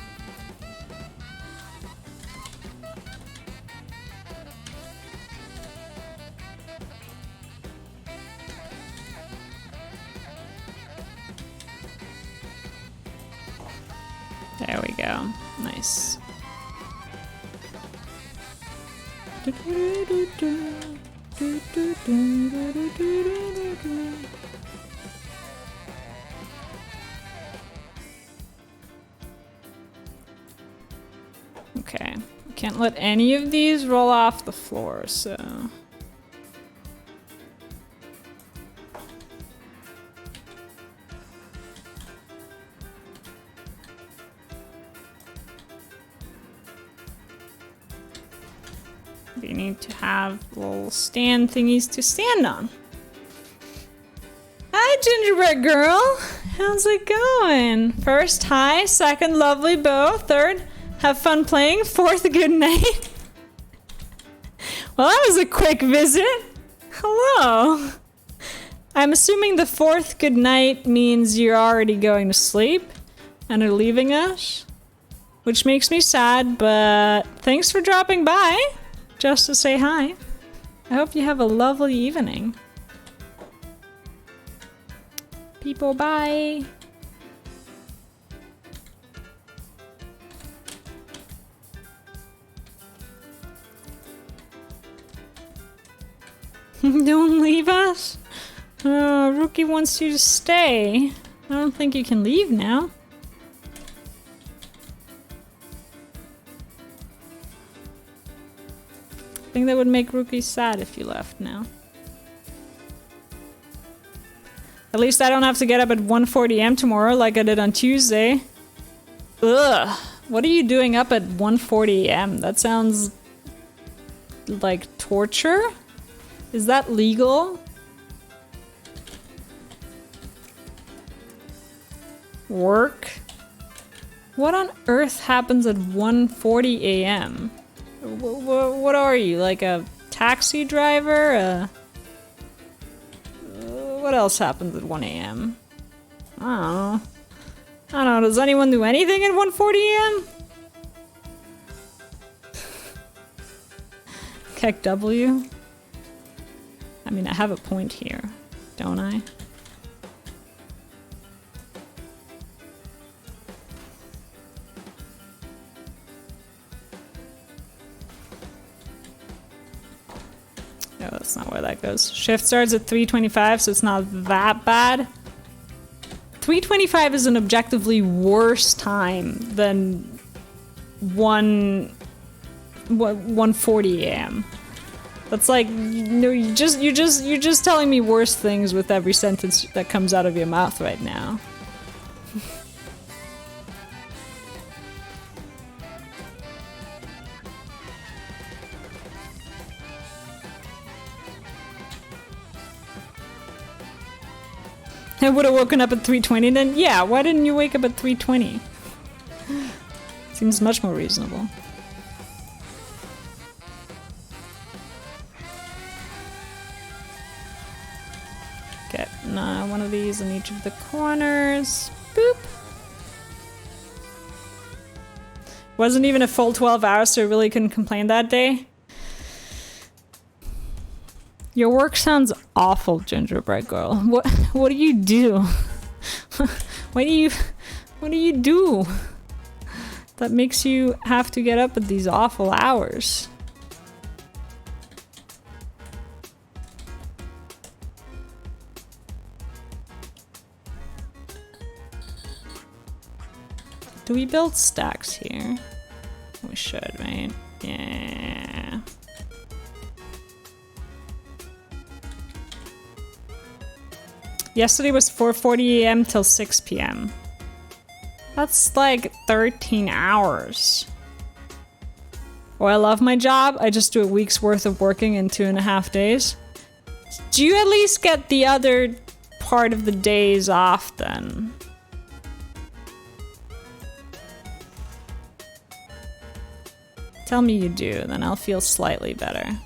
There we go. Nice. Okay, can't let any of these roll off the floor, so... We need to have little stand thingies to stand on. Hi, Gingerbread Girl! How's it going? First, hi. Second, lovely bow. Third, have fun playing. Fourth, good night. Well, that was a quick visit. Hello. I'm assuming the fourth good night means you're already going to sleep and are leaving us, which makes me sad, but thanks for dropping by just to say hi. I hope you have a lovely evening. People, bye. Don't leave us. Rookie wants you to stay. I don't think you can leave now. I think that would make Rookie sad if you left now. At least I don't have to get up at 1:40 a.m. tomorrow like I did on Tuesday. Ugh. What are you doing up at 1:40 a.m.? That sounds like torture? Is that legal? Work? What on earth happens at 1:40 a.m.? What are you, like a taxi driver? What else happens at 1 a.m.? I don't know. I don't know, does anyone do anything at 1:40 a.m.? Keck W? I mean, I have a point here, don't I? No, that's not where that goes. Shift starts at 3:25, so it's not that bad. 3:25 is an objectively worse time than 1:40 a.m. That's like, no, you're just telling me worse things with every sentence that comes out of your mouth right now. I would have woken up at 3:20 then? Yeah, why didn't you wake up at 3:20? Seems much more reasonable. Get one of these in each of the corners. Boop. Wasn't even a full 12 hours, so I really couldn't complain that day. Your work sounds awful, Gingerbread Girl. What do you do? what do you do that makes you have to get up at these awful hours? Do we build stacks here? We should, right? Yeah. Yesterday was 4:40 a.m. till 6 p.m. That's like 13 hours. Oh, I love my job. I just do a week's worth of working in 2.5 days. Do you at least get the other part of the days off then? Tell me you do, then I'll feel slightly better.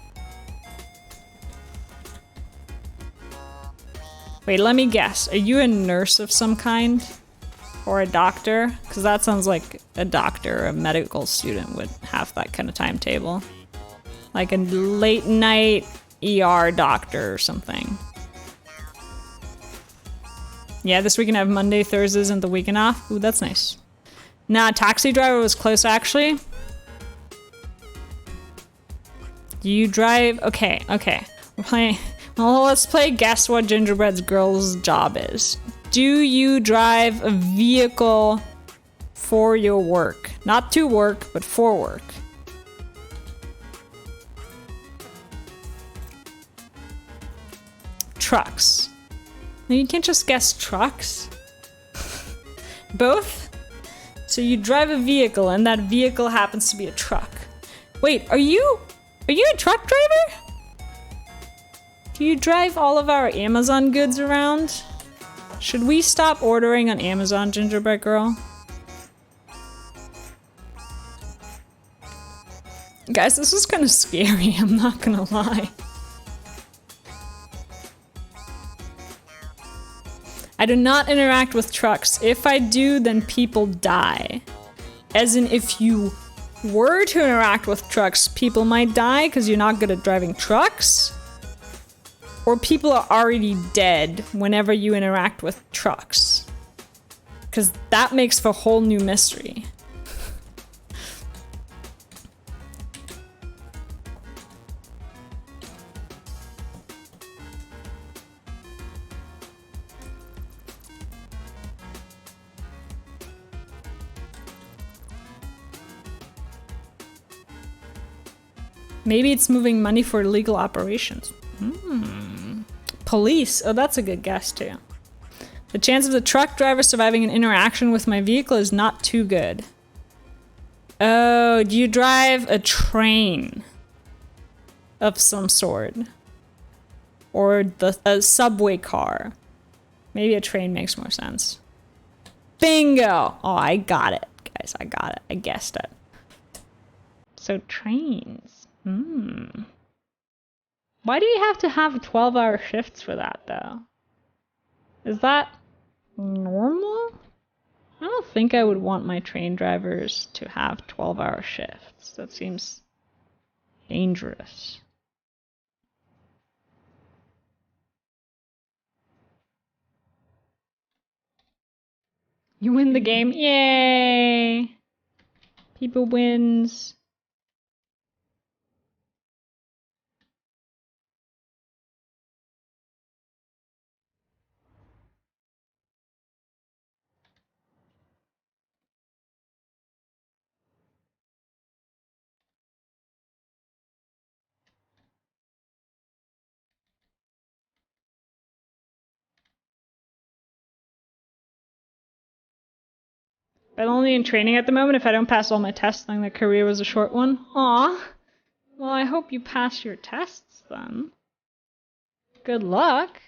Wait, let me guess. Are you a nurse of some kind? Or a doctor? Because that sounds like a doctor or a medical student would have that kind of timetable. Like a late night ER doctor or something. Yeah, this weekend I have Monday, Thursdays, and the weekend off. Ooh, that's nice. Nah, taxi driver was close actually. Do you drive? Okay. We're playing. Well, let's play guess what Gingerbread Girl's job is. Do you drive a vehicle for your work? Not to work, but for work. Trucks. No, you can't just guess trucks. Both? So you drive a vehicle and that vehicle happens to be a truck. Wait, are you a truck driver? Do you drive all of our Amazon goods around? Should we stop ordering on Amazon, Gingerbread Girl? Guys, this is kind of scary, I'm not gonna lie. I do not interact with trucks. If I do, then people die. As in, if you were to interact with trucks, people might die because you're not good at driving trucks. Or people are already dead whenever you interact with trucks. Because that makes for a whole new mystery. Maybe it's moving money for illegal operations. Police. Oh, that's a good guess too. The chance of the truck driver surviving an interaction with my vehicle is not too good. Oh, do you drive a train of some sort? Or a subway car? Maybe a train makes more sense. Bingo! Oh, I got it. Guys, I got it. I guessed it. So trains. Why do you have to have 12-hour shifts for that, though? Is that normal? I don't think I would want my train drivers to have 12-hour shifts. That seems dangerous. You win the game. Yay! People wins. But only in training at the moment. If I don't pass all my tests, then the career was a short one. Aw. Well, I hope you pass your tests then. Good luck.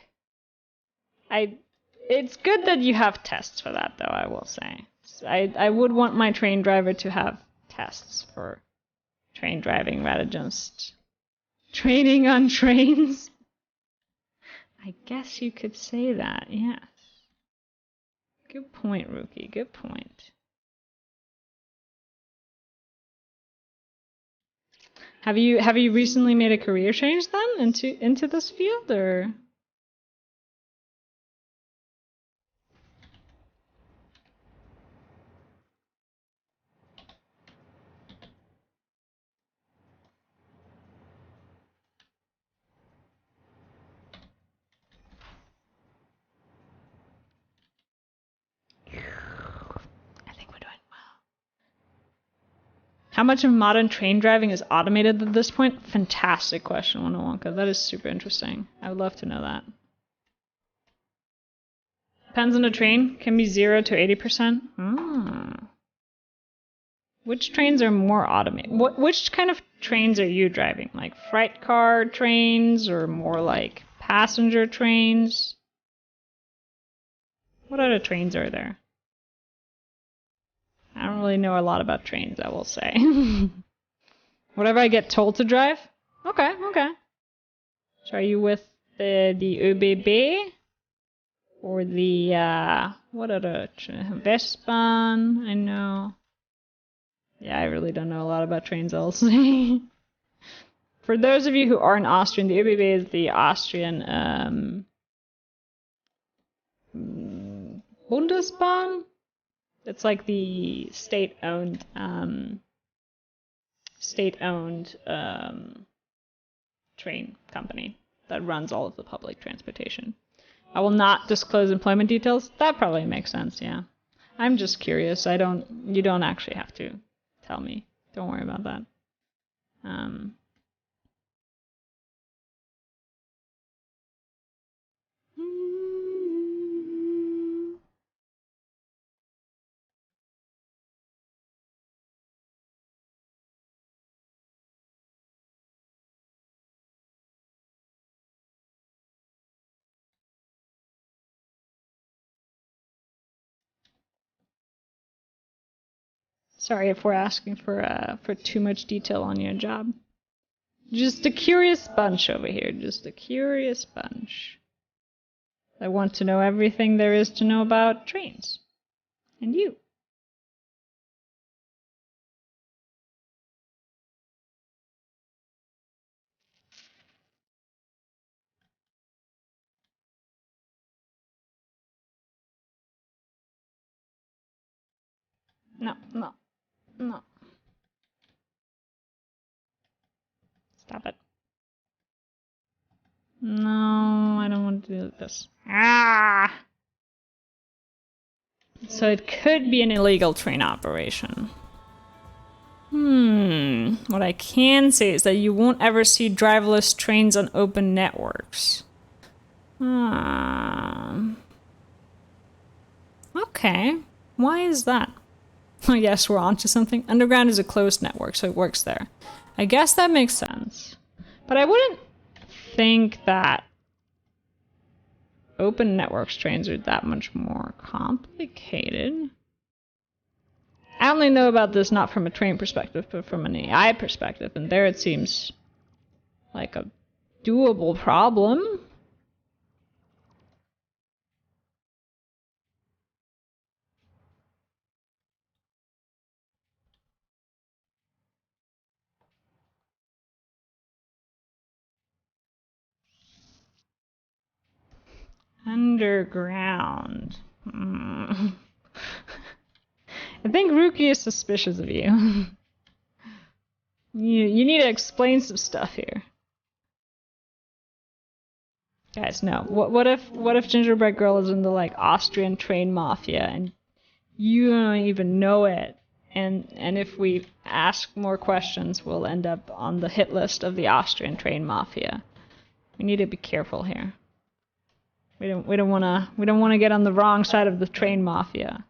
It's good that you have tests for that, though, I will say. I would want my train driver to have tests for train driving rather than just training on trains. I guess you could say that, yes. Good point, Rookie. Good point. Have you recently made a career change then into this field, or? I think we're doing well. How much of modern train driving is automated at this point? Fantastic question, Wonka. That is super interesting. I would love to know that. Depends on the train. Can be 0 to 80%. Which trains are more automated? Which kind of trains are you driving? Like freight car trains or more like passenger trains? What other trains are there? I don't really know a lot about trains, I will say. Whatever I get told to drive? Okay. So are you with the ÖBB? Or the, what other, Westbahn? I know. Yeah, I really don't know a lot about trains, I'll say. For those of you who aren't Austrian, the ÖBB is the Austrian, Bundesbahn? It's like the state-owned train company that runs all of the public transportation. I will not disclose employment details. That probably makes sense, yeah. I'm just curious. You don't actually have to tell me. Don't worry about that. Sorry if we're asking for too much detail on your job. Just a curious bunch over here. Just a curious bunch. I want to know everything there is to know about trains. And you. No. Stop it. No, I don't want to do this. So it could be an illegal train operation. What I can say is that you won't ever see driverless trains on open networks. Okay. Why is that? I guess we're onto something. Underground is a closed network, so it works there. I guess that makes sense. But I wouldn't think that open networks trains are that much more complicated. I only know about this not from a train perspective, but from an AI perspective, and there it seems like a doable problem. Underground. I think Ruki is suspicious of you. You need to explain some stuff here. Guys, no. What if Gingerbread Girl is in the like Austrian train mafia and you don't even know it? And if we ask more questions, we'll end up on the hit list of the Austrian train mafia. We need to be careful here. We don't want to get on the wrong side of the train mafia.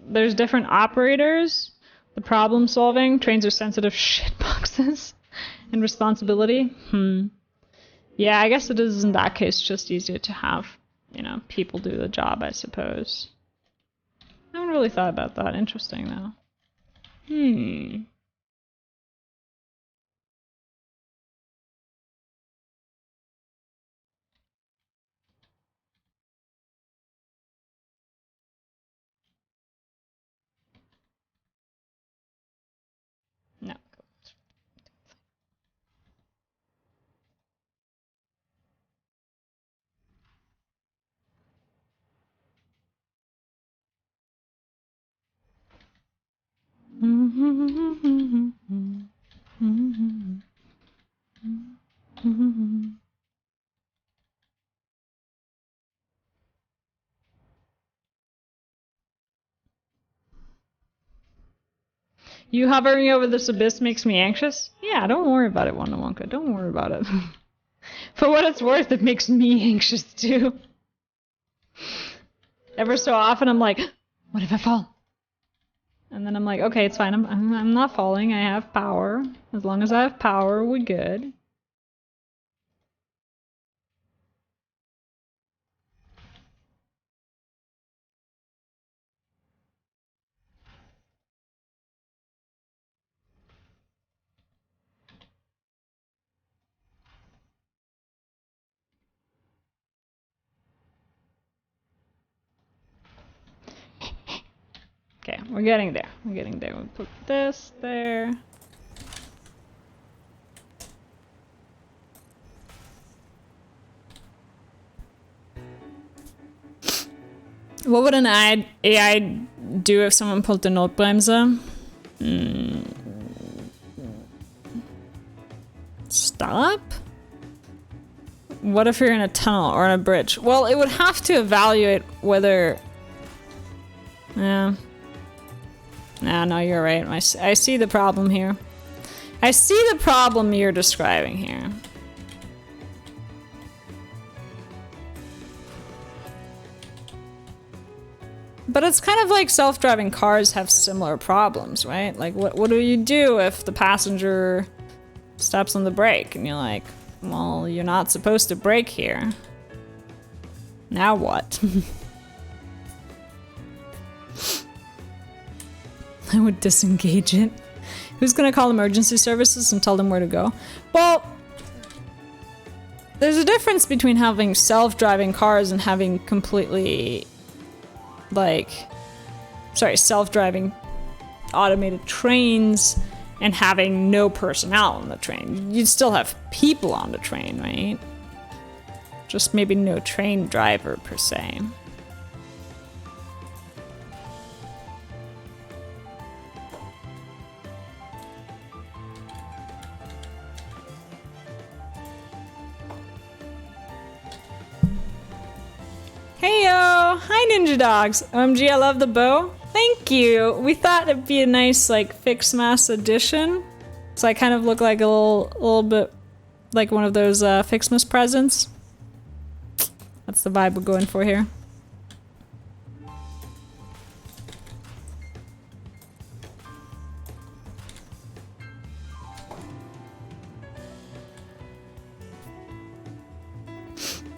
there's different operators. The problem solving. Trains are sensitive shit boxes. And responsibility. Yeah, I guess it is in that case just easier to have, you know, people do the job, I suppose. I haven't really thought about that. Interesting, though. No. You hovering over this abyss makes me anxious? Yeah, don't worry about it, Wanda Wonka. Don't worry about it. For what it's worth, it makes me anxious too. Ever so often I'm like, what if I fall? And then I'm like, okay, it's fine. I'm not falling. I have power. As long as I have power, we're good. Okay, we're getting there. We're getting there. We'll put this there. What would an AI do if someone pulled the Notbremse? Stop? What if you're in a tunnel or on a bridge? Well, it would have to evaluate whether... Yeah. No, you're right. I see the problem here. I see the problem you're describing here. But it's kind of like self-driving cars have similar problems, right? Like, what do you do if the passenger steps on the brake and you're like, well, you're not supposed to brake here. Now what? I would disengage it. Who's gonna call emergency services and tell them where to go? Well, there's a difference between having self-driving cars and having completely, like, sorry, self-driving automated trains and having no personnel on the train. You'd still have people on the train, right? Just maybe no train driver per se. Heyo! Hi, Ninja Dogs! OMG, I love the bow. Thank you! We thought it'd be a nice, like, Ficsmas edition. So I kind of look like a little bit like one of those Ficsmas presents. That's the vibe we're going for here.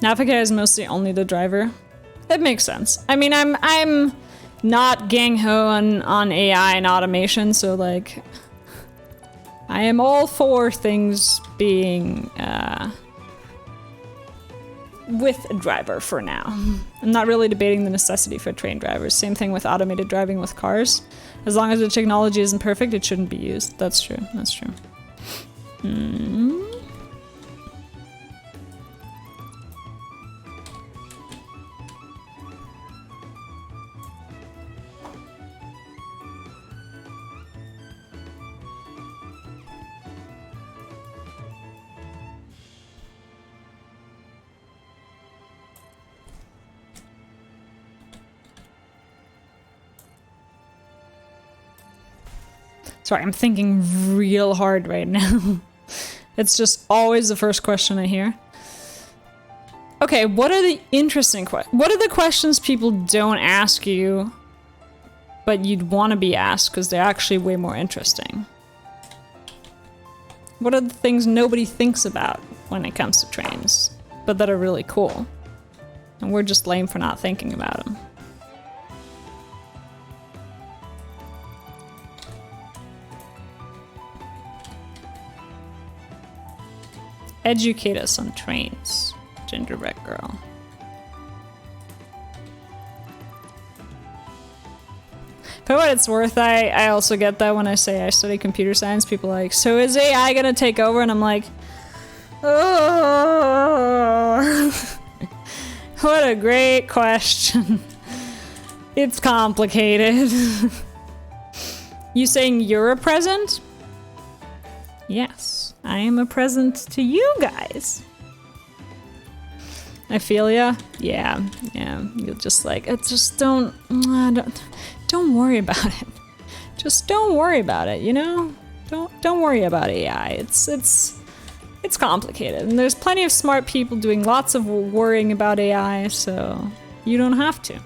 Navika is mostly only the driver. It makes sense. I mean, I'm not gang-ho on AI and automation, so like, I am all for things being with a driver for now. I'm not really debating the necessity for trained drivers. Same thing with automated driving with cars. As long as the technology isn't perfect, it shouldn't be used. That's true. That's true. Sorry, I'm thinking real hard right now. It's just always the first question I hear. Okay, what are the interesting questions? What are the questions people don't ask you but you'd want to be asked because they're actually way more interesting. What are the things nobody thinks about when it comes to trains, but that are really cool? And we're just lame for not thinking about them. Educate us on trains, gingerbread girl. For what it's worth, I also get that when I say I study computer science. People are like, so is AI gonna take over? And I'm like, oh, what a great question. It's complicated. You saying you're a present? Yes, I am a present to you guys. I feel ya. Yeah. You'll just like, it's just don't worry about it. Just don't worry about it, you know? Don't worry about AI. It's complicated, and there's plenty of smart people doing lots of worrying about AI, so you don't have to.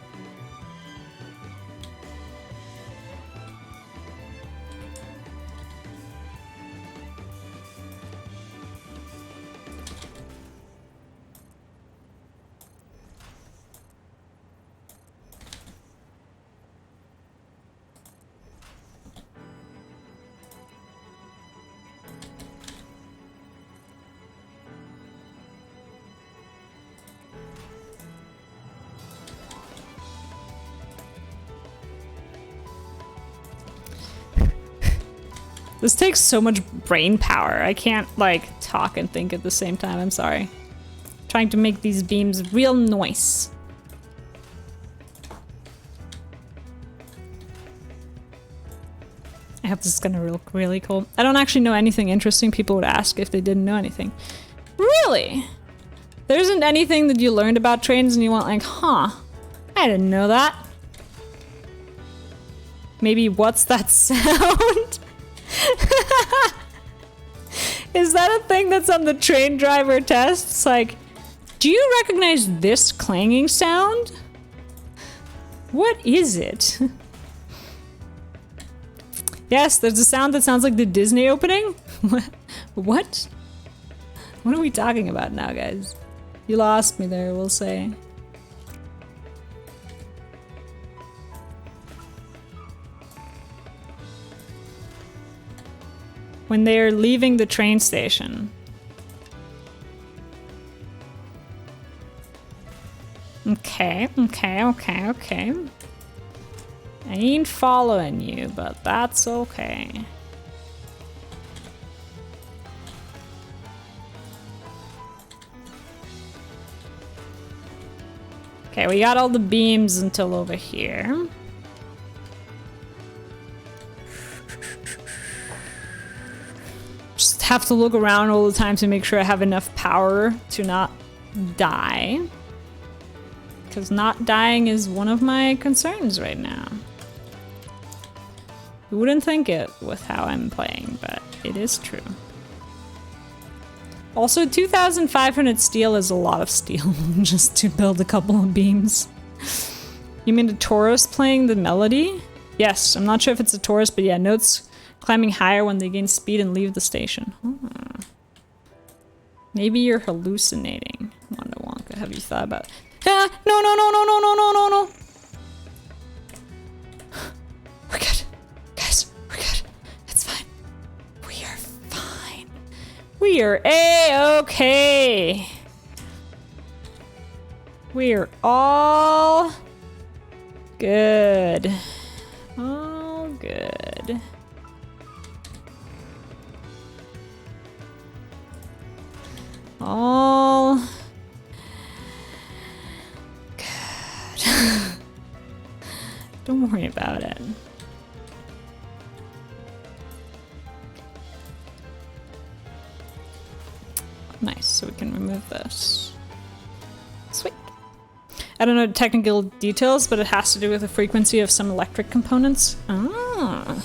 This takes so much brain power. I can't, like, talk and think at the same time. I'm sorry. Trying to make these beams real nice. I hope this is gonna look really cool. I don't actually know anything interesting. People would ask if they didn't know anything. Really? There isn't anything that you learned about trains and you went like, huh, I didn't know that. Maybe what's that sound? Is that a thing that's on the train driver tests? Like, do you recognize this clanging sound? What is it? Yes, there's a sound that sounds like the Disney opening. What? What are we talking about now, guys? You lost me there, we'll say. When they're leaving the train station. Okay. I ain't following you, but that's okay. Okay, we got all the beams until over here. Just have to look around all the time to make sure I have enough power to not die. Because not dying is one of my concerns right now. You wouldn't think it with how I'm playing, but it is true. Also, 2,500 steel is a lot of steel just to build a couple of beams. You mean the Taurus playing the melody? Yes, I'm not sure if it's a Taurus, but yeah, notes climbing higher when they gain speed and leave the station. Maybe you're hallucinating, Wanda Wonka. Have you thought about... Ah! No. We're good. Guys, we're good. It's fine. We are fine. We are A-okay. We are all good. All good. All good. Don't worry about it. Nice, so we can remove this. Sweet. I don't know technical details, but it has to do with the frequency of some electric components. Ah.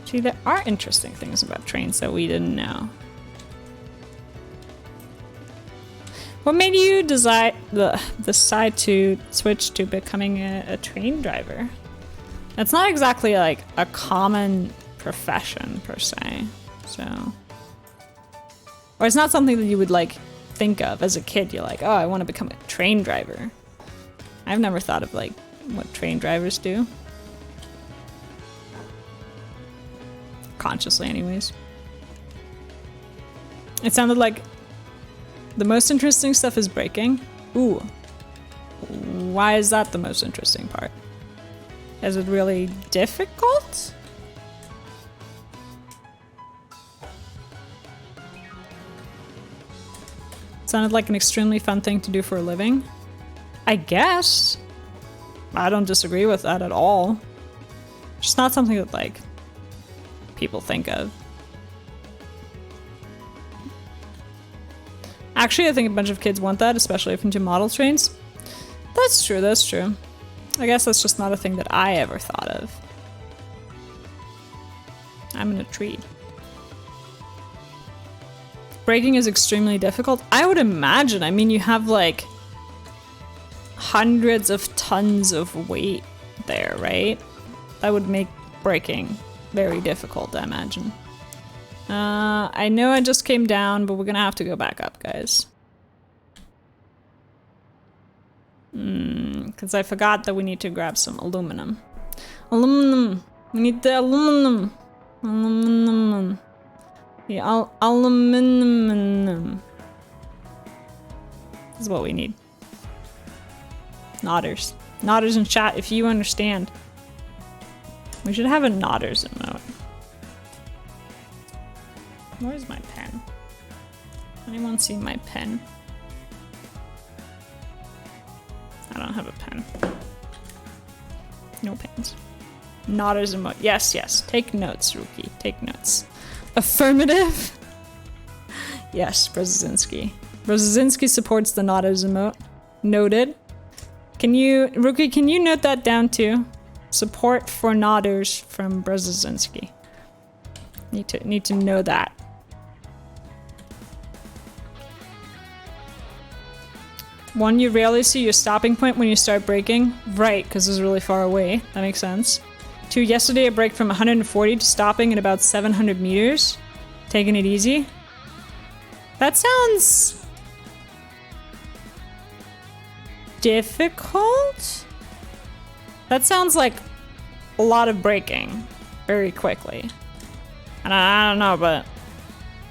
See, there are interesting things about trains that we didn't know. What made you decide to switch to becoming a train driver? It's not exactly like a common profession per se, so. Or it's not something that you would like think of as a kid. You're like, oh, I want to become a train driver. I've never thought of like what train drivers do. Consciously, anyways. It sounded like the most interesting stuff is breaking. Ooh. Why is that the most interesting part? Is it really difficult? Sounded like an extremely fun thing to do for a living. I guess. I don't disagree with that at all. Just not something that, like, people think of. Actually, I think a bunch of kids want that, especially if into model trains. That's true, that's true. I guess that's just not a thing that I ever thought of. I'm in a tree. Braking is extremely difficult. I would imagine. I mean, you have like hundreds of tons of weight there, right? That would make braking very difficult, I imagine. I know I just came down, but we're gonna have to go back up, guys. Because I forgot that we need to grab some aluminum. Aluminum! We need the aluminum! Aluminum. The aluminum. This is what we need. Nodders. Nodders in chat if you understand. We should have a nodders emote. Where's my pen? Anyone see my pen? I don't have a pen. No pens. Nodders emote. Yes, yes. Take notes, Rookie. Take notes. Affirmative. Yes, Brzezinski. Brzezinski supports the nodders emote. Noted. Can you, Rookie, can you note that down too? Support for nodders from Brzezinski. Need to know that. One, you rarely see your stopping point when you start braking. Right, because it's really far away. That makes sense. 2, yesterday I braked from 140 to stopping at about 700 meters. Taking it easy. That sounds difficult? That sounds like a lot of braking very quickly. And I don't know, but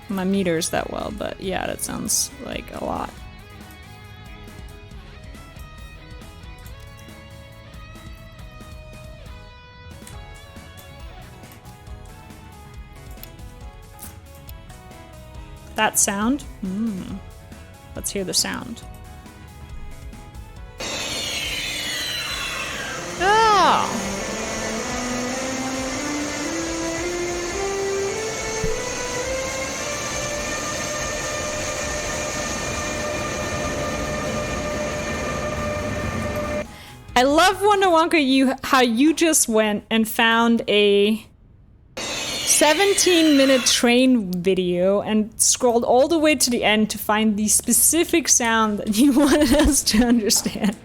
my meters that well, but yeah, that sounds like a lot. That sound? Let's hear the sound. Oh! I love Wonder Wonka, how you just went and found a 17-minute train video and scrolled all the way to the end to find the specific sound that you wanted us to understand.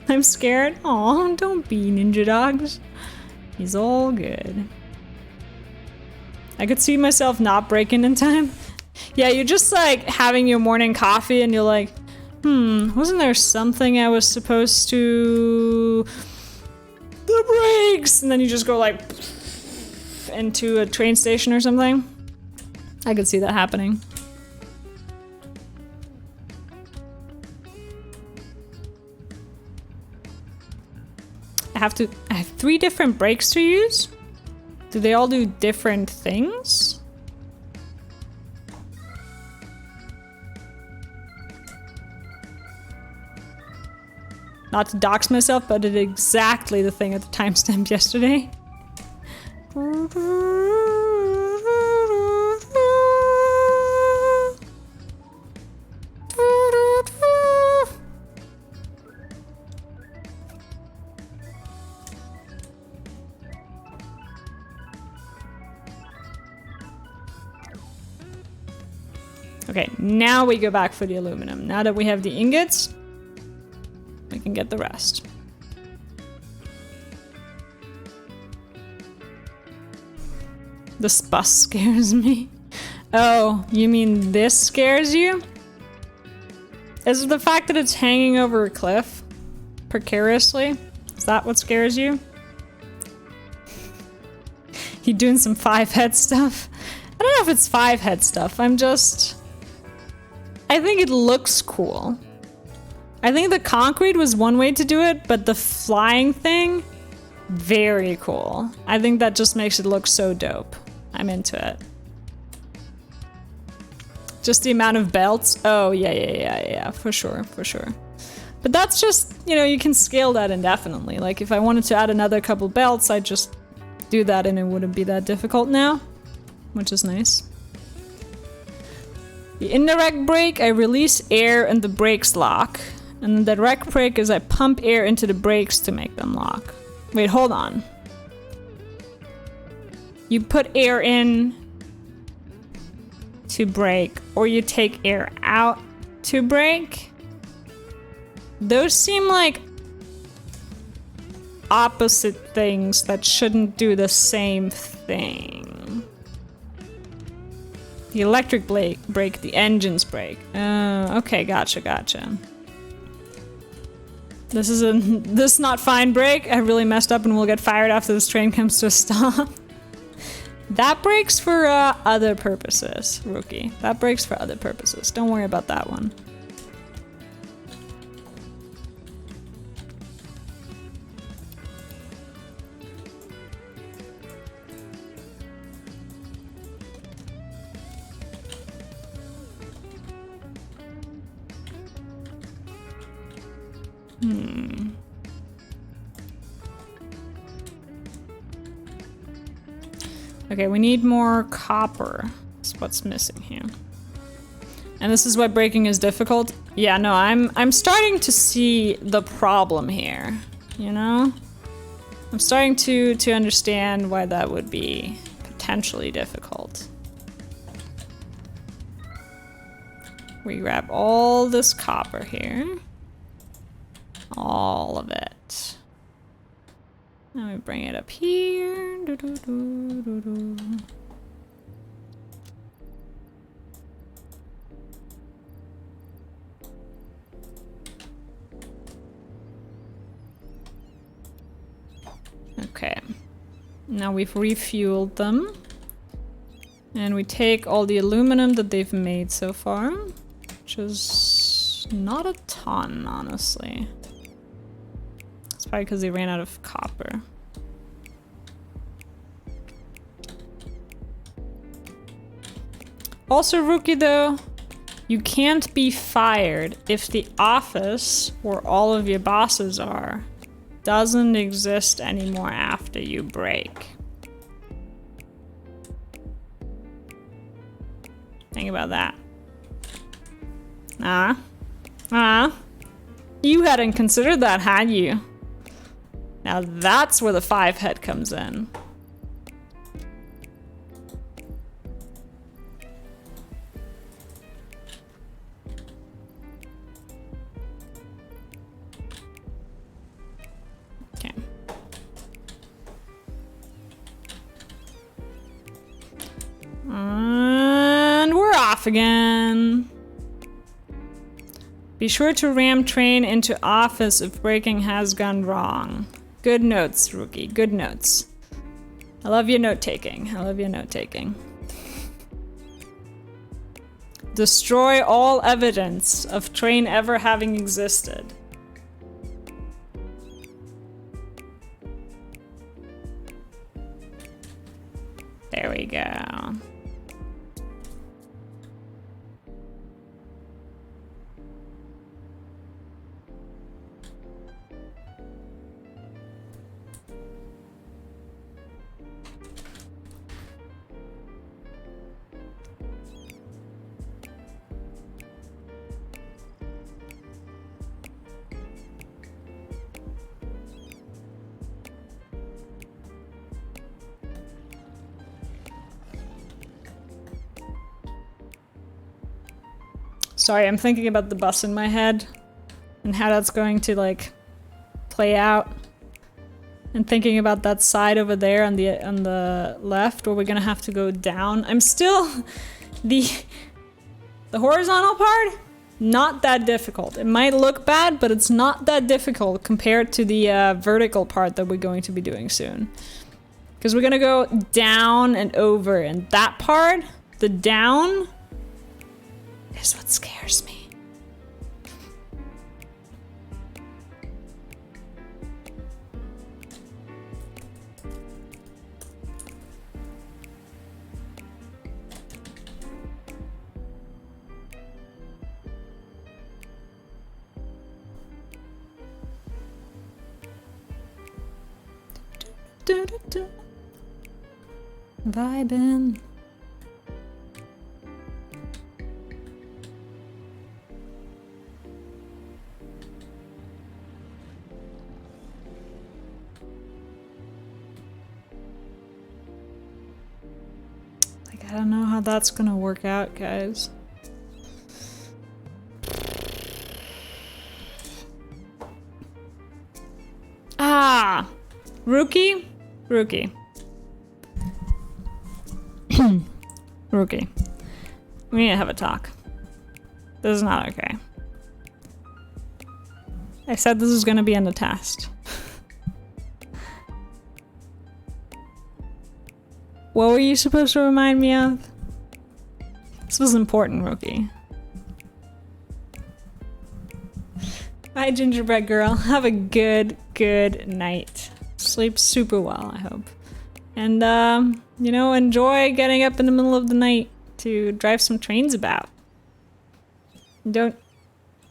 I'm scared. Aw, don't be, Ninja Dogs. He's all good. I could see myself not breaking in time. Yeah, you're just like having your morning coffee and you're like, wasn't there something I was supposed to... The brakes! And then you just go like into a train station or something. I could see that happening. I have 3 different brakes to use? Do they all do different things? Not to dox myself, but I did exactly the thing at the timestamp yesterday. Okay, now we go back for the aluminum. Now that we have the ingots, We can get the rest. This bus scares me. Oh, you mean this scares you? Is it the fact that it's hanging over a cliff precariously? Is that what scares you? You doing some 5-head stuff? I don't know if it's 5-head stuff. I think it looks cool. I think the concrete was one way to do it, but the flying thing, very cool. I think that just makes it look so dope. I'm into it. Just the amount of belts. Oh, yeah, for sure. But that's just, you can scale that indefinitely. Like, if I wanted to add another couple belts, I'd just do that and it wouldn't be that difficult now, which is nice. The indirect brake, I release air and the brakes lock. And the direct brake is I pump air into the brakes to make them lock. Wait, hold on. You put air in to brake, or you take air out to brake. Those seem like opposite things that shouldn't do the same thing. The electric brake, the engine's brake. Okay, gotcha. This is not fine brake. I really messed up and we'll get fired after this train comes to a stop. That brake's for other purposes, rookie. That brake's for other purposes. Don't worry about that one. Okay, we need more copper. That's what's missing here. And this is why braking is difficult. Yeah, no, I'm starting to see the problem here, I'm starting to understand why that would be potentially difficult. We grab all this copper here. All of it. Now we bring it up here. Okay. Now we've refueled them. And we take all the aluminum that they've made so far, which is not a ton, honestly. It's probably because they ran out of copper. Also, rookie though, you can't be fired if the office where all of your bosses are doesn't exist anymore after you break. Think about that. You hadn't considered that, had you? Now that's where the 5-head comes in. Okay. And we're off again. Be sure to ram train into office if braking has gone wrong. Good notes, rookie. Good notes. I love your note-taking. Destroy all evidence of train ever having existed. There we go. Sorry, I'm thinking about the bus in my head. and how that's going to like play out. And thinking about that side over there on the left where we're gonna have to go down. I'm still the horizontal part, not that difficult. It might look bad, but it's not that difficult compared to the vertical part that we're going to be doing soon. Because we're gonna go down and over, and that part, the down, is what scares me. Vibin'. Like, I don't know how that's gonna work out, guys. Ah! Rookie? Rookie. Rookie. We need to have a talk. This is not okay. I said this is gonna be in the test. What were you supposed to remind me of? This was important, Rookie. Bye, gingerbread girl. Have a good night. Sleep super well, I hope. And, you know, enjoy getting up in the middle of the night to drive some trains about. Don't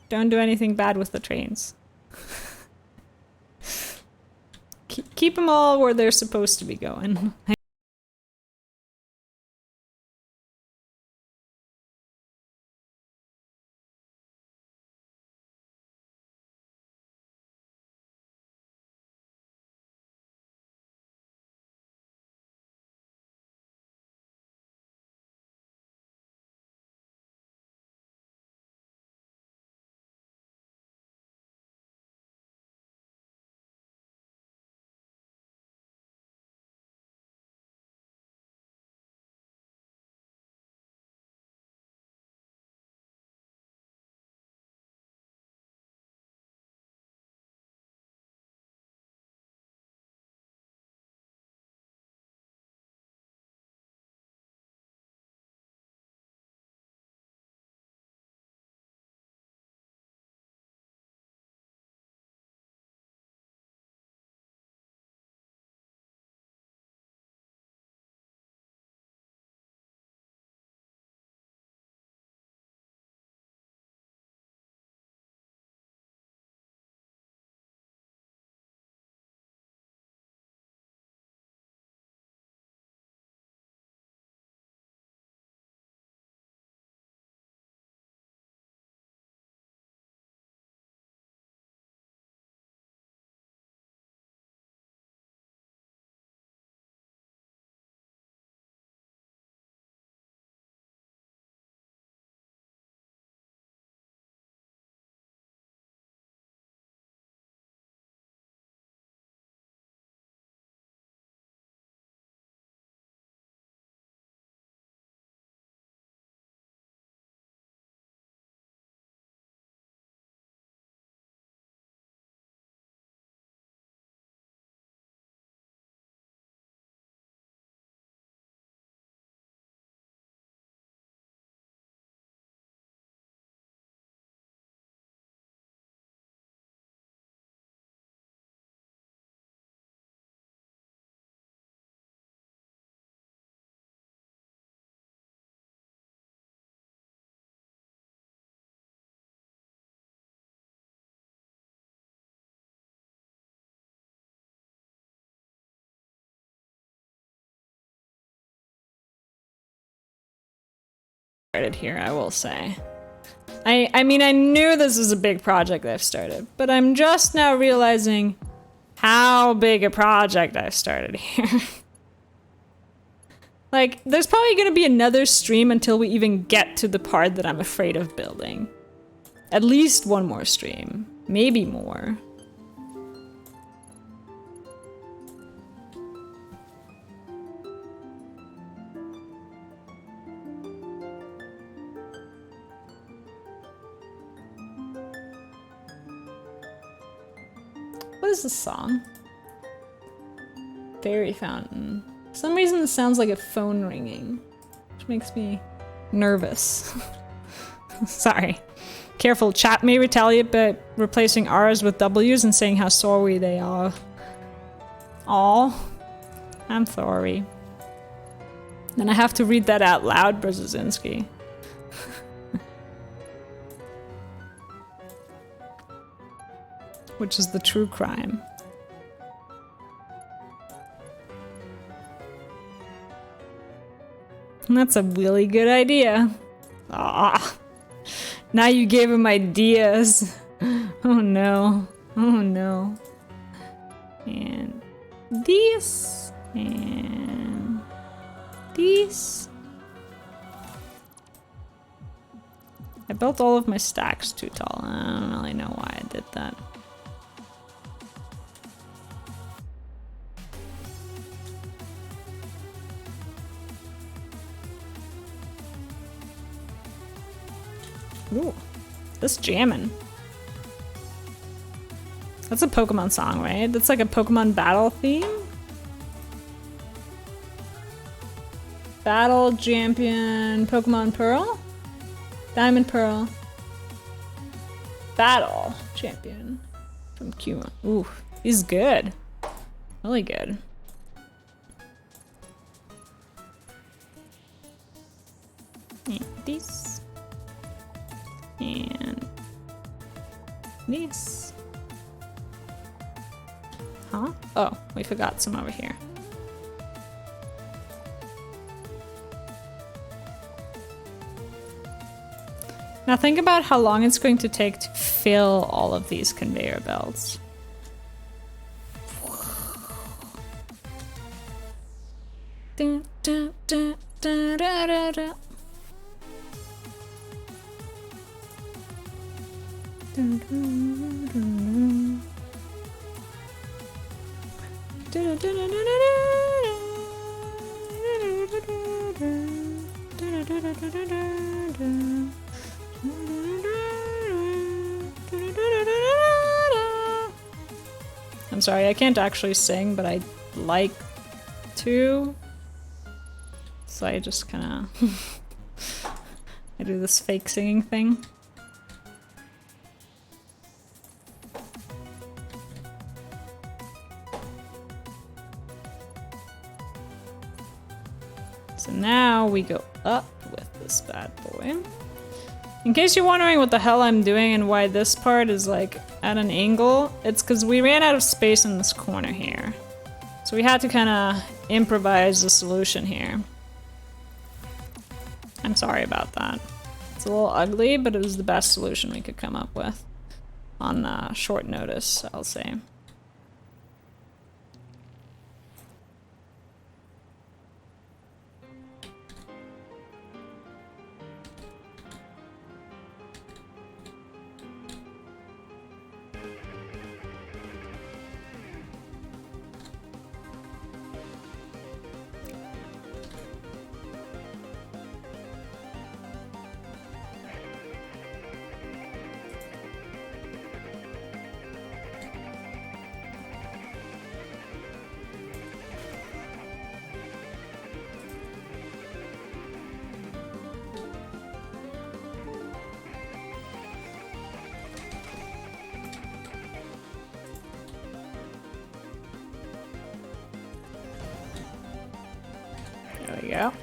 do anything bad with the trains. Keep them all where they're supposed to be going. Started here, I will say. I mean, I knew this was a big project I've started, but I'm just now realizing how big a project I've started here. Like, there's probably gonna be another stream until we even get to the part that I'm afraid of building. At least one more stream. Maybe more. What is this song? Fairy Fountain. For some reason it sounds like a phone ringing, which makes me nervous. Sorry. Careful, chat may retaliate by replacing R's with W's and saying how sorry they are. Aw. I'm sorry. Then I have to read that out loud, Brzezinski. Which is the true crime. That's a really good idea. Ah. Now you gave him ideas. Oh no. Oh no. And this. And this. I built all of my stacks too tall. I don't really know why I did that. Ooh, this jamming. That's a Pokemon song, right? That's like a Pokemon battle theme? Battle champion Pokemon Pearl? Diamond Pearl. Battle champion from Q1. Ooh, he's good. Really good. And this. And this. Huh? Oh, we forgot some over here. Now think about how long it's going to take to fill all of these conveyor belts. Dun, dun, dun, dun, dun, dun, dun. Dun, dun, dun, dun. Dun, dun, dun, dun, dun, dun. I'm sorry, I can't actually sing, but I like to. So I just kind of I do this fake singing thing. So now we go up with this bad boy. In case you're wondering what the hell I'm doing and why this part is like at an angle, it's because we ran out of space in this corner here. So we had to kind of improvise the solution here. I'm sorry about that. It's a little ugly, but it was the best solution we could come up with on short notice, I'll say. There we go.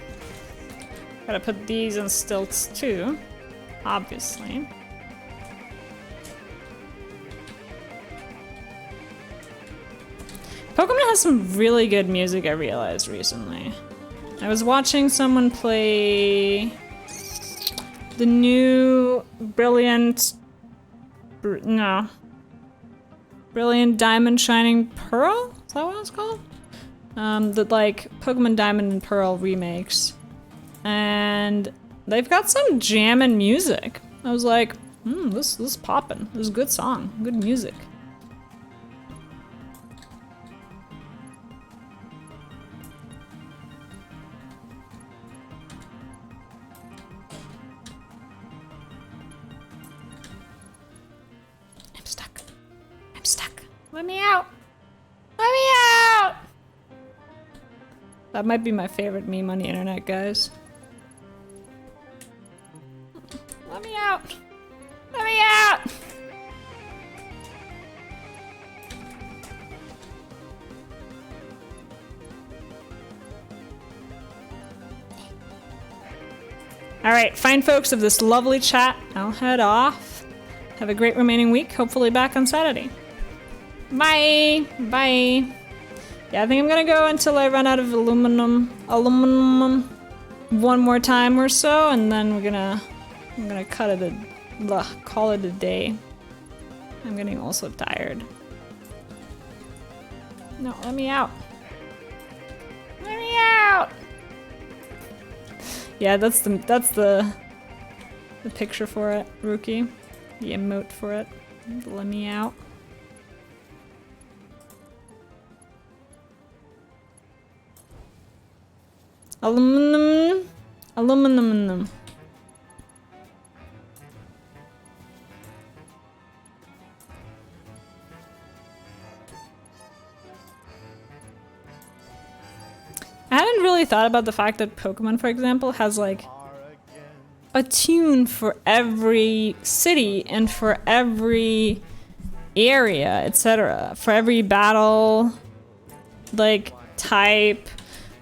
Gotta put these in stilts too, obviously. Pokemon has some really good music, I realized recently. I was watching someone play the new Brilliant Diamond Shining Pearl? Is that what it's called? The like Pokemon Diamond and Pearl remakes. And they've got some jammin' music. I was like, This is poppin'. This is a good song. Good music. I'm stuck. I'm stuck. Let me out. Let me out! That might be my favorite meme on the internet, guys. Let me out! Let me out! Alright, fine folks of this lovely chat. I'll head off. Have a great remaining week. Hopefully back on Saturday. Bye! Bye! Yeah, I think I'm gonna go until I run out of aluminum one more time or so, and then I'm gonna call it a day. I'm getting also tired. No, let me out. Let me out! Yeah, that's the picture for it, Rookie. The emote for it. Let me out. Aluminum. Aluminum. I hadn't really thought about the fact that Pokemon, for example, has like a tune for every city and for every area, etc. For every battle, like type,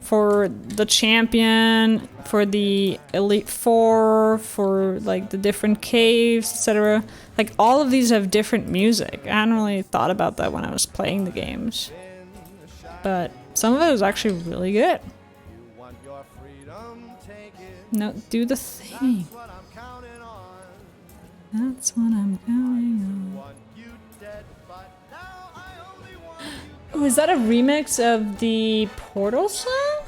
for the champion, for the Elite Four, for like the different caves, etc. Like all of these have different music. I hadn't really thought about that when I was playing the games. But some of it was actually really good. No, do the thing. That's what I'm counting on. Oh, is that a remix of the Portal song?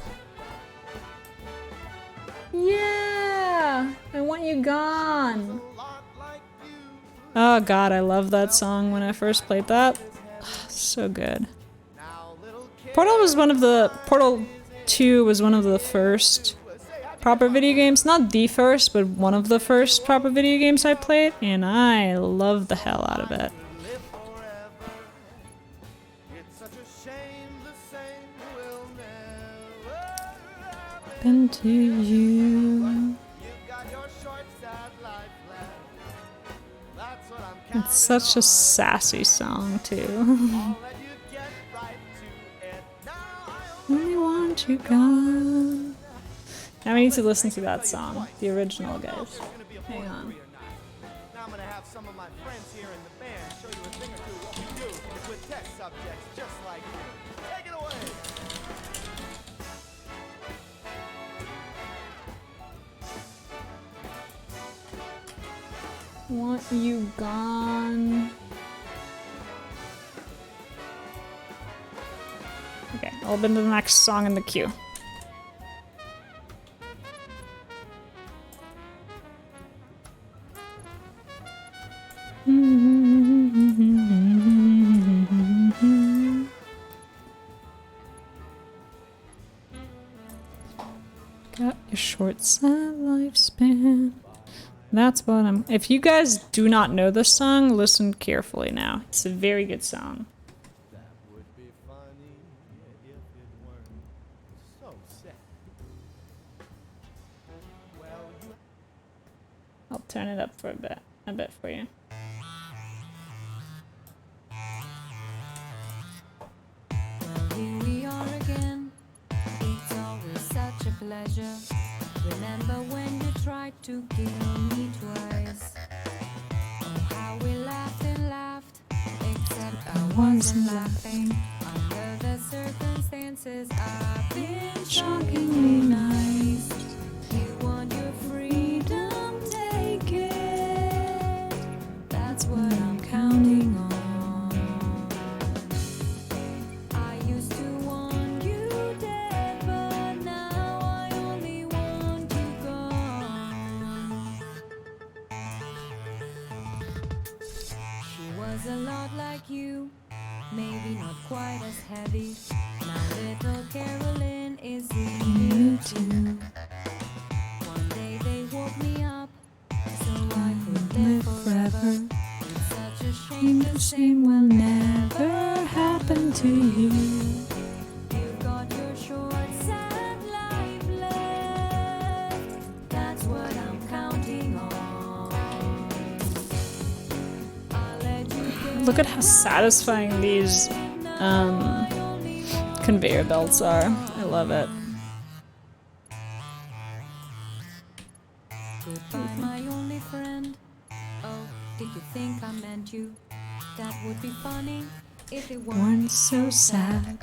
Yeah! I Want You Gone! Oh god, I love that song when I first played that. So good. Portal 2 was one of the first proper video games. Not the first, but one of the first proper video games I played, and I loved the hell out of it. Into you. It's such a sassy song too. Only want you gone. Now we need to listen to that song, the original, guys. Hang on. Now I'm gonna have some of my friends here in the band show you a thing or two what we do with test subjects just like you. Take it away. Want you gone. Okay, I'll open to the next song in the queue. Got your short sad lifespan. That's what I'm. If you guys do not know this song, listen carefully now. It's a very good song. That would be funny if it weren't so sad. Well, you I'll turn it up for a bit for you. Here we are again. It's always such a pleasure. Remember when you tried to kill me twice? Oh, how we laughed and laughed. Except I wasn't laughing. Under the circumstances, I've been shockingly nice. You want your freedom, take it. That's what I'm counting on. I used to want you dead, but now I only want you gone. maybe not quite as heavy. Now little Carolyn is in too. One day they woke me up, so I could live forever. It's such a shame the same will never happen to you. You've got your short, sad life left. That's what I'm counting on. I'll let you get Look at how satisfying these conveyor belts are. I love it. goodbye, my only friend. Oh, did you think I meant you? That would be funny if it Weren't weren't so sad.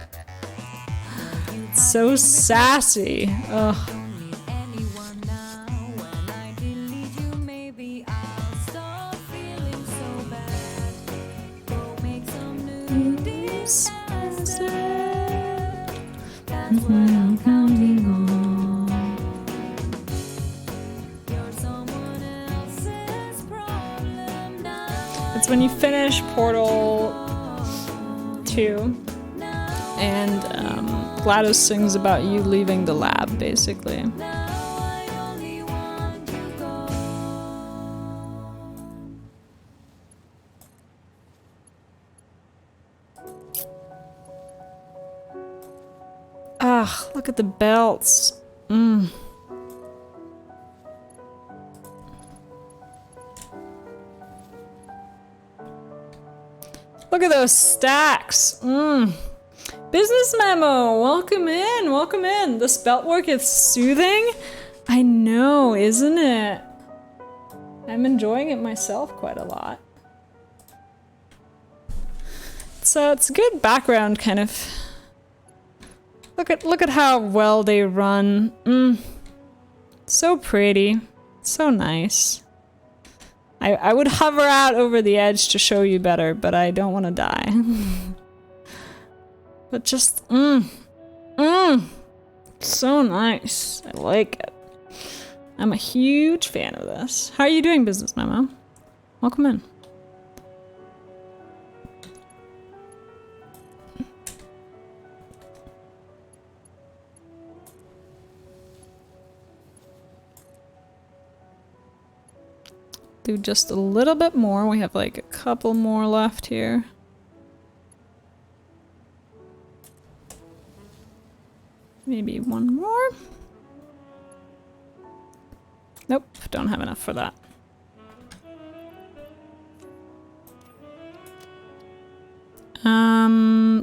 you. So sassy. Ugh. Don't need anyone now. When I delete you, maybe I'll stop feeling so bad. Go make some new disaster. That's what I'm counting on. You're someone else's problem now. It's when you finish Portal 2 and GLaDOS sings about you leaving the lab, basically. Now I only want to go. Ugh, look at the belts. Look at those stacks. Business memo. Welcome in. Welcome in. This belt work is soothing. I know, isn't it? I'm enjoying it myself quite a lot. So it's a good background kind of. Look at how well they run. So pretty. So nice. I would hover out over the edge to show you better, but I don't want to die. But just, so nice. I like it. I'm a huge fan of this. How are you doing, Business Memo? Welcome in. Do just a little bit more. We have like a couple more left here. Maybe one more. Nope, don't have enough for that.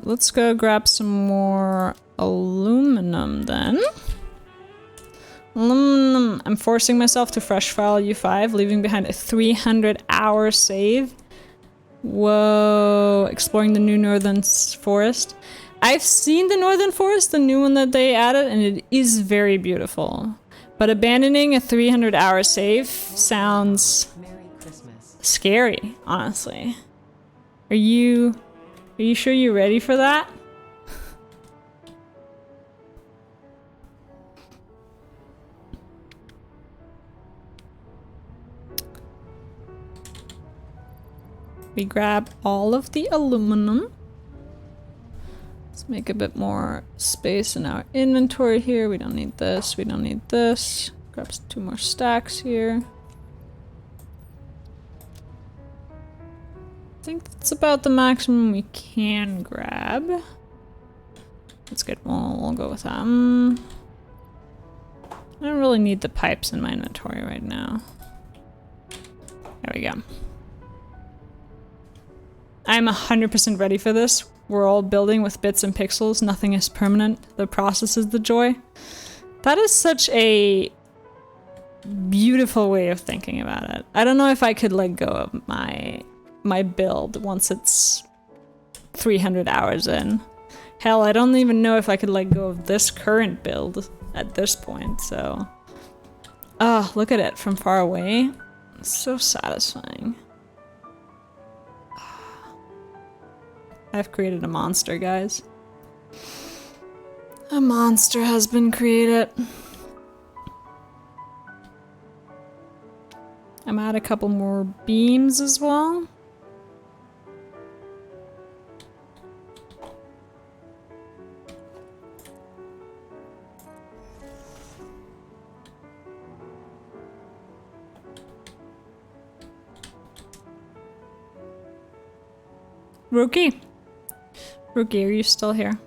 Let's go grab some more aluminum then. Aluminum. I'm forcing myself to fresh file U5, leaving behind a 300-hour save. Whoa, exploring the new Northern Forest. I've seen the Northern Forest, the new one that they added, and it is very beautiful. But abandoning a 300-hour save sounds Merry Christmas. scary, honestly. Are you sure you're ready for that? We grab all of the aluminum. Let's make a bit more space in our inventory here. We don't need this, we don't need this. Grab 2 more stacks here. I think that's about the maximum we can grab. Let's get, we'll go with that. I don't really need the pipes in my inventory right now. There we go. I'm 100% ready for this. We're all building with bits and pixels. Nothing is permanent. The process is the joy. That is such a beautiful way of thinking about it. I don't know if I could let go of my build once it's 300 hours in. Hell, I don't even know if I could let go of this current build at this point, so. Oh, look at it from far away. It's so satisfying. I've created a monster, guys. A monster has been created. I'm at a couple more beams as well. Rookie? Rookie, are you still here?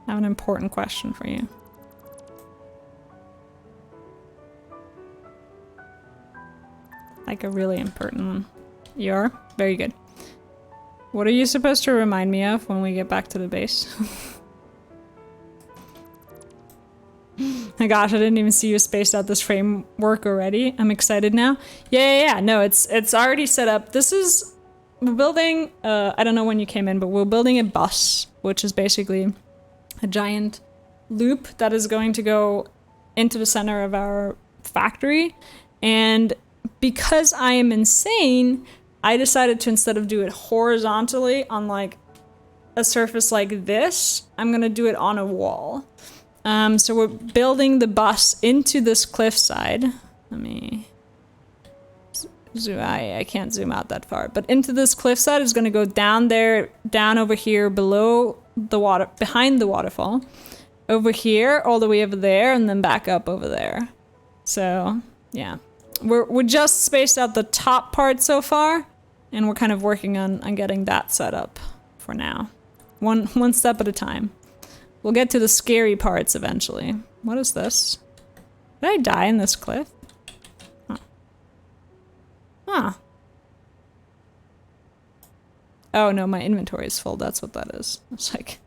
I have an important question for you. Like a really important one. You are? Very good. What are you supposed to remind me of when we get back to the base? My gosh, I didn't even see you spaced out this framework already. I'm excited now. Yeah. No, it's already set up. We're building, I don't know when you came in, but we're building a bus, which is basically a giant loop that is going to go into the center of our factory. And because I am insane, I decided to, instead of do it horizontally on like a surface like this, I'm gonna do it on a wall. So we're building the bus into this cliffside. Let me zoom. I can't zoom out that far, but into this cliffside is gonna go down there, down over here, below the water, behind the waterfall, over here, all the way over there, and then back up over there. So yeah, we're just spaced out the top part so far, and we're kind of working on getting that set up for now, one step at a time. We'll get to the scary parts eventually. What is this? Did I die in this cliff? Huh. Oh no, my inventory is full. That's what that is. It's like,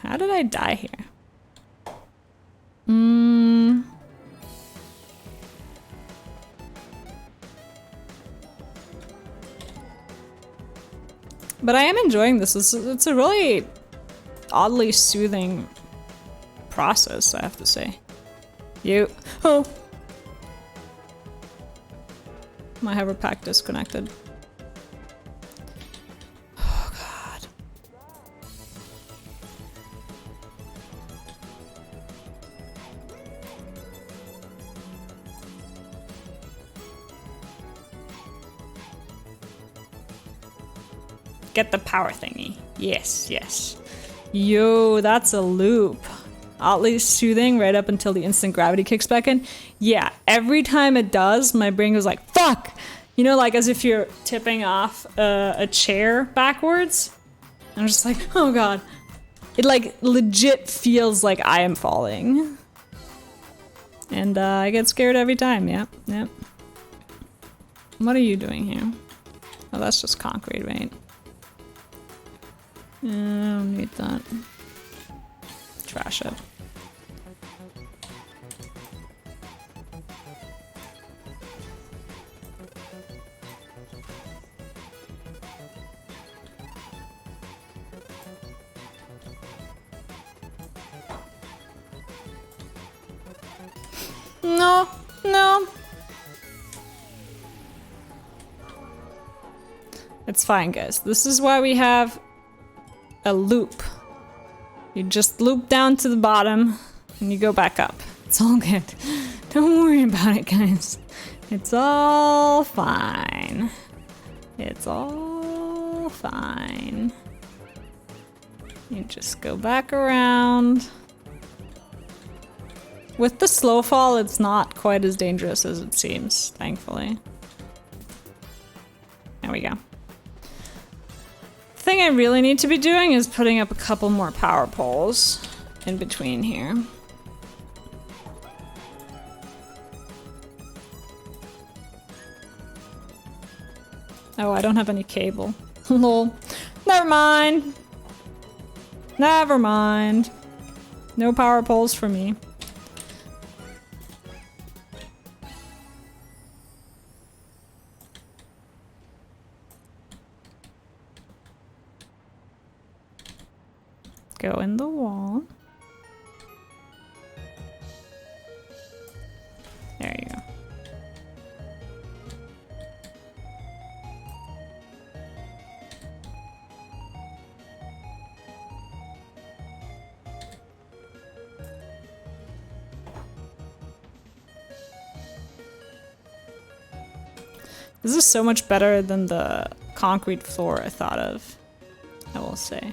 how did I die here? But I am enjoying this. It's a really oddly soothing process, I have to say. Oh! My hover pack disconnected. Oh god. Get the power thingy. Yes. Yo, that's a loop. Oddly soothing right up until the instant gravity kicks back in. Yeah, every time it does, my brain goes like, fuck! You know, like as if you're tipping off a chair backwards. I'm just like, oh god. It like legit feels like I am falling. And I get scared every time, yep. What are you doing here? Oh, that's just concrete, right? I don't need that. Trash it. No. It's fine, guys. This is why we have a loop. You just loop down to the bottom and you go back up. It's all good. Don't worry about it, guys. It's all fine. It's all fine. You just go back around. With the slow fall, it's not quite as dangerous as it seems, thankfully. There we go. The thing I really need to be doing is putting up a couple more power poles in between here. Oh, I don't have any cable. Lol. Never mind. Never mind. No power poles for me. Go in the wall. There you go. This is so much better than the concrete floor I thought of, I will say.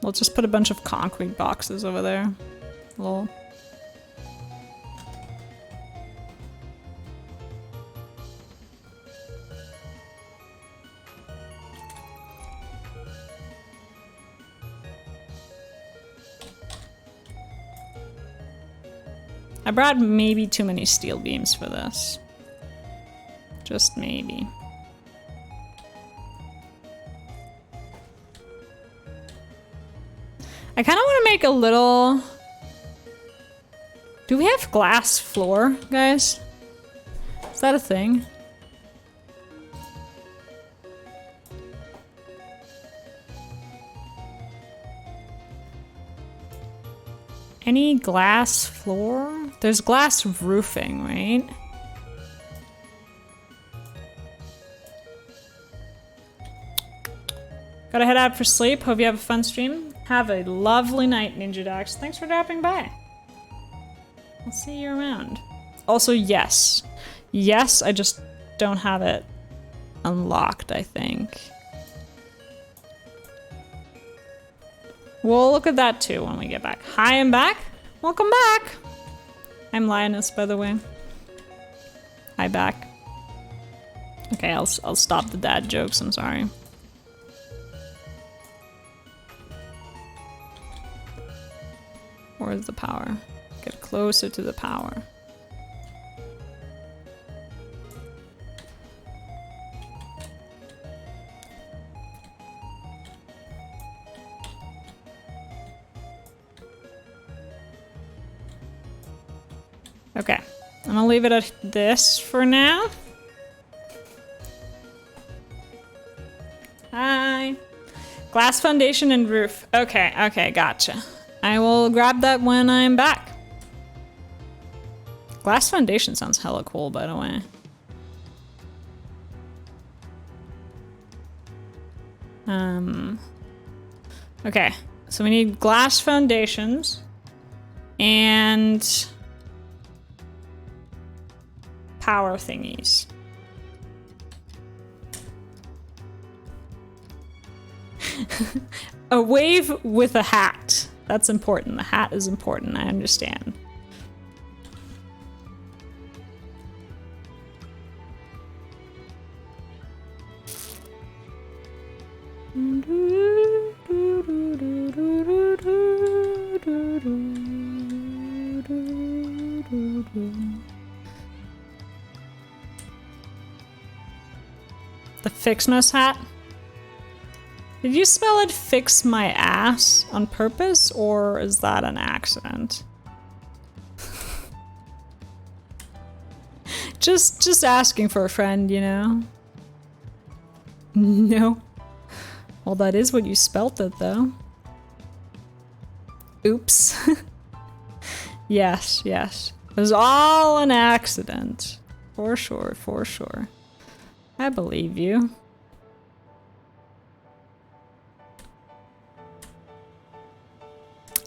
We'll just put a bunch of concrete boxes over there. Lol. I brought maybe too many steel beams for this. Just maybe. I kind of want to make a little... Do we have glass floor, guys? Is that a thing? Any glass floor? There's glass roofing, right? Gotta head out for sleep. Hope you have a fun stream. Have a lovely night, Ninja Docs. Thanks for dropping by. I'll see you around. Also, yes. Yes, I just don't have it unlocked, I think. We'll look at that too when we get back. Hi, I'm back. Welcome back. I'm Lioness, by the way. Hi, back. Okay, I'll stop the dad jokes. I'm sorry. Where's the power? Get closer to the power. Okay, I'm gonna leave it at this for now. Hi. Glass foundation and roof. Okay, okay, gotcha. I will grab that when I'm back. Glass foundation sounds hella cool, by the way. Okay, so we need glass foundations and power thingies. A wave with a hat. That's important. The hat is important, I understand. The Ficsmas hat? Did you spell it fix my ass on purpose, or is that an accident? just asking for a friend, you know? No. Well, that is what you spelt it, though. Oops. Yes, yes. It was all an accident. For sure, for sure. I believe you.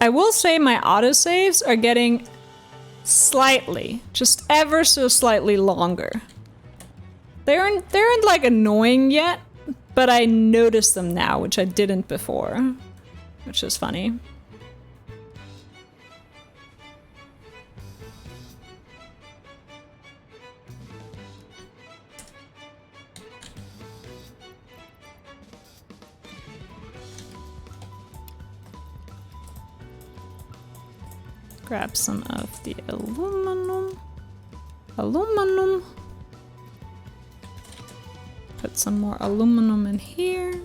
I will say my autosaves are getting slightly, just ever so slightly longer. They aren't like annoying yet, but I notice them now, which I didn't before, which is funny. Grab some of the aluminum. Aluminum. Put some more aluminum in here.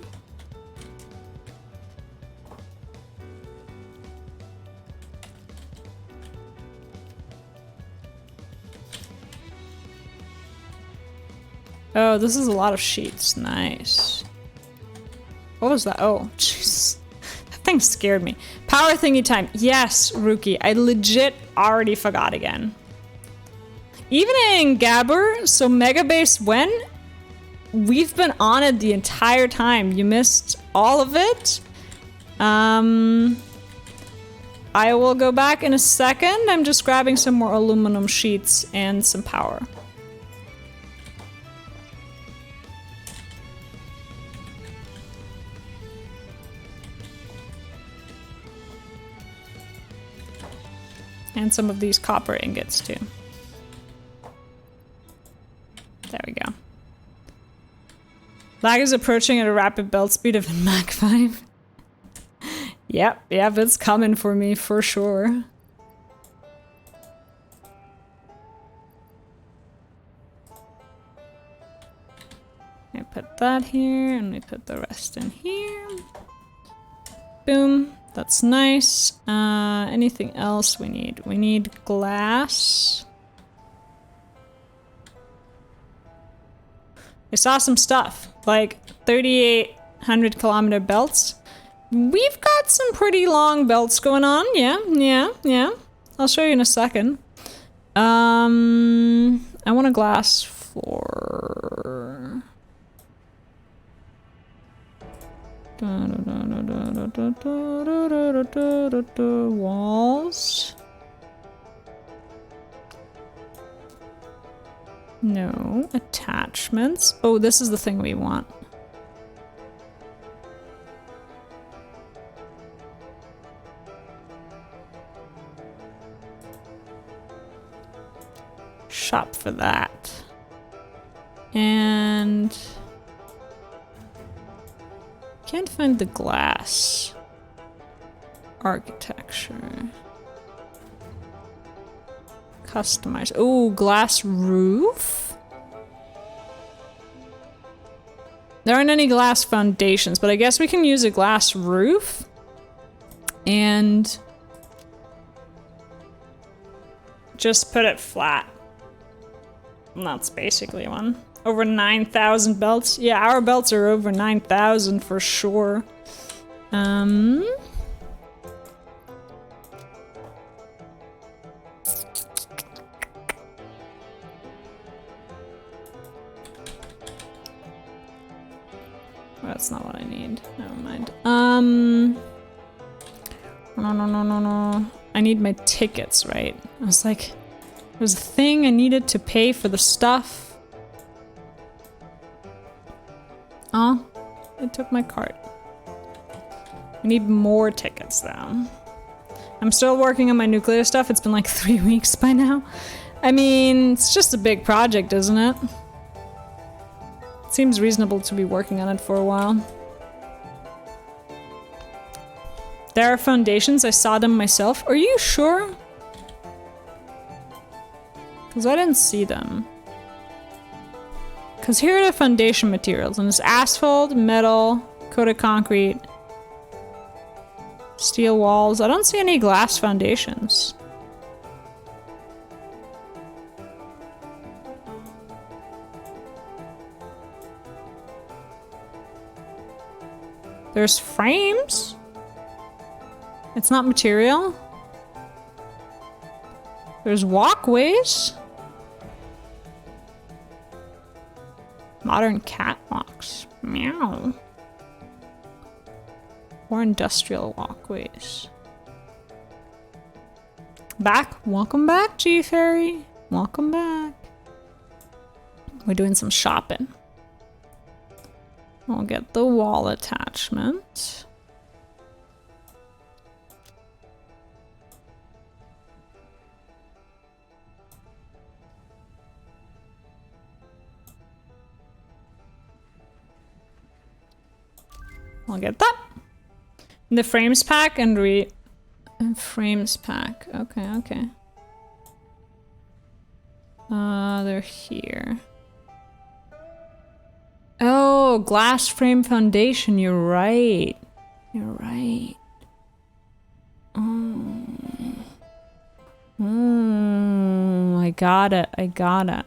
Oh, this is a lot of sheets. Nice. What was that? Oh, jeez. That thing scared me. Power thingy time. Yes, Rookie. I legit already forgot again. Even in Gabber, so Mega Base when? We've been on it the entire time. You missed all of it. I will go back in a second. I'm just grabbing some more aluminum sheets and some power. And some of these copper ingots too. There we go. Lag is approaching at a rapid belt speed of Mach 5. Yep, it's coming for me for sure. I put that here and we put the rest in here. Boom. That's nice. Anything else we need? We need glass. I saw some stuff, like 3,800 kilometer belts. We've got some pretty long belts going on. Yeah. I'll show you in a second. I want a glass floor. Walls. No. Attachments. Oh, this is the thing we want. Shop for that. And can't find the glass architecture. Customize. Oh, glass roof? There aren't any glass foundations, but I guess we can use a glass roof. And just put it flat. And that's basically one. Over 9,000 belts. Yeah, our belts are over 9,000 for sure. That's not what I need. Never mind. No. I need my tickets, right? I was like, there's a thing I needed to pay for the stuff. Oh, it took my cart. I need more tickets though. I'm still working on my nuclear stuff. It's been like 3 weeks by now. I mean, it's just a big project, isn't it? It seems reasonable to be working on it for a while. There are foundations. I saw them myself. Are you sure? Because I didn't see them. Because here are the foundation materials. And it's asphalt, metal, coated concrete, steel walls. I don't see any glass foundations. There's frames. It's not material. There's walkways. Modern catwalks. Meow. Or industrial walkways. Back. Welcome back, G-Fairy. Welcome back. We're doing some shopping. We'll get the wall attachment. I'll get that. The frames pack and frames pack. Okay. They're here. Oh, glass frame foundation. You're right. I got it.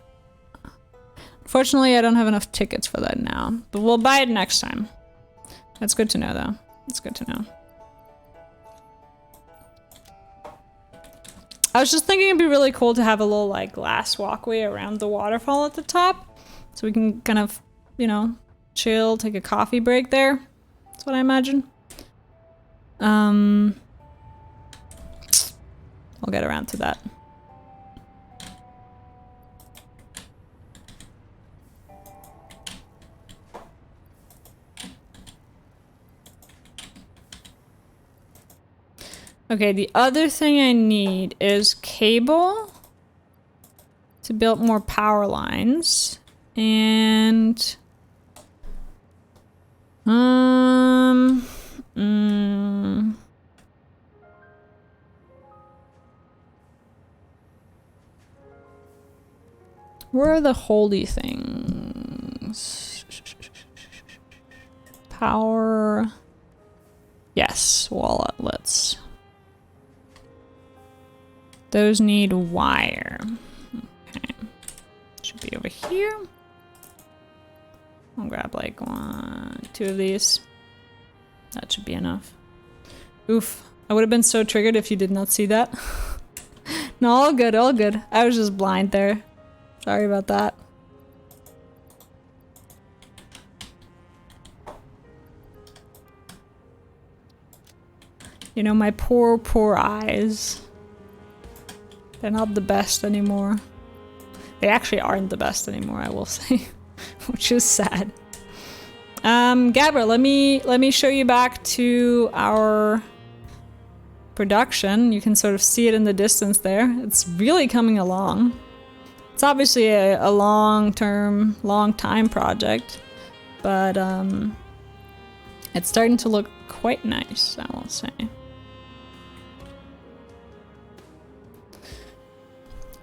Unfortunately, I don't have enough tickets for that now, but we'll buy it next time. That's good to know, though. That's good to know. I was just thinking it'd be really cool to have a little, like, glass walkway around the waterfall at the top. So we can kind of, you know, chill, take a coffee break there. That's what I imagine. We'll get around to that. Okay, the other thing I need is cable to build more power lines. And where are the holy things? Power. Yes, wall outlets. Those need wire. Okay. Should be over here. I'll grab like 1, 2 of these. That should be enough. Oof. I would have been so triggered if you did not see that. No, all good, all good. I was just blind there. Sorry about that. You know, my poor, poor eyes. They're not the best anymore. They actually aren't the best anymore, I will say. Which is sad. Gabra, let me show you back to our production. You can sort of see it in the distance there. It's really coming along. It's obviously a long-term, long-time project, but it's starting to look quite nice, I will say.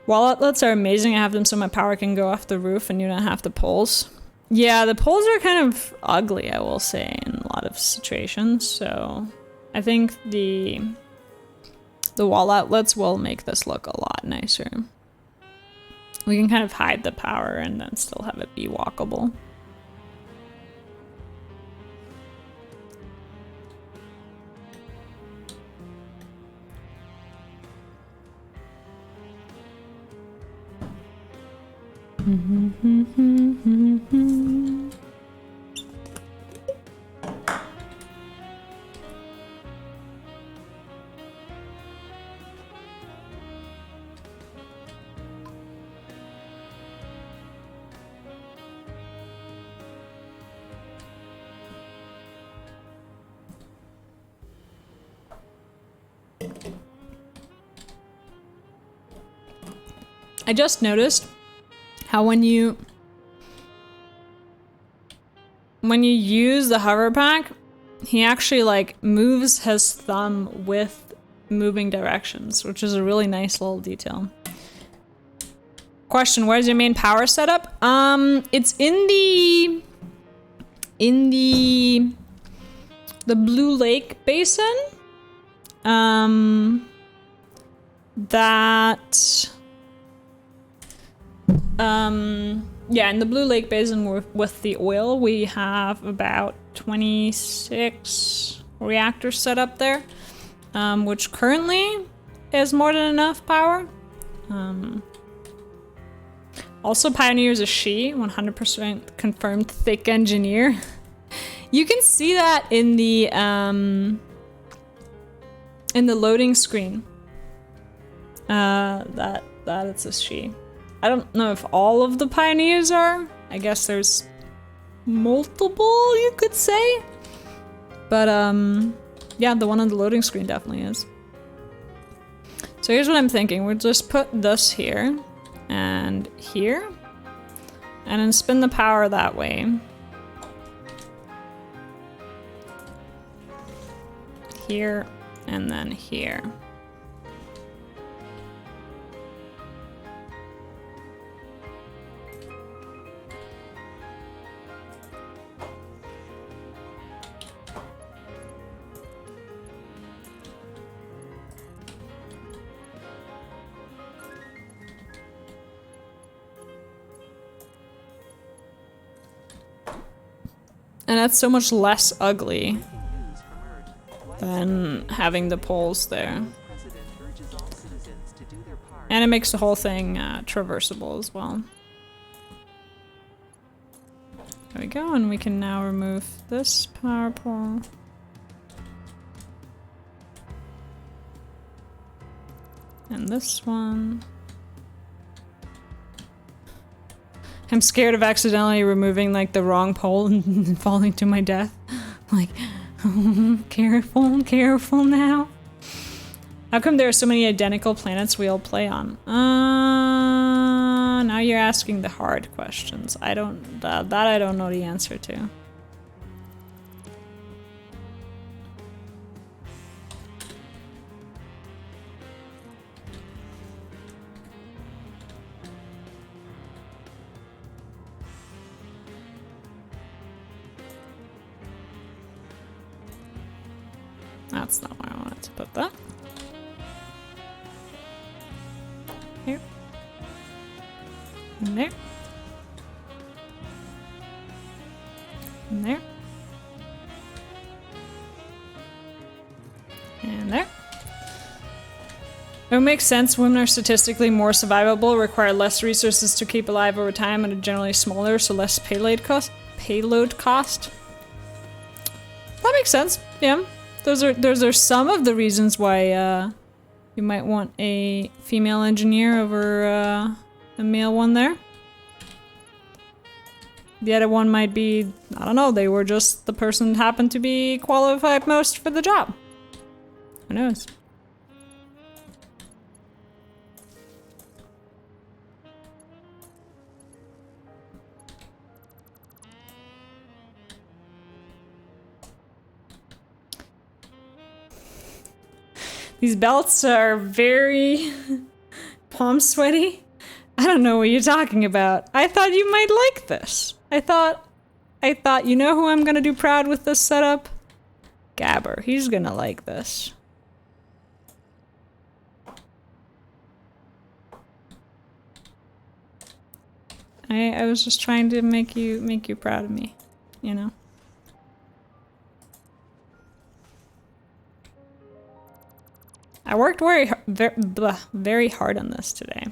Wall outlets are amazing. I have them so my power can go off the roof and you don't have the poles. Yeah, the poles are kind of ugly, I will say, in a lot of situations. So I think the wall outlets will make this look a lot nicer. We can kind of hide the power and then still have it be walkable. I just noticed how when you use the hover pack, he actually like moves his thumb with moving directions, which is a really nice little detail. Question, where's your main power setup? It's in the Blue Lake Basin. Yeah, in the Blue Lake Basin with the oil, we have about 26 reactors set up there, which currently is more than enough power. Also, Pioneer is a she, 100% confirmed thick engineer. You can see that in the loading screen. That it's a she. I don't know if all of the Pioneers are. I guess there's multiple, you could say. But yeah, the one on the loading screen definitely is. So here's what I'm thinking. We'll just put this here and here, and then spin the power that way. Here and then here. And that's so much less ugly than having the poles there. And it makes the whole thing traversable as well. There we go, and we can now remove this power pole. And this one. I'm scared of accidentally removing like the wrong pole and falling to my death. Like, careful, careful now. How come there are so many identical planets we all play on? Now you're asking the hard questions. I don't, that I don't know the answer to. That's not where I wanted to put that. Here. And there. And there. And there. It would make sense. Women are statistically more survivable, require less resources to keep alive over time, and are generally smaller, so less payload cost. That makes sense. Yeah. Those are some of the reasons why you might want a female engineer over a male one there. The other one might be, I don't know, they were just the person happened to be qualified most for the job. Who knows? These belts are very palm sweaty. I don't know what you're talking about. I thought you might like this. I thought, you know who I'm gonna do proud with this setup? Gabber. He's gonna like this. I was just trying to make you proud of me, you know? I worked very hard on this today.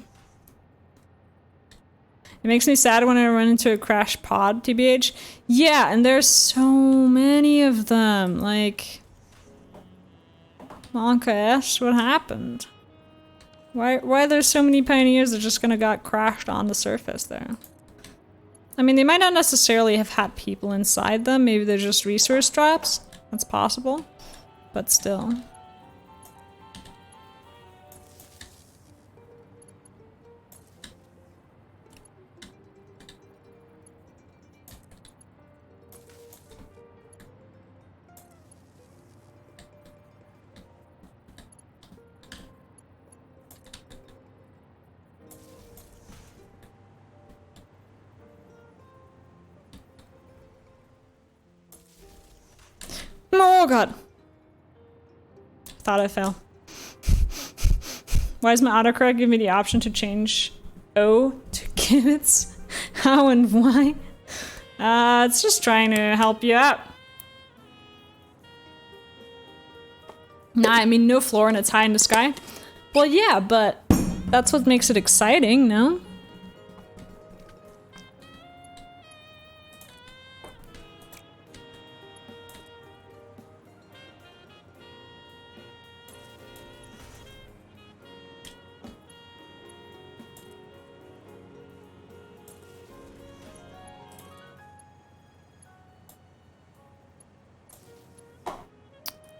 It makes me sad when I run into a crash pod, TBH. Yeah, and there's so many of them. Like, Monka S, what happened? Why there's so many pioneers that just got crashed on the surface there? I mean, they might not necessarily have had people inside them. Maybe they're just resource drops. That's possible. But still. Oh god. Thought I fell. Why does my autocorrect give me the option to change O to Kibbutz? How and why? It's just trying to help you out. Nah, I mean no floor and it's high in the sky. Well yeah, but that's what makes it exciting, no?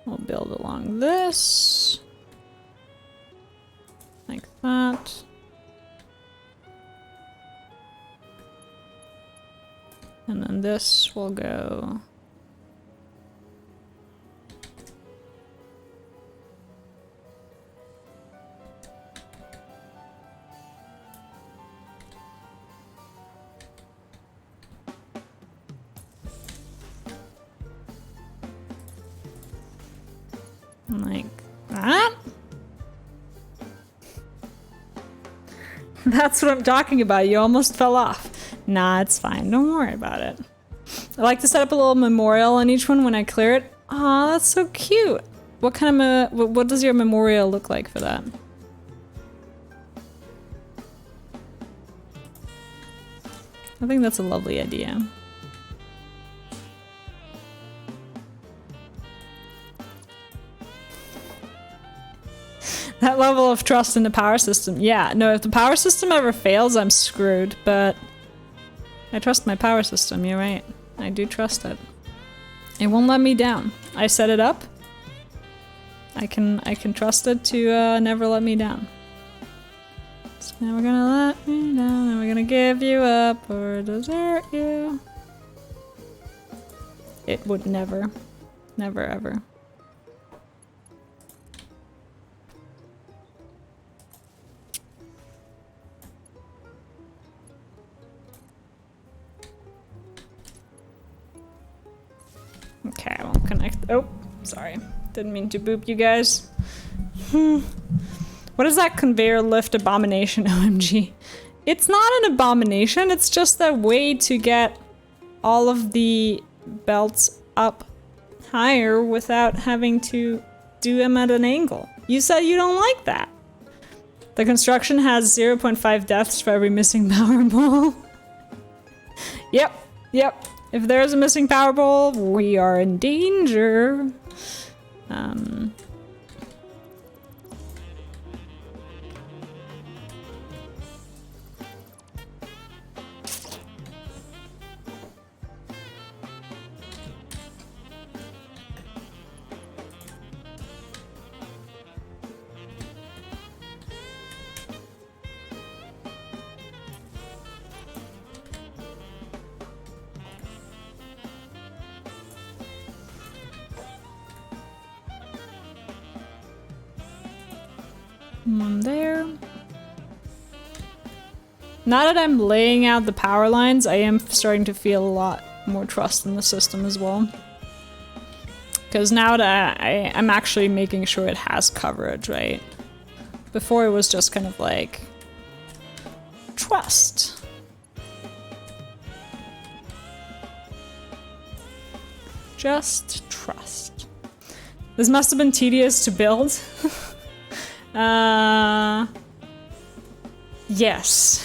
We'll build along this. Like that. And then this will go. Like that? That's what I'm talking about. You almost fell off. Nah, it's fine. Don't worry about it. I like to set up a little memorial on each one when I clear it. Aw, that's so cute. What kind of what does your memorial look like for that? I think that's a lovely idea. That that level of trust in the power system. Yeah, no, if the power system ever fails, I'm screwed, but I trust my power system, you're right. I do trust it. It won't let me down. I set it up. I can trust it to never let me down. It's never gonna let me down, and we're gonna give you up or desert you. It would never. Never ever. Okay, I won't connect. Oh, sorry. Didn't mean to boop you guys. What is that conveyor lift abomination, OMG? It's not an abomination, it's just a way to get all of the belts up higher without having to do them at an angle. You said you don't like that. The construction has 0.5 deaths for every missing power pole. Yep. If there's a missing power pole, we are in danger. One there. Now that I'm laying out the power lines, I am starting to feel a lot more trust in the system as well. Because now that I'm actually making sure it has coverage, right? Before it was just kind of like, trust. Just trust. This must have been tedious to build. Yes.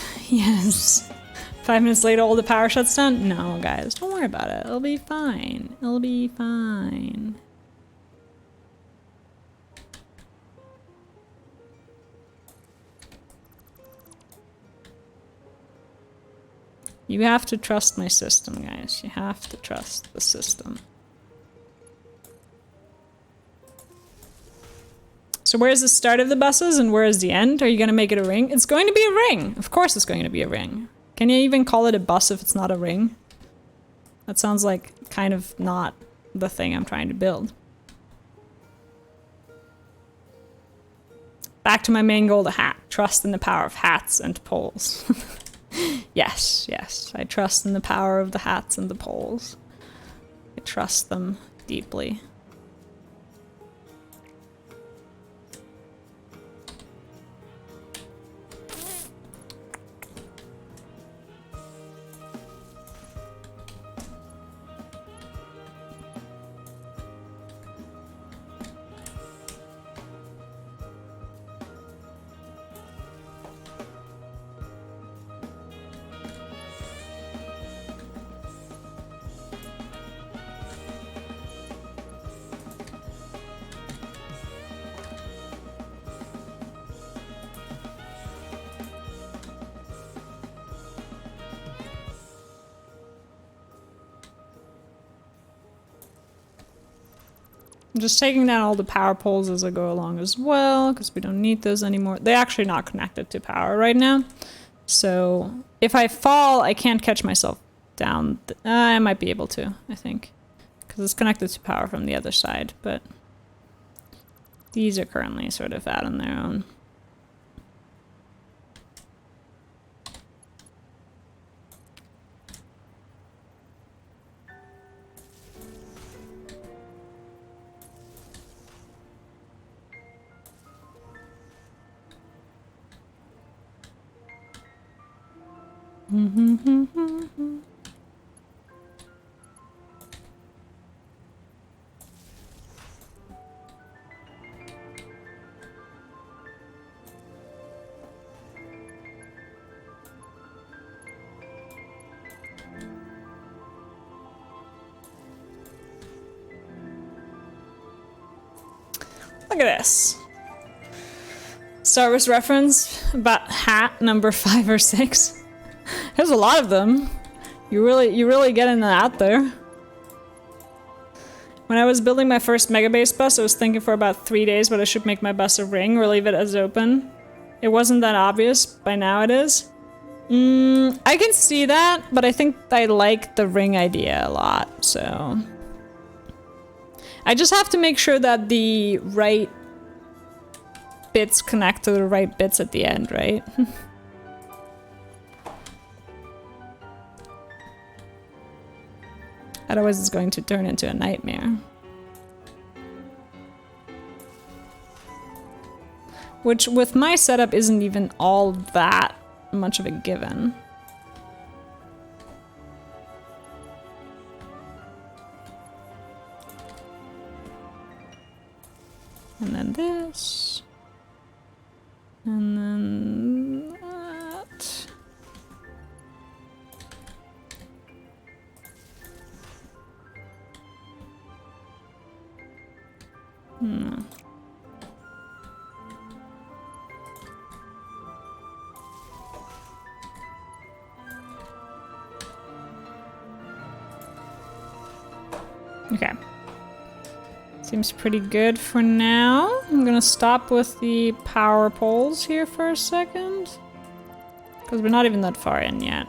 5 minutes later, all the power shuts down? No, guys, don't worry about it. It'll be fine. It'll be fine. You have to trust my system, guys. You have to trust the system. So where's the start of the buses and where is the end? Are you going to make it a ring? It's going to be a ring. Of course it's going to be a ring. Can you even call it a bus if it's not a ring? That sounds like kind of not the thing I'm trying to build. Back to my main goal, the hat. Trust in the power of hats and poles. Yes. I trust in the power of the hats and the poles. I trust them deeply. I'm just taking down all the power poles as I go along as well, because we don't need those anymore. They're actually not connected to power right now. So if I fall, I can't catch myself down. I might be able to, I think, because it's connected to power from the other side, but these are currently sort of out on their own. Look at this. Star Wars reference about hat number 5 or 6. There's a lot of them. You really getting that out there. When I was building my first Mega Base bus, I was thinking for about 3 days whether I should make my bus a ring or leave it as open. It wasn't that obvious. By now it is. I can see that, but I think I like the ring idea a lot, so... I just have to make sure that the right bits connect to the right bits at the end, right? Otherwise it's going to turn into a nightmare. Which, with my setup, isn't even all that much of a given. And then this. And then that. Okay. Seems pretty good for now. I'm gonna stop with the power poles here for a second. Because we're not even that far in yet.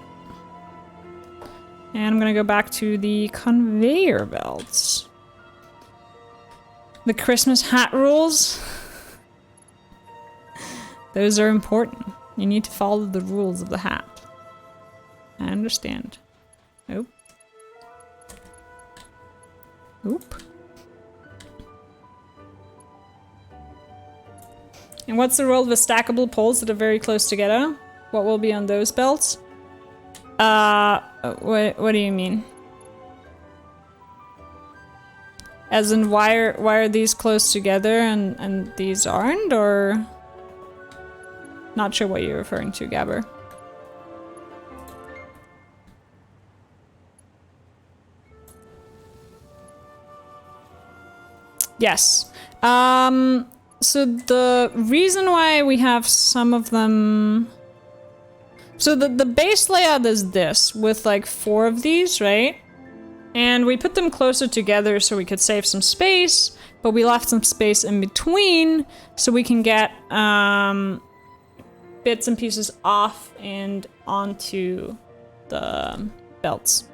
And I'm gonna go back to the conveyor belts. The Christmas hat rules. Those are important. You need to follow the rules of the hat. I understand. Oop. Oop. And what's the role of the stackable poles that are very close together? What will be on those belts? What do you mean? As in, why are these close together and these aren't, or? Not sure what you're referring to, Gabber. Yes. So the reason why we have some of them... So the base layout is this, with like 4 of these, right? And we put them closer together so we could save some space, but we left some space in between so we can get bits and pieces off and onto the belts.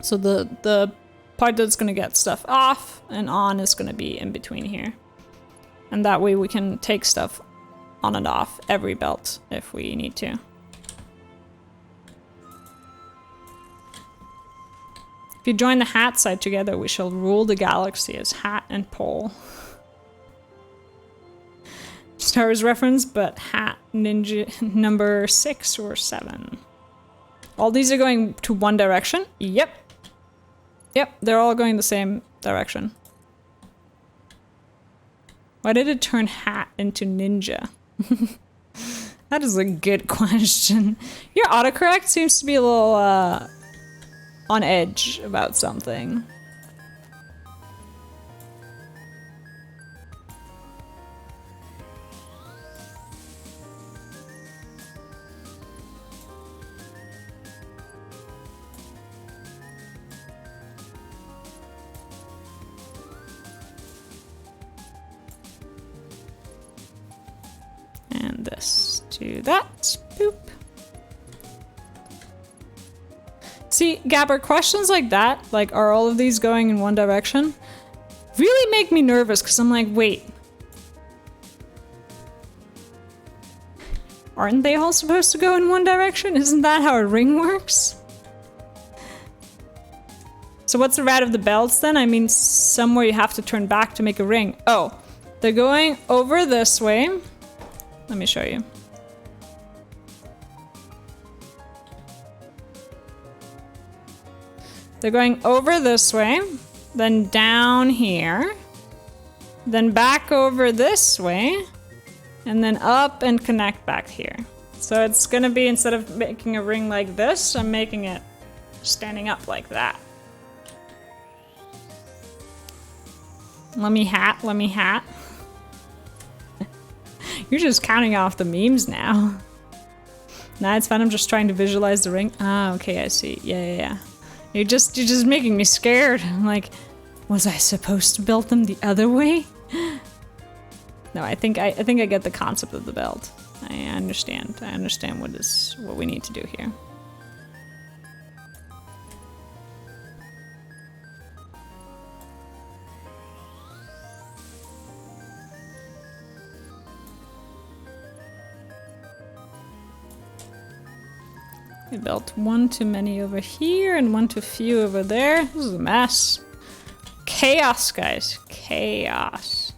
So the part that's gonna get stuff off and on is gonna be in between here. And that way we can take stuff on and off every belt if we need to. If you join the hat side together, we shall rule the galaxy as hat and pole. Star Wars reference, but hat ninja number 6 or 7. All these are going to one direction? Yep. Yep, they're all going the same direction. Why did it turn hat into ninja? That is a good question. Your autocorrect seems to be a little on edge about something. And this to that. Boop. See, Gabber, questions like that, like, are all of these going in one direction, really make me nervous, because I'm like, wait. Aren't they all supposed to go in one direction? Isn't that how a ring works? So what's the route of the belts then? I mean, somewhere you have to turn back to make a ring. Oh, they're going over this way. Let me show you. They're going over this way, then down here, then back over this way, and then up and connect back here. So it's gonna be, instead of making a ring like this, I'm making it standing up like that. Let me hat. You're just counting off the memes now. Nah, it's fine. I'm just trying to visualize the ring. Ah, okay, I see. Yeah. You're just making me scared. I'm like, was I supposed to build them the other way? No, I think I get the concept of the belt. I understand. I understand what we need to do here. I built one too many over here and one too few over there. This is a mess. Chaos, guys. Chaos.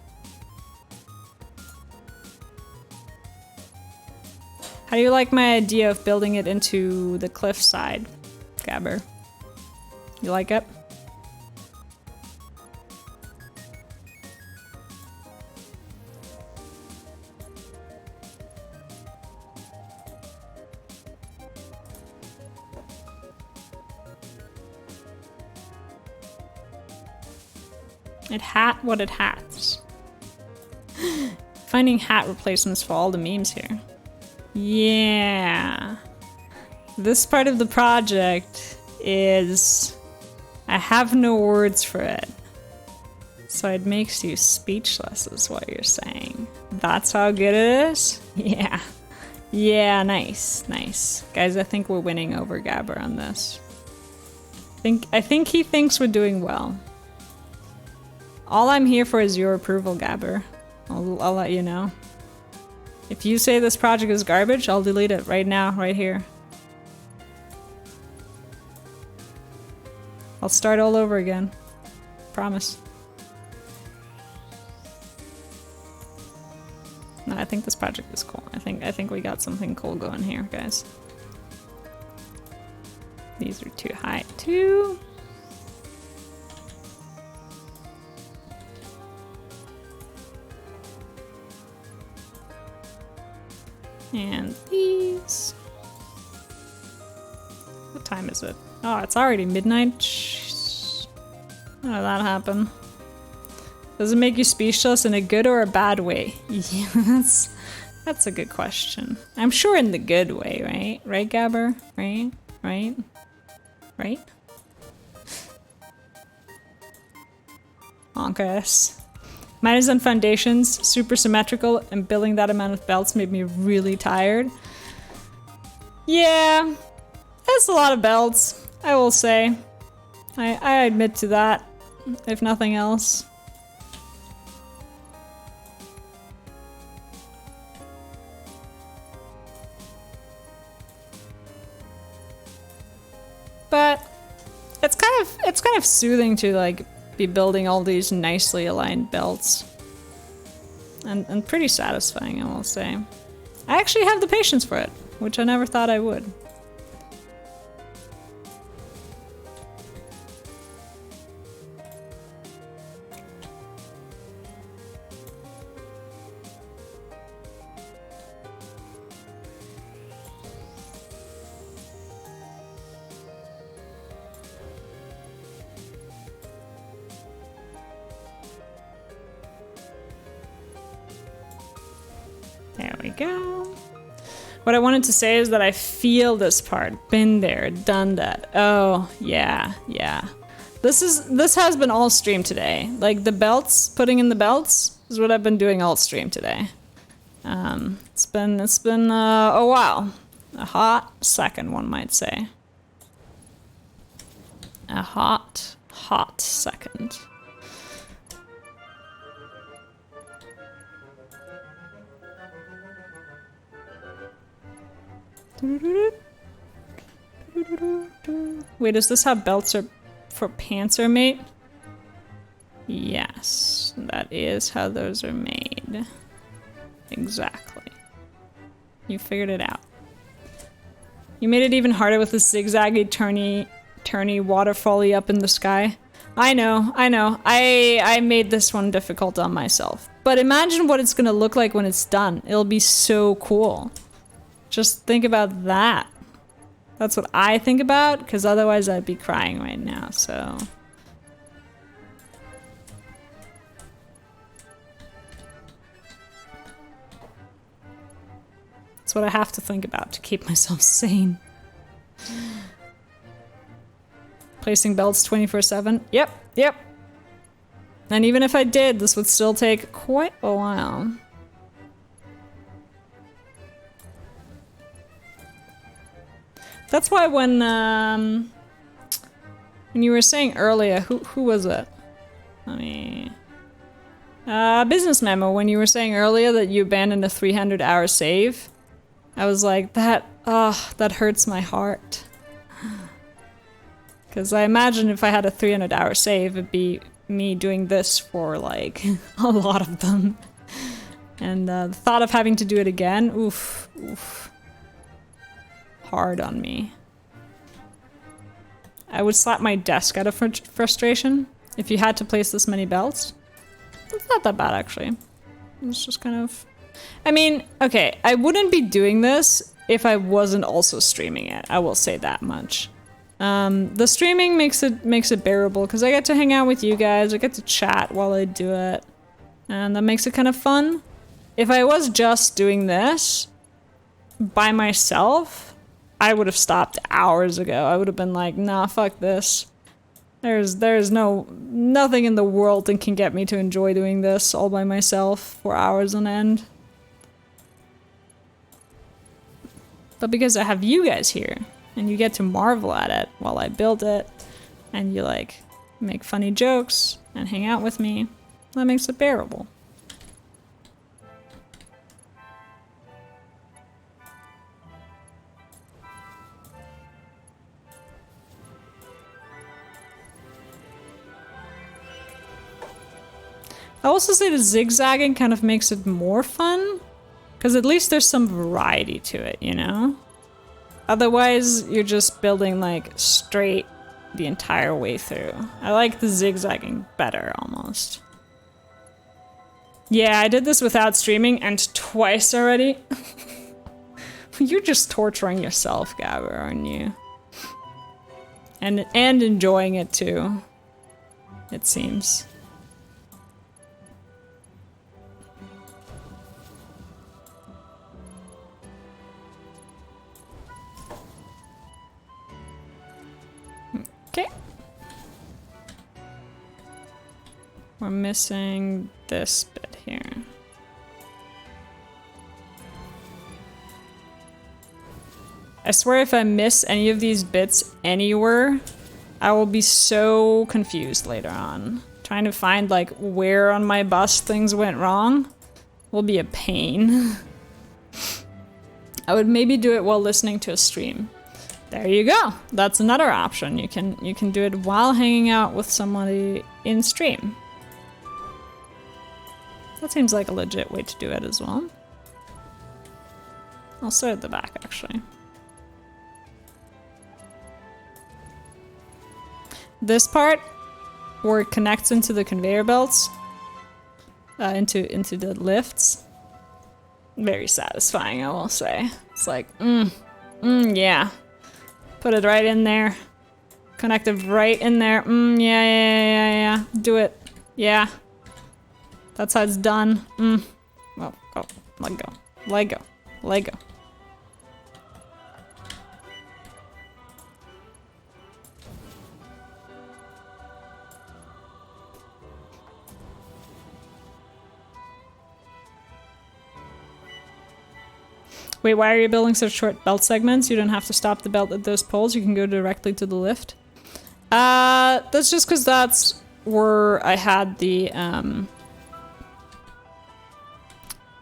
How do you like my idea of building it into the cliffside, Gabber? You like it? What it hats. Finding hat replacements for all the memes here. Yeah. This part of the project is... I have no words for it. So it makes you speechless is what you're saying. That's how good it is? Yeah. Yeah, nice. Guys, I think we're winning over Gabber on this. I think he thinks we're doing well. All I'm here for is your approval, Gabber. I'll let you know. If you say this project is garbage, I'll delete it right now, right here. I'll start all over again. Promise. No, I think this project is cool. I think we got something cool going here, guys. These are too high, too. And these. What time is it? Oh, it's already midnight. Jeez. How did that happen? Does it make you speechless in a good or a bad way? Yeah, that's a good question. I'm sure in the good way, right? Right, Gabber? Right? Honkus. Mine is on foundations, super symmetrical, and building that amount of belts made me really tired. Yeah, that's a lot of belts, I will say. I admit to that, if nothing else. But it's kind of soothing to like be building all these nicely aligned belts. And pretty satisfying, I will say. I actually have the patience for it, which I never thought I would. There we go. What I wanted to say is that I feel this part. Been there, done that. Oh, yeah. This has been all stream today. Like the belts, putting in the belts is what I've been doing all stream today. It's been a while. A hot second, one might say. A hot second. Wait, is this how belts are for pants are made? Yes, that is how those are made. Exactly. You figured it out. You made it even harder with the zigzaggy, turny, waterfall-y up in the sky. I know. I made this one difficult on myself. But imagine what it's gonna look like when it's done. It'll be so cool. Just think about that. That's what I think about, because otherwise I'd be crying right now, so... That's what I have to think about to keep myself sane. Placing belts 24/7. Yep, yep. And even if I did, this would still take quite a while. That's why when you were saying earlier, who was it? Let me... business memo, when you were saying earlier that you abandoned a 300-hour save, I was like, that hurts my heart. Because I imagine if I had a 300-hour save, it'd be me doing this for, like, a lot of them. And the thought of having to do it again, oof, oof. Hard on me. I would slap my desk out of frustration if you had to place this many belts. It's not that bad, actually. It's just kind of... I mean, okay, I wouldn't be doing this if I wasn't also streaming it. I will say that much. The streaming makes it bearable because I get to hang out with you guys. I get to chat while I do it. And that makes it kind of fun. If I was just doing this by myself, I would have stopped hours ago. I would have been like, nah, fuck this. There's nothing in the world that can get me to enjoy doing this all by myself for hours on end. But because I have you guys here, and you get to marvel at it while I build it, and you like make funny jokes and hang out with me, that makes it bearable. I also say the zigzagging kind of makes it more fun, because at least there's some variety to it, you know? Otherwise, you're just building like straight the entire way through. I like the zigzagging better, almost. Yeah, I did this without streaming, and twice already. You're just torturing yourself, Gabber, aren't you? And enjoying it too, it seems. Okay. We're missing this bit here. I swear if I miss any of these bits anywhere, I will be so confused later on. Trying to find like where on my bus things went wrong will be a pain. I would maybe do it while listening to a stream. There you go. That's another option. You can do it while hanging out with somebody in stream. That seems like a legit way to do it as well. I'll start at the back, actually. This part, where it connects into the conveyor belts, into the lifts, very satisfying, I will say. It's like, yeah. Put it right in there. Connect it right in there. Yeah. Do it. Yeah. That's how it's done. Oh, let go. Let go. Let go. Wait, why are you building such short belt segments? You don't have to stop the belt at those poles. You can go directly to the lift. That's just because that's where I had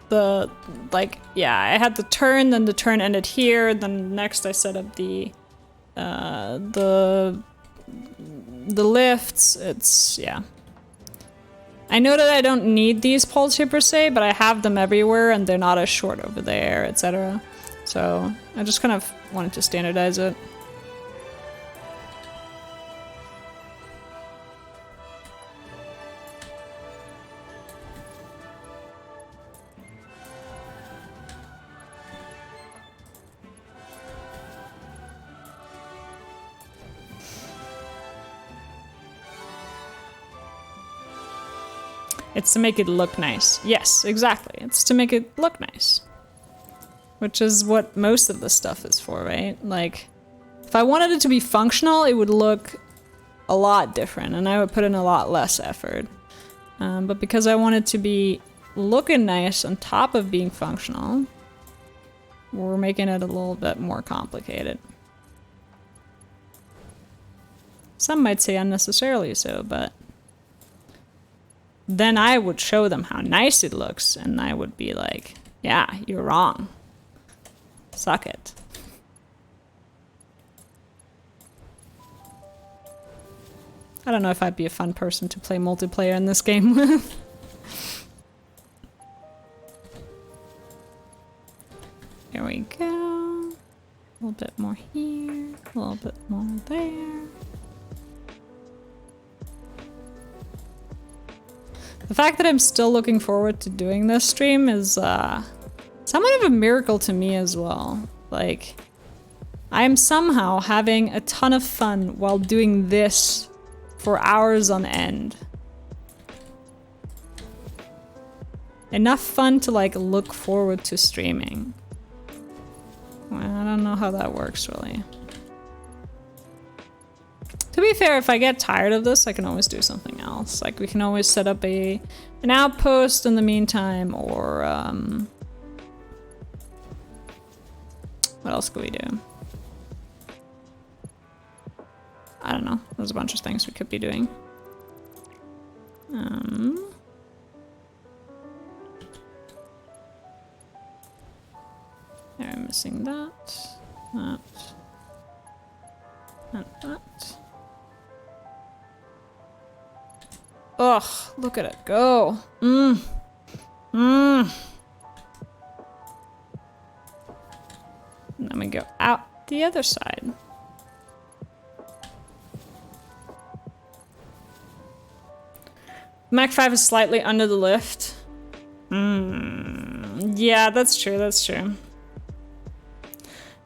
I had the turn, then the turn ended here, then next I set up the lifts. It's, yeah. I know that I don't need these poles here per se, but I have them everywhere and they're not as short over there, etc. So I just kind of wanted to standardize it. It's to make it look nice. Yes, exactly. It's to make it look nice. which is what most of this stuff is for, right? Like, if I wanted it to be functional, it would look a lot different, and I would put in a lot less effort. But because I want it to be looking nice on top of being functional, we're making it a little bit more complicated. Some might say unnecessarily so, but then I would show them how nice it looks, and I would be like, yeah, you're wrong. Suck it. I don't know if I'd be a fun person to play multiplayer in this game with. Here we go. A little bit more here, a little bit more there. The fact that I'm still looking forward to doing this stream is somewhat of a miracle to me as well. Like, I am somehow having a ton of fun while doing this for hours on end. Enough fun to like look forward to streaming. Well, I don't know how that works really. To be fair, if I get tired of this, I can always do something else. Like, we can always set up an outpost in the meantime, or what else could we do? I don't know. There's a bunch of things we could be doing. I'm missing that, and that. Ugh, look at it go. And then we go out the other side. Mach 5 is slightly under the lift. Yeah, that's true, that's true.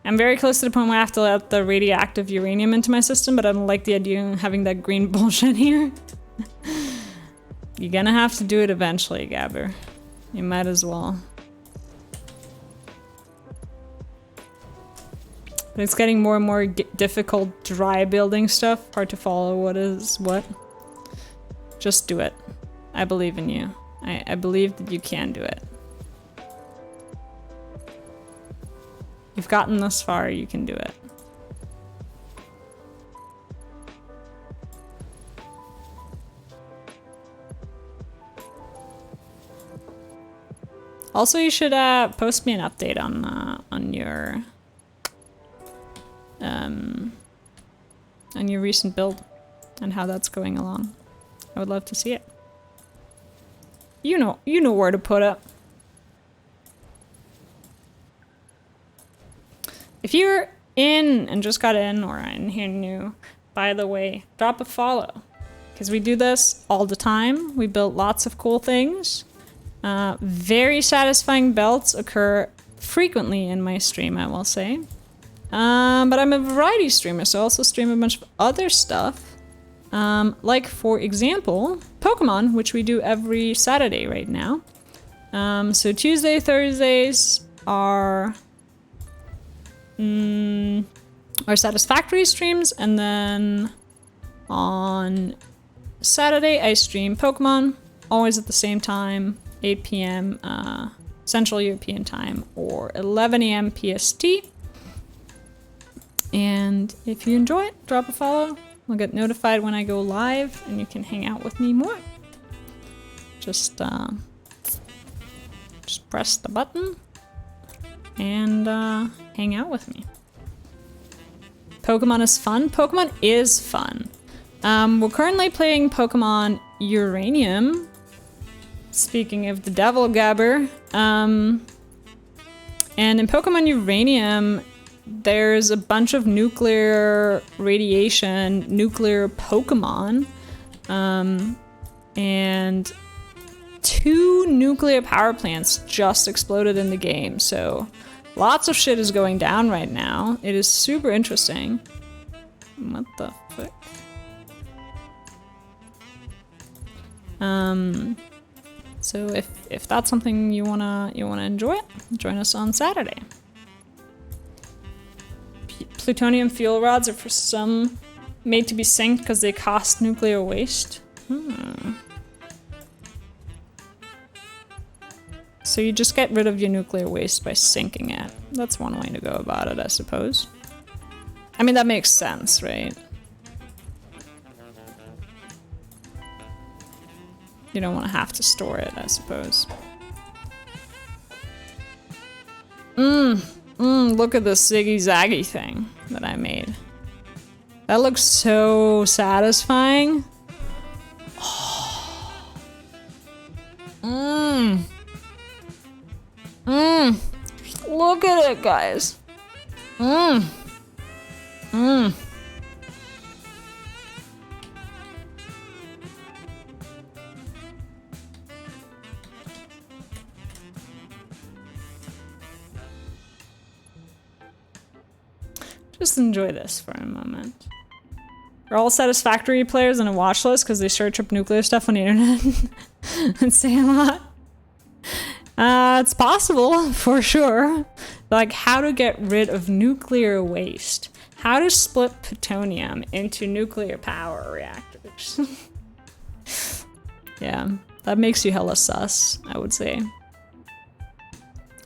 I'm very close to the point where I have to let the radioactive uranium into my system, but I don't like the idea of having that green bullshit here. You're gonna have to do it eventually, Gabber. You might as well. But it's getting more and more difficult dry building stuff. Hard to follow what is what. Just do it. I believe in you. I believe that you can do it. You've gotten this far, you can do it. Also, you should post me an update on your recent build and how that's going along. I would love to see it. You know where to put it. If you're in and just got in, or in here new, by the way, drop a follow, because we do this all the time. We build lots of cool things. Very satisfying belts occur frequently in my stream, I will say. But I'm a variety streamer, so I also stream a bunch of other stuff. Like, for example, Pokemon, which we do every Saturday right now. So Tuesday, Thursdays are Satisfactory streams, and then on Saturday I stream Pokemon, always at the same time, 8 p.m. Central European Time, or 11 a.m. PST. And if you enjoy it, drop a follow. You'll get notified when I go live, and you can hang out with me more. Just press the button and hang out with me. Pokemon is fun. Pokemon is fun. We're currently playing Pokemon Uranium. Speaking of the Devil Gabber. And in Pokemon Uranium, there's a bunch of nuclear radiation, nuclear Pokemon, and 2 nuclear power plants just exploded in the game, so lots of shit is going down right now. It is super interesting. What the fuck? So if that's something you wanna enjoy, join us on Saturday. plutonium fuel rods are for some made to be synced because they cost nuclear waste. So you just get rid of your nuclear waste by sinking it. That's one way to go about it, I suppose. I mean, that makes sense, right? You don't want to have to store it, I suppose. Look at this ziggy zaggy thing that I made. That looks so satisfying. Look at it, guys. Just enjoy this for a moment. Are all Satisfactory players on a watch list because they search up nuclear stuff on the internet and say a lot? It's possible, for sure. Like, how to get rid of nuclear waste. How to split plutonium into nuclear power reactors. Yeah, that makes you hella sus, I would say.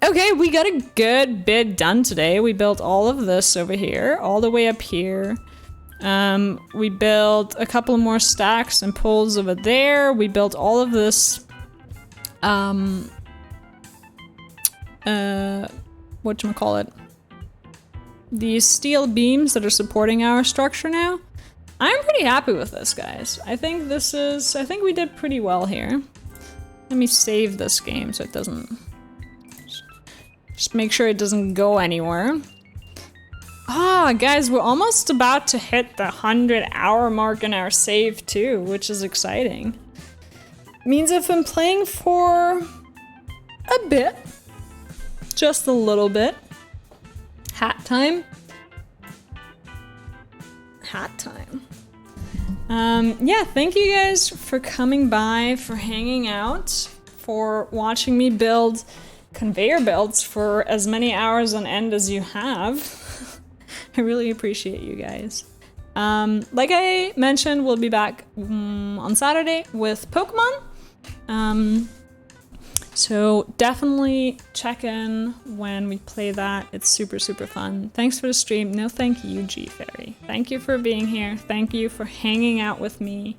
Okay, we got a good bit done today. We built all of this over here, all the way up here. We built a couple more stacks and poles over there. We built all of this, whatchamacallit? These steel beams that are supporting our structure now. I'm pretty happy with this, guys. I think we did pretty well here. Let me save this game so it doesn't... Just make sure it doesn't go anywhere. Guys, we're almost about to hit the 100-hour mark in our save too, which is exciting. Means I've been playing for a bit. Just a little bit. Hat time. Hat time. Yeah, thank you guys for coming by, for hanging out, for watching me build conveyor belts for as many hours on end as you have. I really appreciate you guys. Like I mentioned, we'll be back on Saturday with Pokemon. So definitely check in when we play that. It's super, super fun. Thanks for the stream. No, thank you, G Fairy. Thank you for being here. Thank you for hanging out with me.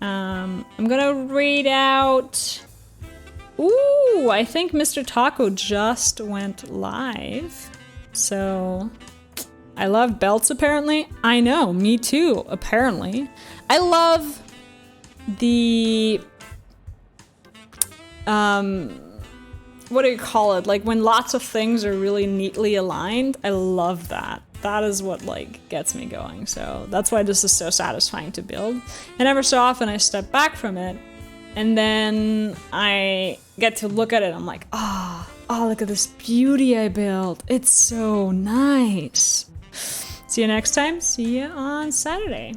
I'm gonna read out... Ooh, I think Mr. Taco just went live. So, I love belts apparently. I know, me too, apparently. I love the, what do you call it? Like when lots of things are really neatly aligned. I love that. That is what like gets me going. So that's why this is so satisfying to build. And ever so often I step back from it and then I get to look at it. I'm like, oh, look at this beauty I built. It's so nice. See you next time. See you on Saturday.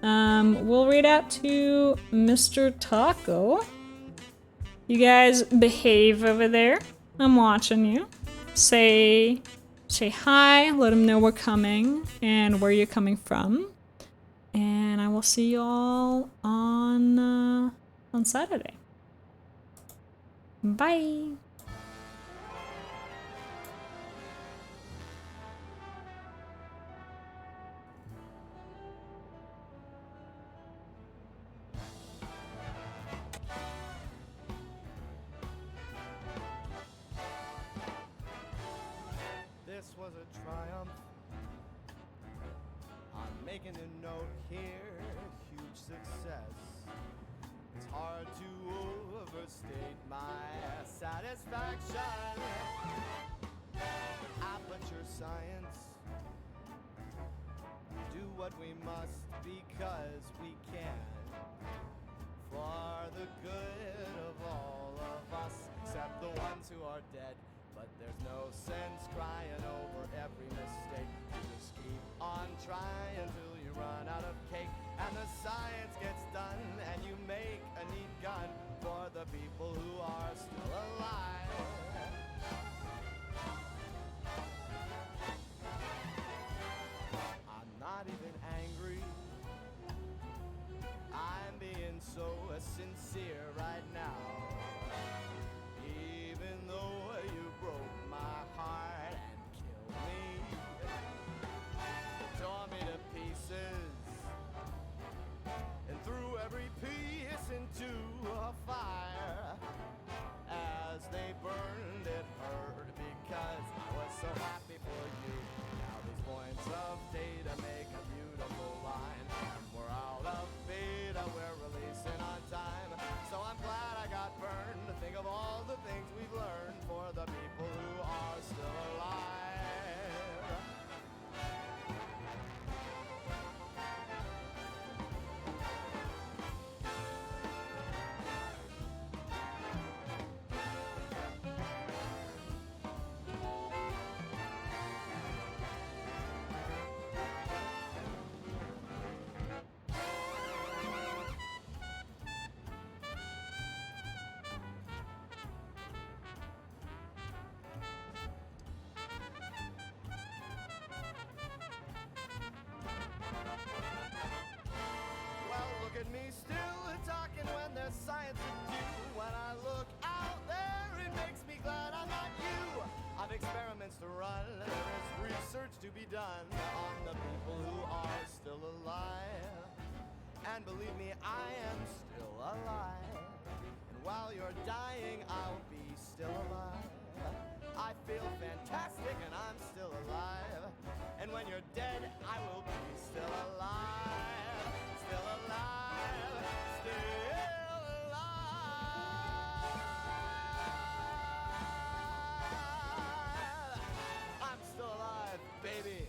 We'll read out to Mr. Taco. You guys behave over there. I'm watching you. Say hi. Let him know we're coming and where you're coming from. And I will see you all on Saturday. Bye. This was a triumph. I'm making a note here, huge success. It's hard to overstate my satisfaction. Aperture science. Do what we must because we can. For the good of all of us, except the ones who are dead. But there's no sense crying over every mistake. You just keep on trying till you run out of cake. And the science gets done and you make a neat gun for the people who are still alive. so sincere right now. Even though you broke my heart and killed me, tore me to pieces, and threw every piece into a fire. As they burned, it hurt because I was so happy for you. Now these points of data make a beautiful line. We're out of beta, we're releasing on time. So I'm glad I got burned to think of all the things we've learned for the people who are still alive. Well, look at me still talking when there's science to do. When I look out there, it makes me glad I'm not you. I've experiments to run, there is research to be done on the people who are still alive. And believe me, I am still alive. And while you're dying, I'll be still alive. I feel fantastic and I'm still alive. And when you're dead, I will be still alive. Still alive. Still alive. I'm still alive, baby.